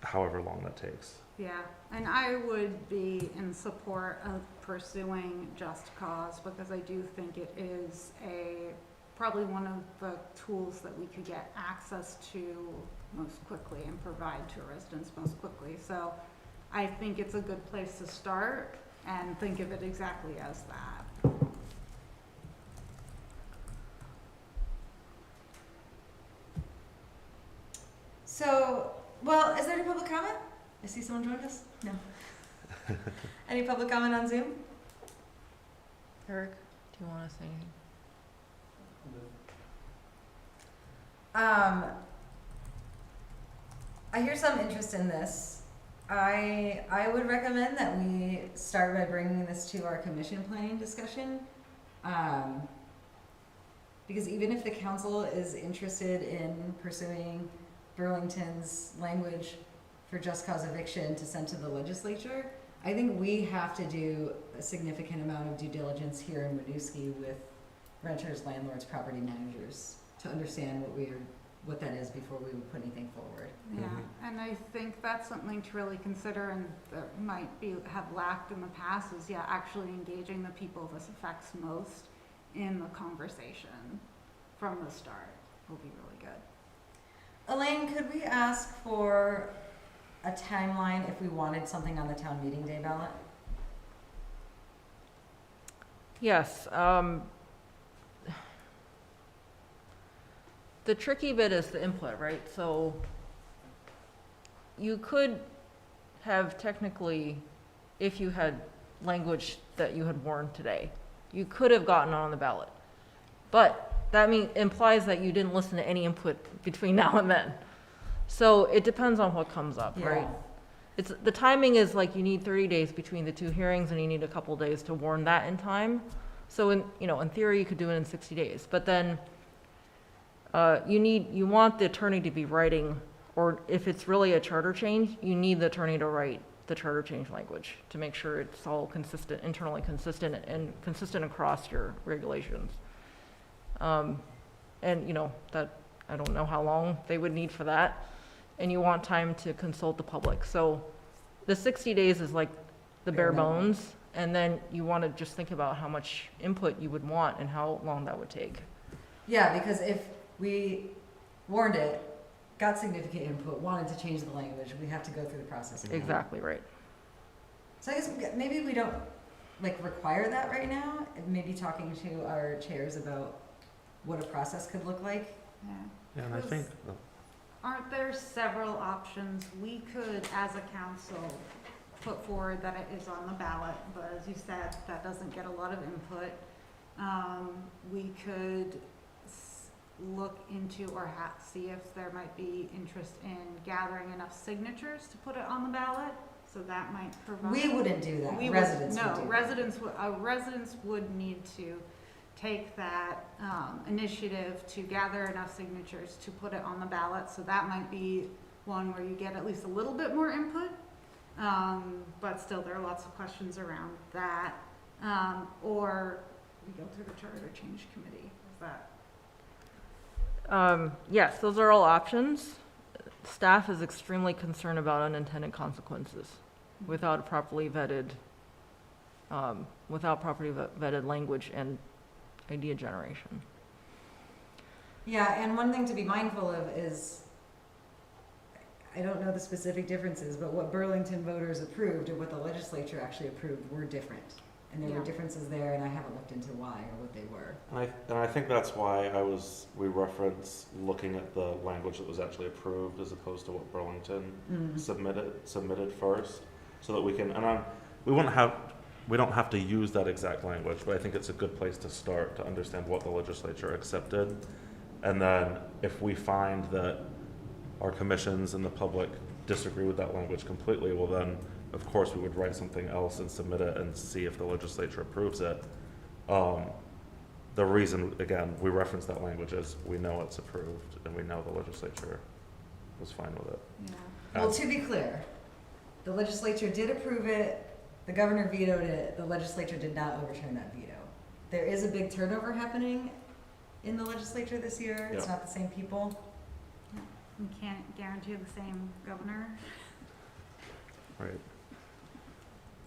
however long that takes. Yeah, and I would be in support of pursuing just cause, because I do think it is probably one of the tools that we could get access to most quickly and provide to residents most quickly. So I think it's a good place to start and think of it exactly as that. So, well, is there any public comment? I see someone joined us. No. Any public comment on Zoom? Eric, do you want to say anything? I hear some interest in this. I would recommend that we start by bringing this to our commission planning discussion. Because even if the council is interested in pursuing Burlington's language for just cause eviction to send to the legislature, I think we have to do a significant amount of due diligence here in Winooski with renters, landlords, property managers to understand what that is before we would put anything forward. Yeah, and I think that's something to really consider, and that might have lacked in the past, is actually engaging the people this affects most in the conversation from the start will be really good. Elaine, could we ask for a timeline if we wanted something on the town meeting day ballot? Yes. the tricky bit is the input, right? So you could have technically, if you had language that you had warned today, you could have gotten on the ballot. But that implies that you didn't listen to any input between now and then. So it depends on what comes up, right? The timing is like you need 30 days between the two hearings and you need a couple days to warn that in time. So in theory, you could do it in 60 days, but then you want the attorney to be writing, or if it's really a charter change, you need the attorney to write the charter change language to make sure it's all consistent, internally consistent, and consistent across your regulations. And that, I don't know how long they would need for that. And you want time to consult the public. So the 60 days is like the bare bones. And then you want to just think about how much input you would want and how long that would take. Yeah, because if we warned it, got significant input, wanted to change the language, we have to go through the process again. Exactly right. So I guess maybe we don't require that right now. Maybe talking to our chairs about what a process could look like. Yeah, and I think. Aren't there several options? We could, as a council, put forward that it is on the ballot, but as you said, that doesn't get a lot of input. We could look into or see if there might be interest in gathering enough signatures to put it on the ballot. So that might provide. We wouldn't do that. Residents would do residents would need to take that initiative to gather enough signatures to put it on the ballot. So that might be one where you get at least a little bit more input. But still, there are lots of questions around that. Or we go through the charter change committee. Is that? Yes, those are all options. Staff is extremely concerned about unintended consequences without properly vetted language and idea generation. Yeah, and one thing to be mindful of is, I don't know the specific differences, but what Burlington voters approved and what the legislature actually approved were different. And there were differences there, and I haven't looked into why or what they were. And I think that's why we reference looking at the language that was actually approved as opposed to what Burlington submitted first, so that we can, and we don't have to use that exact language, but I think it's a good place to start to understand what the legislature accepted. And then if we find that our commissions and the public disagree with that language completely, well then, of course, we would write something else and submit it and see if the legislature approves it. The reason, again, we reference that language is we know it's approved and we know the legislature was fine with it. Yeah. Well, to be clear, the legislature did approve it, the governor vetoed it, the legislature did not overturn that veto. There is a big turnover happening in the legislature this year. It's not the same people. We can't guarantee the same governor. Right.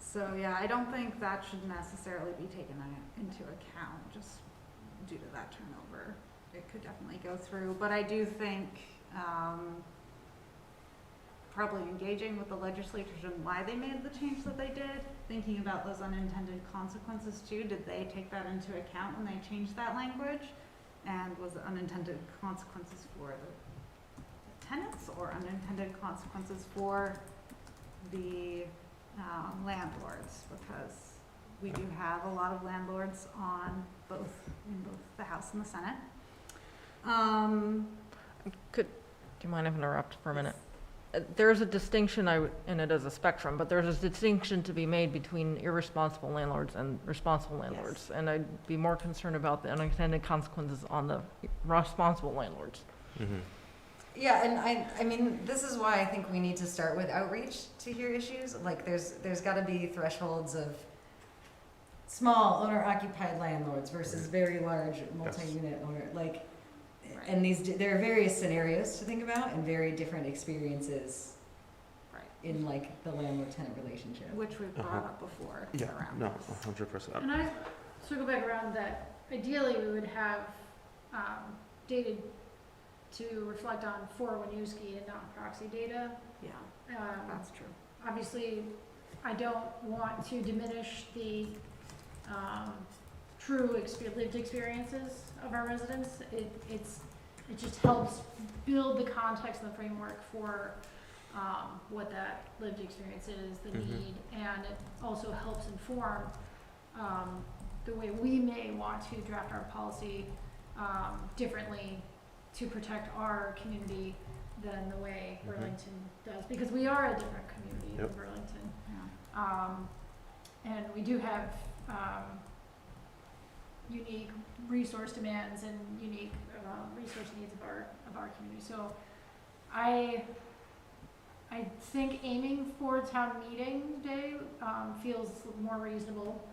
So yeah, I don't think that should necessarily be taken into account just due to that turnover. It could definitely go through, but I do think probably engaging with the legislators and why they made the change that they did, thinking about those unintended consequences too. Did they take that into account when they changed that language? And was it unintended consequences for the tenants or unintended consequences for the landlords? Because we do have a lot of landlords in both the House and the Senate. Do you mind if I interrupt for a minute? There's a distinction, and it is a spectrum, but there's a distinction to be made between irresponsible landlords and responsible landlords. Yes. And I'd be more concerned about the unintended consequences on the responsible landlords. Mm-hmm. Yeah, and I mean, this is why I think we need to start with outreach to hear issues. Like, there's got to be thresholds of small owner-occupied landlords versus very large multi-unit owner. Like, and there are various scenarios to think about and very different experiences in like the landlord-tenant relationship, which we've brought up before. Yeah, around no, this. 100%. And I circle back around that. Ideally, we would have dated to reflect on for Winooski and not proxy data. Yeah, that's true. Obviously, I don't want to diminish the true lived experiences of our residents. it just helps build the context and the framework for what that lived experience is, the need, and it also helps inform the way we may want to draft our policy differently to protect our community than the way Burlington does, because we are a different community than Burlington. And we do have unique resource demands and unique resource needs of our community. So I think aiming for town meeting day feels more reasonable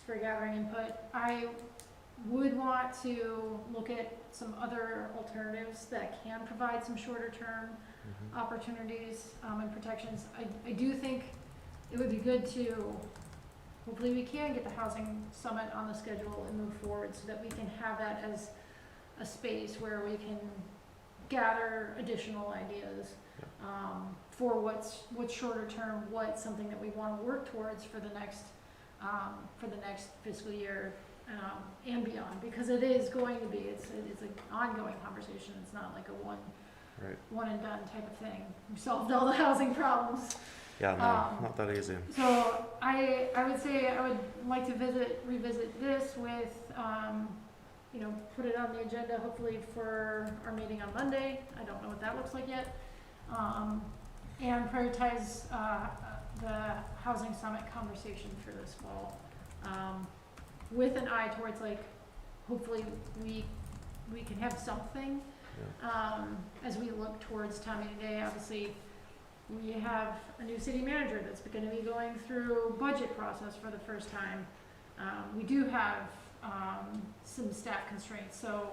for gathering input. I would want to look at some other alternatives that can provide some shorter term opportunities and protections. I do think it would be good to, hopefully we can get the housing summit on the schedule and move forward so that we can have that as a space where we can gather additional ideas for what's shorter term, what's something that we want to work towards for the next fiscal year and beyond, because it is going to be, it's an ongoing conversation. It's not like a one and done type of thing. We solved all the housing problems. Yeah, no, not that easy. So I would say I would like to revisit this with, put it on the agenda hopefully for our meeting on Monday. I don't know what that looks like yet. And prioritize the housing summit conversation for this fall, with an eye towards hopefully we can have something as we look towards town meeting day. Obviously, we have a new city manager that's going to be going through budget process for the first time. We do have some staff constraints, so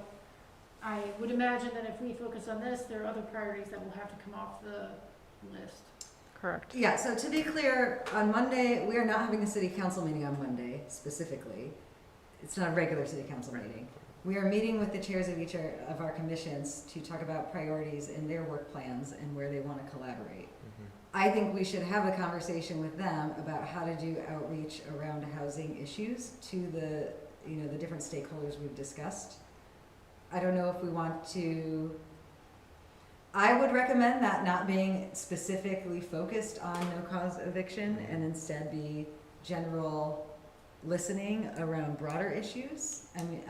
I would imagine that if we focus on this, there are other priorities that will have to come off the list. Correct. Yeah, so to be clear, on Monday, we are not having a city council meeting on Monday specifically. It's not a regular city council meeting. We are meeting with the chairs of each of our commissions to talk about priorities in their work plans and where they want to collaborate. I think we should have a conversation with them about how to do outreach around housing issues to the different stakeholders we've discussed. I don't know if we want to. I would recommend that not being specifically focused on no-cause eviction and instead be general listening around broader issues and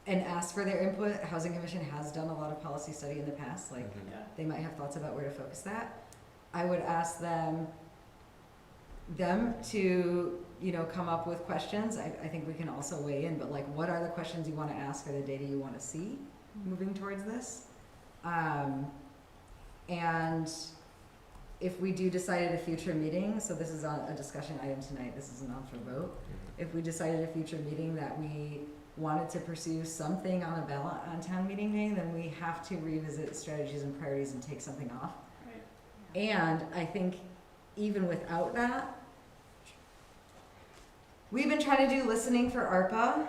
ask for their input. Housing Commission has done a lot of policy study in the past. They might have thoughts about where to focus that. I would ask them to come up with questions. I think we can also weigh in, but what are the questions you want to ask or the data you want to see moving towards this? And if we do decide at a future meeting, so this is a discussion item tonight, this isn't on for vote. If we decide at a future meeting that we wanted to pursue something on a ballot on town meeting day, then we have to revisit strategies and priorities and take something off. Right. And I think even without that, we've been trying to do listening for ARPA.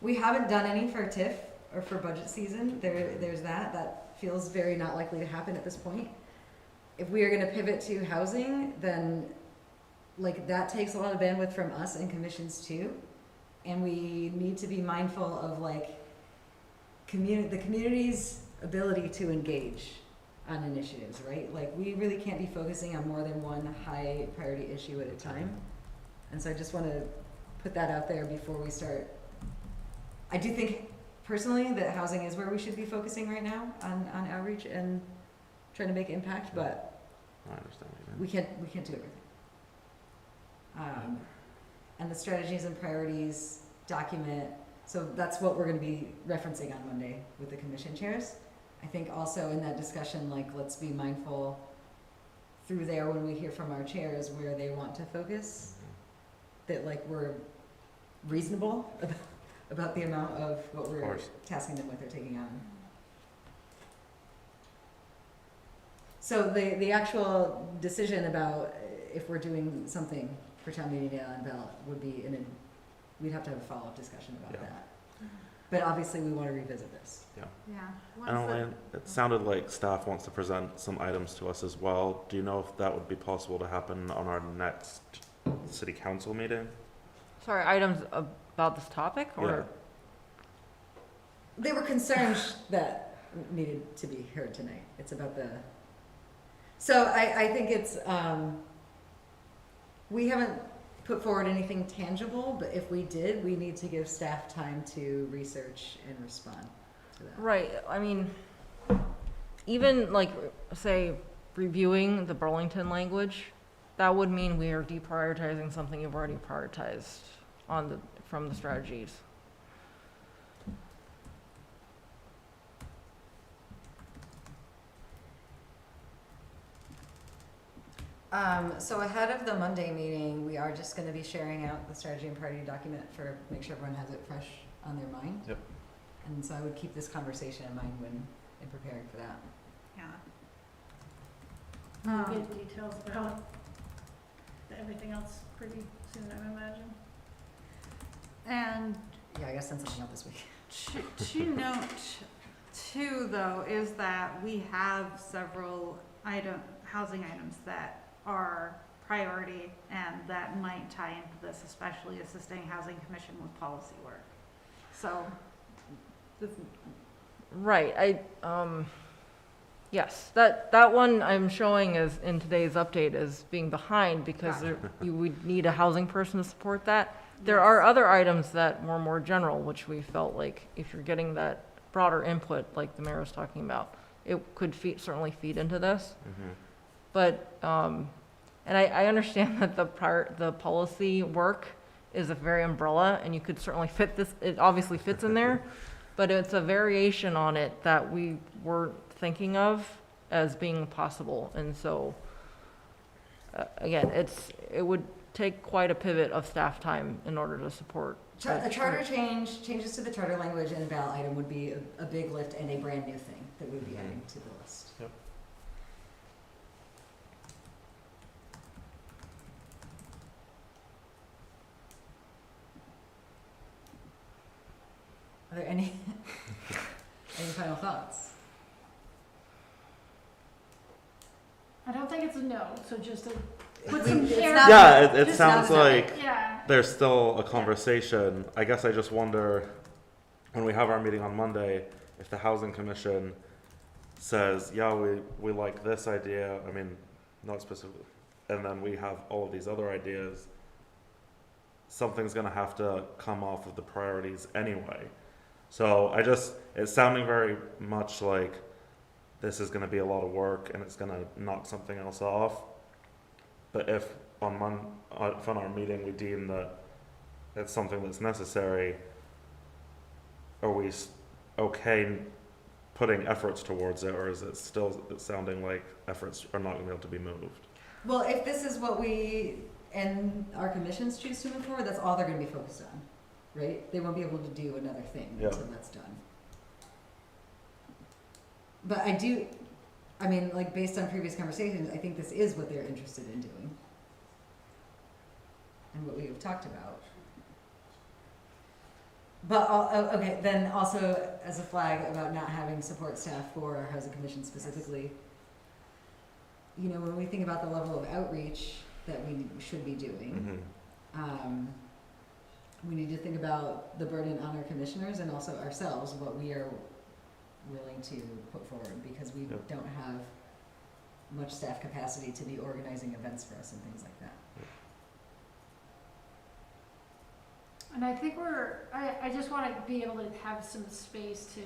We haven't done any for TIF or for budget season. There's that feels very not likely to happen at this point. If we are going to pivot to housing, then that takes a lot of bandwidth from us and commissions too. And we need to be mindful of the community's ability to engage on initiatives, right? We really can't be focusing on more than one high priority issue at a time. And so I just want to put that out there before we start. I do think personally that housing is where we should be focusing right now on outreach and trying to make impact, but I understand what you mean. we can't do everything. And the strategies and priorities document, so that's what we're going to be referencing on Monday with the commission chairs. I think also in that discussion, let's be mindful through there when we hear from our chairs where they want to focus, that we're reasonable about the amount of what we're tasking them with or taking on. So the actual decision about if we're doing something for town meeting day on ballot would be we'd have to have a follow-up discussion about that. But obviously we want to revisit this. Yeah. And Elaine, it sounded like staff wants to present some items to us as well. Do you know if that would be possible to happen on our next city council meeting? Sorry, items about this topic or? They were concerns that needed to be heard tonight. It's about the, so I think it's, we haven't put forward anything tangible, but if we did, we need to give staff time to research and respond to that. Right, I mean, even like, say, reviewing the Burlington language, that would mean we are deprioritizing something you've already prioritized on the, from the strategies. So ahead of the Monday meeting, we are just gonna be sharing out the strategy and priority document for, make sure everyone has it fresh on their mind. Yep. And so I would keep this conversation in mind when in preparing for that. Yeah. We'll get details about everything else pretty soon, I imagine. And Yeah, I guess send something out this week. to note too, though, is that we have several housing items that are priority and that might tie into this, especially assisting Housing Commission with policy work. So, Right, yes, that one I'm showing as, in today's update, as being behind because you would need a housing person to support that. There are other items that were more general, which we felt like if you're getting that broader input, like the mayor was talking about, it could certainly feed into this. Mm-hmm. But, and I understand that the policy work is a very umbrella, and you could certainly fit this, it obviously fits in there, but it's a variation on it that we weren't thinking of as being possible, and so, again, it would take quite a pivot of staff time in order to support. A charter changes to the charter language and a ballot item would be a big lift and a brand new thing that we'd be adding to the list. Yep. Are there any final thoughts? I don't think it's a no, so just to put We- some it's air. not- Yeah, it Just sounds not- like Yeah, there's still a conversation. I guess I just wonder, when we have our meeting on Monday, if the Housing Commission says, yeah, we like this idea, I mean, not specific, and then we have all of these other ideas, something's gonna have to come off of the priorities anyway. So it's sounding very much like this is gonna be a lot of work and it's gonna knock something else off. But if on our meeting we deem that it's something that's necessary, are we okay putting efforts towards it, or is it still sounding like efforts are not gonna be able to be moved? Well, if this is what we and our commissions choose to move forward, that's all they're gonna be focused on, right? They won't be able to do another thing Yeah. until that's done. But I mean, like, based on previous conversations, I think this is what they're interested in doing. And what we have talked about. But, okay, then also as a flag about not having support staff for our housing commission specifically, you know, when we think about the level of outreach that we should be doing, Mm-hmm. we need to think about the burden on our commissioners and also ourselves, what we are willing to put forward, because we Yep. don't have much staff capacity to be organizing events for us and things like that. and I think I just want to be able to have some space to,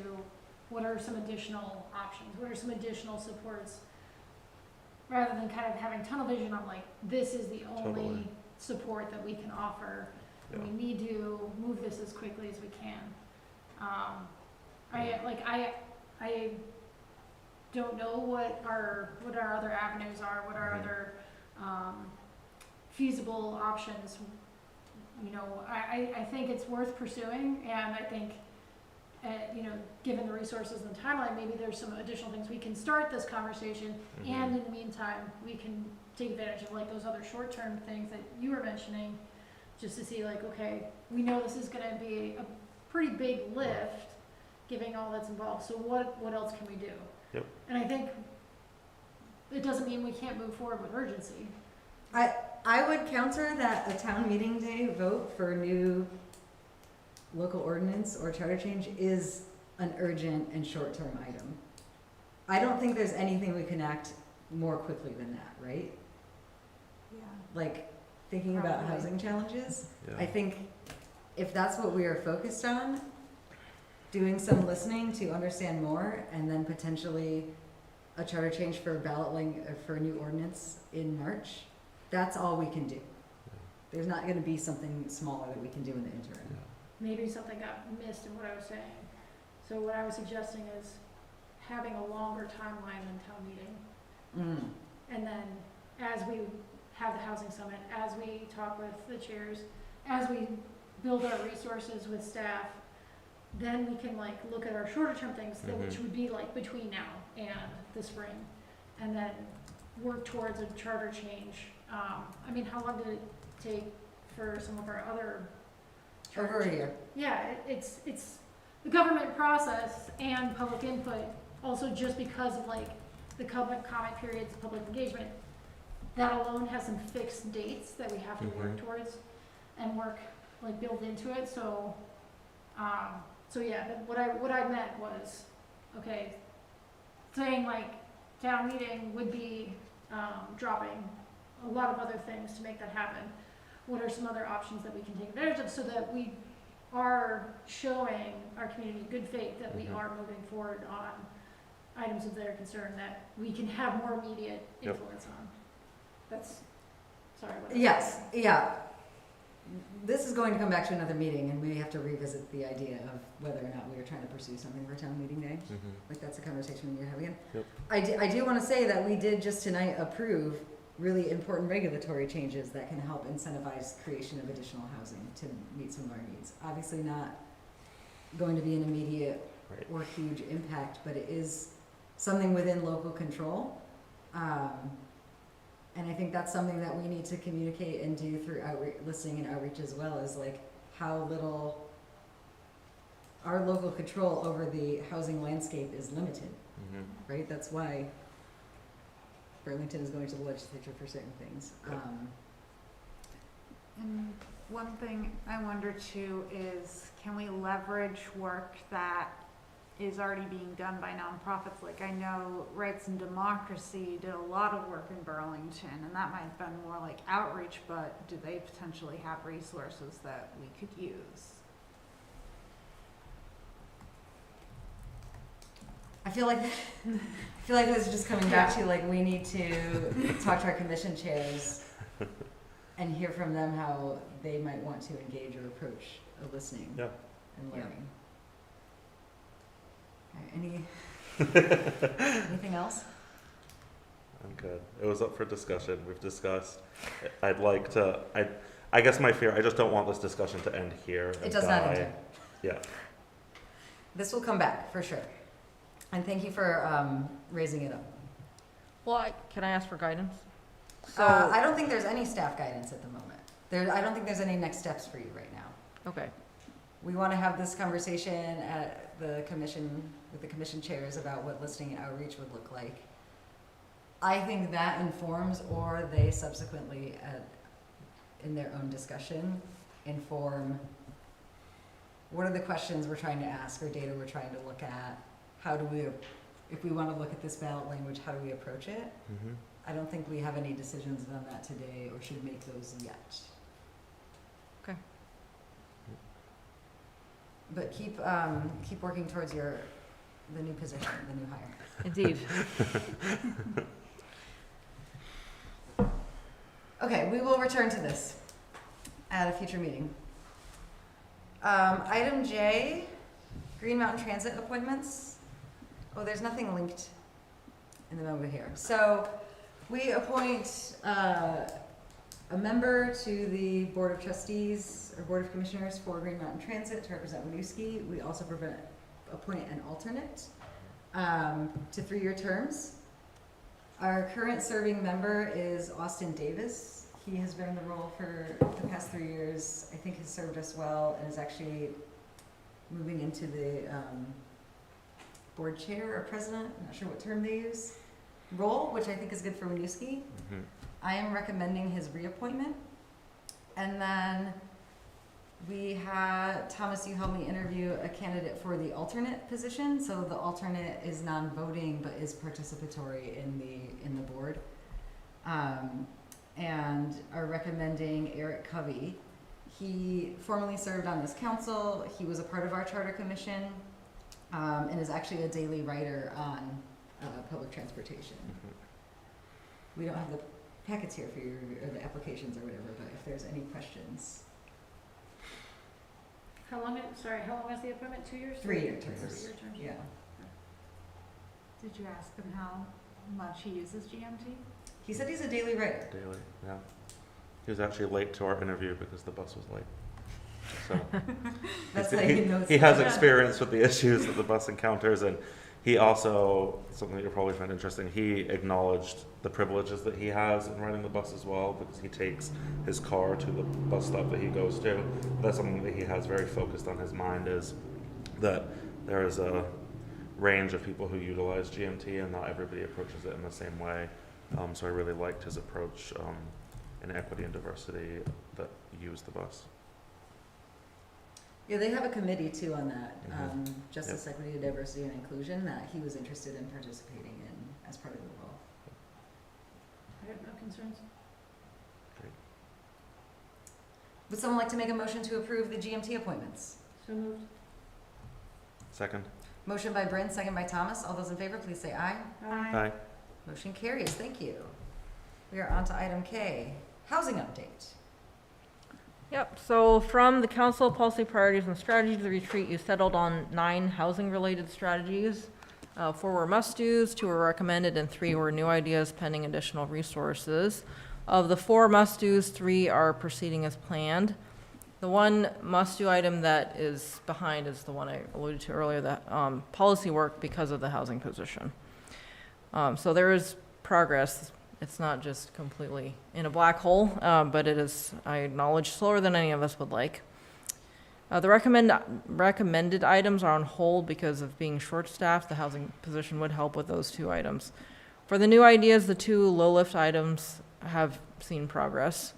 what are some additional options? What are some additional supports? Rather than kind of having tunnel vision on like, this is the only Totally. support that we can offer. And Yeah. we need to move this as quickly as we can. I don't know what our other avenues are, what our Mhm. other feasible options. You know, I think it's worth pursuing, and I think, you know, given the resources and the timeline, maybe there's some additional things we can start this conversation, Mhm. and in the meantime, we can take advantage of like those other short-term things that you were mentioning, just to see like, okay, we know this is gonna be a pretty big lift, given all that's involved, so what else can we do? Yep. And I think it doesn't mean we can't move forward with urgency. I would counter that a town meeting day vote for new local ordinance or charter change is an urgent and short-term item. I don't think there's anything we can act more quickly than that, right? Yeah. Like, thinking about Probably. housing challenges, Yeah. I think if that's what we are focused on, doing some listening to understand more, and then potentially a charter change for for a new ordinance in March, that's all we can do. There's not gonna be something smaller that we can do in the interim. Maybe something got missed in what I was saying. So what I was suggesting is having a longer timeline than town meeting. Mm. And then as we have the housing summit, as we talk with the chairs, as we build our resources with staff, then we can like look at our shorter term things, that which would be like between now and the spring, and then work towards a charter change. I mean, how long did it take for some of our other charter Over a change- year. Yeah, it's the government process and public input, also just because of like the comment periods, public engagement, that alone has some fixed dates that we have to work towards and build into it. So, so yeah, but what I meant was, okay, saying like town meeting would be dropping a lot of other things to make that happen. What are some other options that we can take advantage of so that we are showing our community good faith that we are moving forward on items of their concern that we can have more immediate influence on. That's, sorry. What Yes, yeah. This is going to come back to another meeting, and we have to revisit the idea of whether or not we are trying to pursue something for town meeting day. Like, that's a conversation you're having. Yep. I do want to say that we did just tonight approve really important regulatory changes that can help incentivize creation of additional housing to meet some of our needs. Obviously not going to be an immediate or huge impact, but it is something within local control. And I think that's something that we need to communicate and do through listening and outreach as well, is like how little our local control over the housing landscape is limited, right? That's why Burlington is going to the legislature for certain things. And one thing I wonder too is, can we leverage work that is already being done by nonprofits? Like, I know Rights and Democracy did a lot of work in Burlington, and that might have been more like outreach, but do they potentially have resources that we could use? I feel like this is just coming back to like, we need to talk to our commission chairs and hear from them how they might want to engage or approach a listening and learning. Anything else? I'm good. It was up for discussion. We've discussed. I'd like to, I guess my fear, I just don't want this discussion to end here. It does not end here. Yeah. This will come back for sure. And thank you for raising it up. Well, can I ask for guidance? So I don't think there's any staff guidance at the moment. I don't think there's any next steps for you right now. Okay. We want to have this conversation at the commission, with the commission chairs, about what listening and outreach would look like. I think that informs, or they subsequently, in their own discussion, inform what are the questions we're trying to ask or data we're trying to look at. How do we, if we want to look at this ballot language, how do we approach it? I don't think we have any decisions on that today, or should make those yet. Okay. But keep working towards the new position, the new hire. Indeed. Okay, we will return to this at a future meeting. Item J, Green Mountain Transit appointments. Oh, there's nothing linked in the memo here. So we appoint a member to the Board of Trustees or Board of Commissioners for Green Mountain Transit to represent Winooski. We also appoint an alternate to 3-year terms. Our current serving member is Austin Davis. He has been in the role for the past 3 years. I think has served us well and is actually moving into the board chair or president, I'm not sure what term they use, role, which I think is good for Winooski. I am recommending his reappointment. And then We had, Thomas, you helped me interview a candidate for the alternate position. So the alternate is non-voting but is participatory in the board. And are recommending Eric Covey. He formerly served on this council. He was a part of our charter commission, and is actually a daily writer on public transportation. We don't have the packets here for your, or the applications or whatever, but if there's any questions. How long is the appointment? 2 years? 3 year terms. 3 year terms. Yeah. Did you ask him how much he uses GMT? He said he's a daily writer. Daily, yeah. He was actually late to our interview because the bus was late. So That's how he knows. he has experience with the issues that the bus encounters, and he also, something that you'll probably find interesting, he acknowledged the privileges that he has in riding the bus as well, because he takes his car to the bus stop that he goes to. That's something that he has very focused on his mind, is that there is a range of people who utilize GMT and not everybody approaches it in the same way. So I really liked his approach in equity and diversity that used the bus. Yeah, they have a committee too on that, Justice, Yep. Equity, Diversity, and Inclusion, that he was interested in participating in as part of the role. I have no concerns. Would someone like to make a motion to approve the GMT appointments? So moved. Second. Motion by Bryn, second by Thomas. All those in favor, please say aye. Aye. Motion carries. Thank you. We are on to item K, housing update. Yep, so from the Council Policy Priorities and Strategies retreat, you settled on 9 housing-related strategies. 4 were must-dos, 2 were recommended, and 3 were new ideas pending additional resources. Of the 4 must-dos, 3 are proceeding as planned. The one must-do item that is behind is the one I alluded to earlier, that policy work because of the housing position. So there is progress. It's not just completely in a black hole, but it is, I acknowledge, slower than any of us would like. The recommended items are on hold because of being short-staffed. The housing position would help with those 2 items. For the new ideas, the 2 low-lift items have seen progress.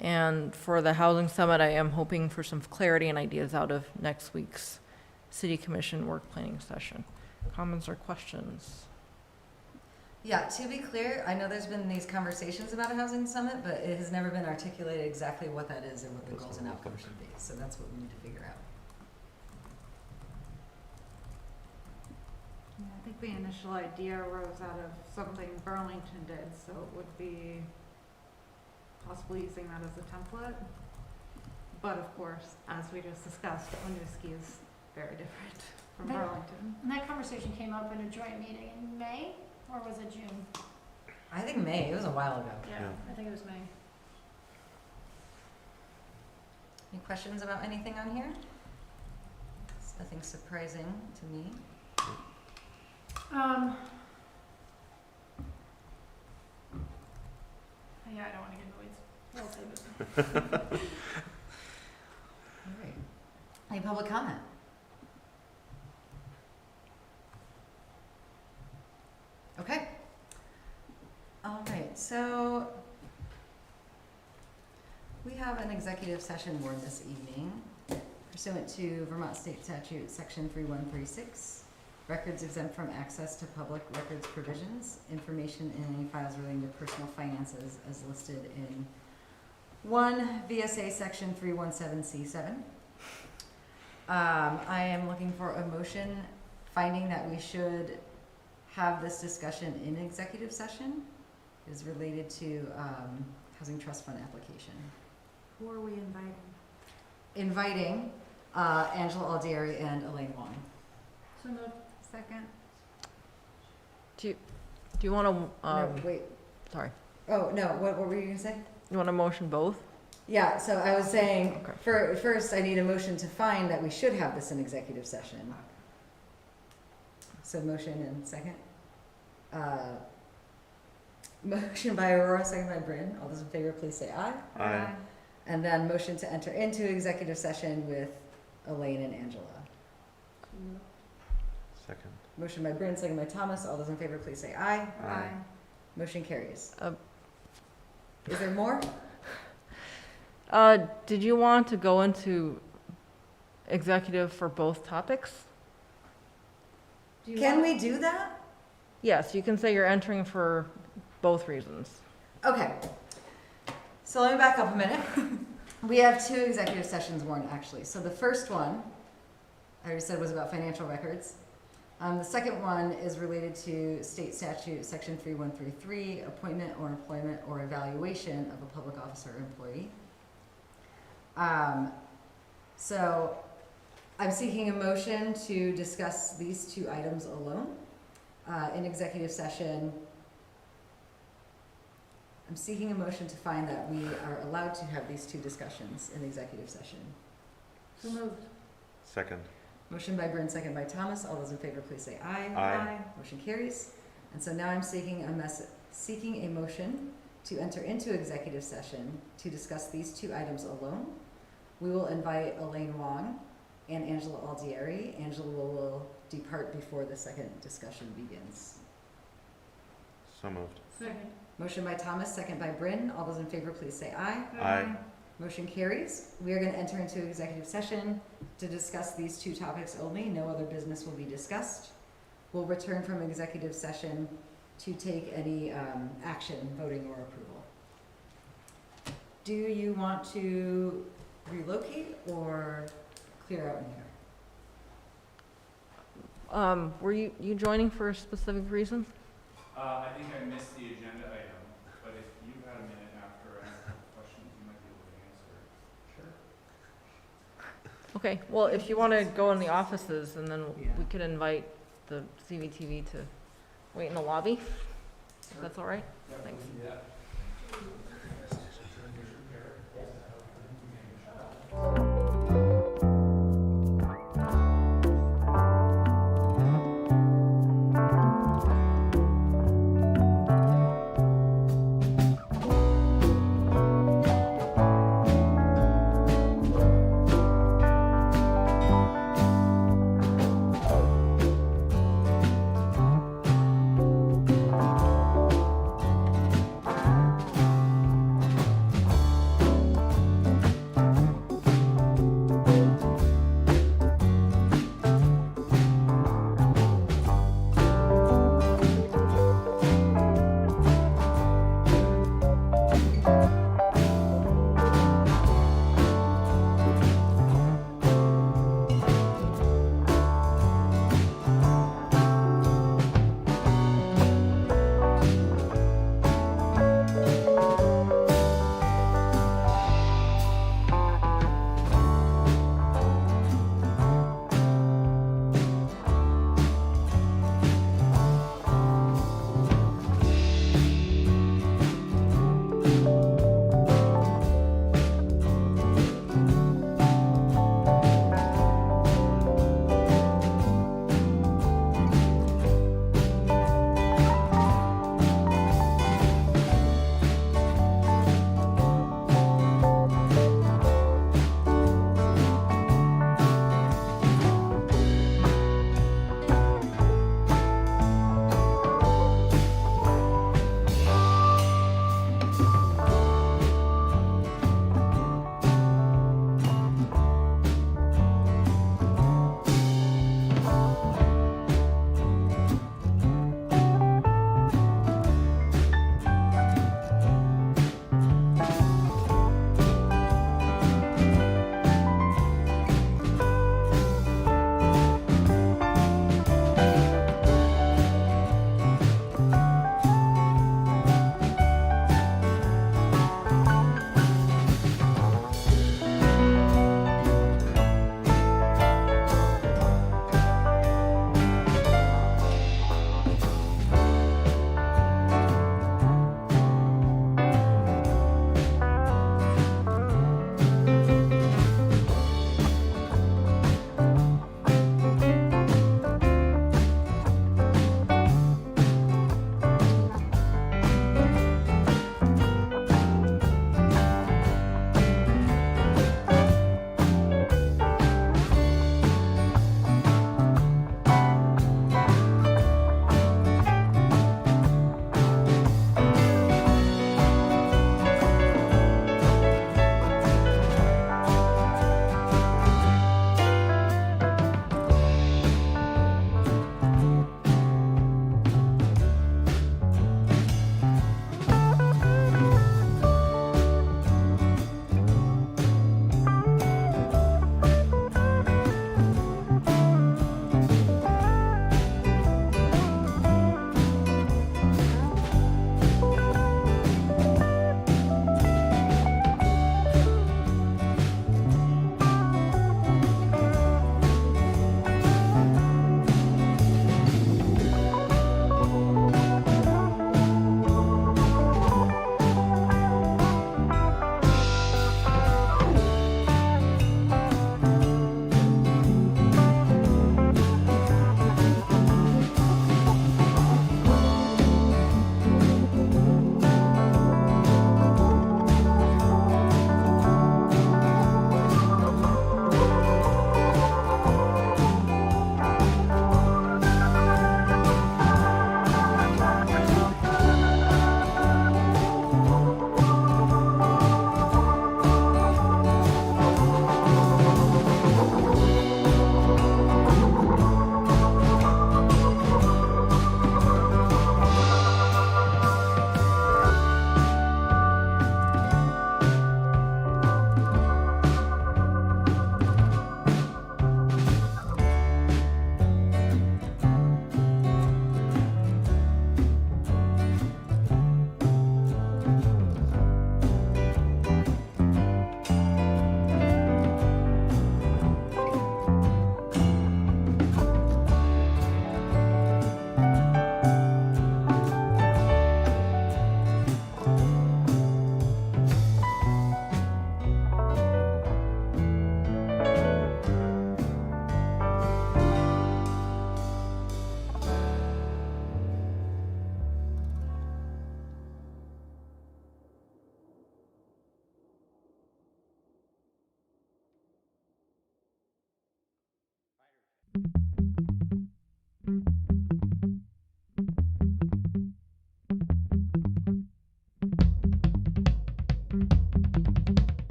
And for the Housing Summit, I am hoping for some clarity and ideas out of next week's City Commission work planning session. Comments or questions? Yeah, to be clear, I know there's been these conversations about a housing summit, but it has never been articulated exactly what that is and what the goals and outcomes should be. So that's what we need to figure out. Yeah, I think the initial idea arose out of something Burlington did, so it would be possibly using that as a template. But of course, as we just discussed, Winooski is very different from Right. Burlington. And that conversation came up in a joint meeting in May, or was it June? I think May, it was a while ago. Yeah, I think it was May. Any questions about anything on here? It's nothing surprising to me. Yeah, I don't want to get in the weeds. We'll save it. All right. Any public comment? Okay. All right, so we have an executive session board this evening pursuant to Vermont State Statute Section 3136. Records exempt from access to public records provisions. Information in any files relating to personal finances as listed in 1 VSA Section 317C7. I am looking for a motion finding that we should have this discussion in executive session. It is related to Housing Trust Fund application. Who are we inviting? Inviting Angela Aldieri and Elaine Wong. So moved. Second. Do you want to, No, wait. sorry, Oh, no, what were you gonna say? you want to motion both? Yeah, so I was saying, Okay. first I need a motion to find that we should have this in executive session. So motion and second. Motion by Aurora, second by Bryn. All those in favor, please say aye. Aye. And then motion to enter into executive session with Elaine and Angela. Second. Motion by Bryn, second by Thomas. All those in favor, please say aye. Aye. Motion carries. Uh, Is there more? Did you want to go into executive for both topics? Can we do that? Yes, you can say you're entering for both reasons. Okay. So let me back up a minute. We have 2 executive sessions warned, actually. So the first one, I already said, was about financial records. The second one is related to state statute, section 3133, appointment or employment or evaluation of a public officer or employee. So I'm seeking a motion to discuss these 2 items alone in executive session. I'm seeking a motion to find that we are allowed to have these 2 discussions in executive session. So moved. Second. Motion by Bryn, second by Thomas. All those in favor, please say aye. Aye. Motion carries. And so now I'm seeking a motion to enter into executive session to discuss these 2 items alone. We will invite Elaine Wong and Angela Aldieri. Angela will depart before the second discussion begins. So moved. Second. Motion by Thomas, second by Bryn. All those in favor, please say aye. Aye. Motion carries. We are going to enter into executive session to discuss these 2 topics only. No other business will be discussed. We'll return from executive session to take any action, voting or approval. Do you want to relocate or clear out in here? Were you joining for a specific reason? I think I missed the agenda item, but if you had a minute after I answer questions, you might be able to answer. Sure. Okay, well, if you want to go in the offices, and then we could invite the CVTV to wait in the lobby, if that's all right? Thanks.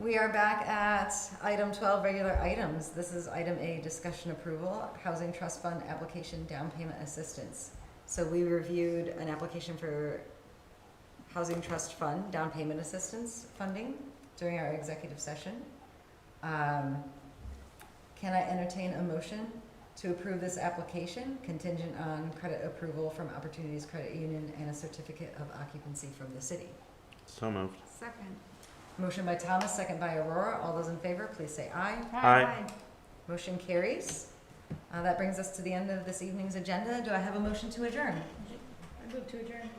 We are back at item 12, regular items. This is item A, discussion approval, Housing Trust Fund application down payment assistance. So we reviewed an application for Housing Trust Fund down payment assistance funding during our executive session. Can I entertain a motion to approve this application contingent on credit approval from Opportunities Credit Union and a certificate of occupancy from the city? So moved. Second. Motion by Thomas, second by Aurora. All those in favor, please say aye. Aye. Motion carries. That brings us to the end of this evening's agenda. Do I have a motion to adjourn? I move to adjourn.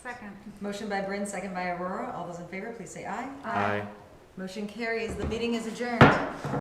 Second. Motion by Bryn, second by Aurora. All those in favor, please say aye. Aye. Motion carries. The meeting is adjourned.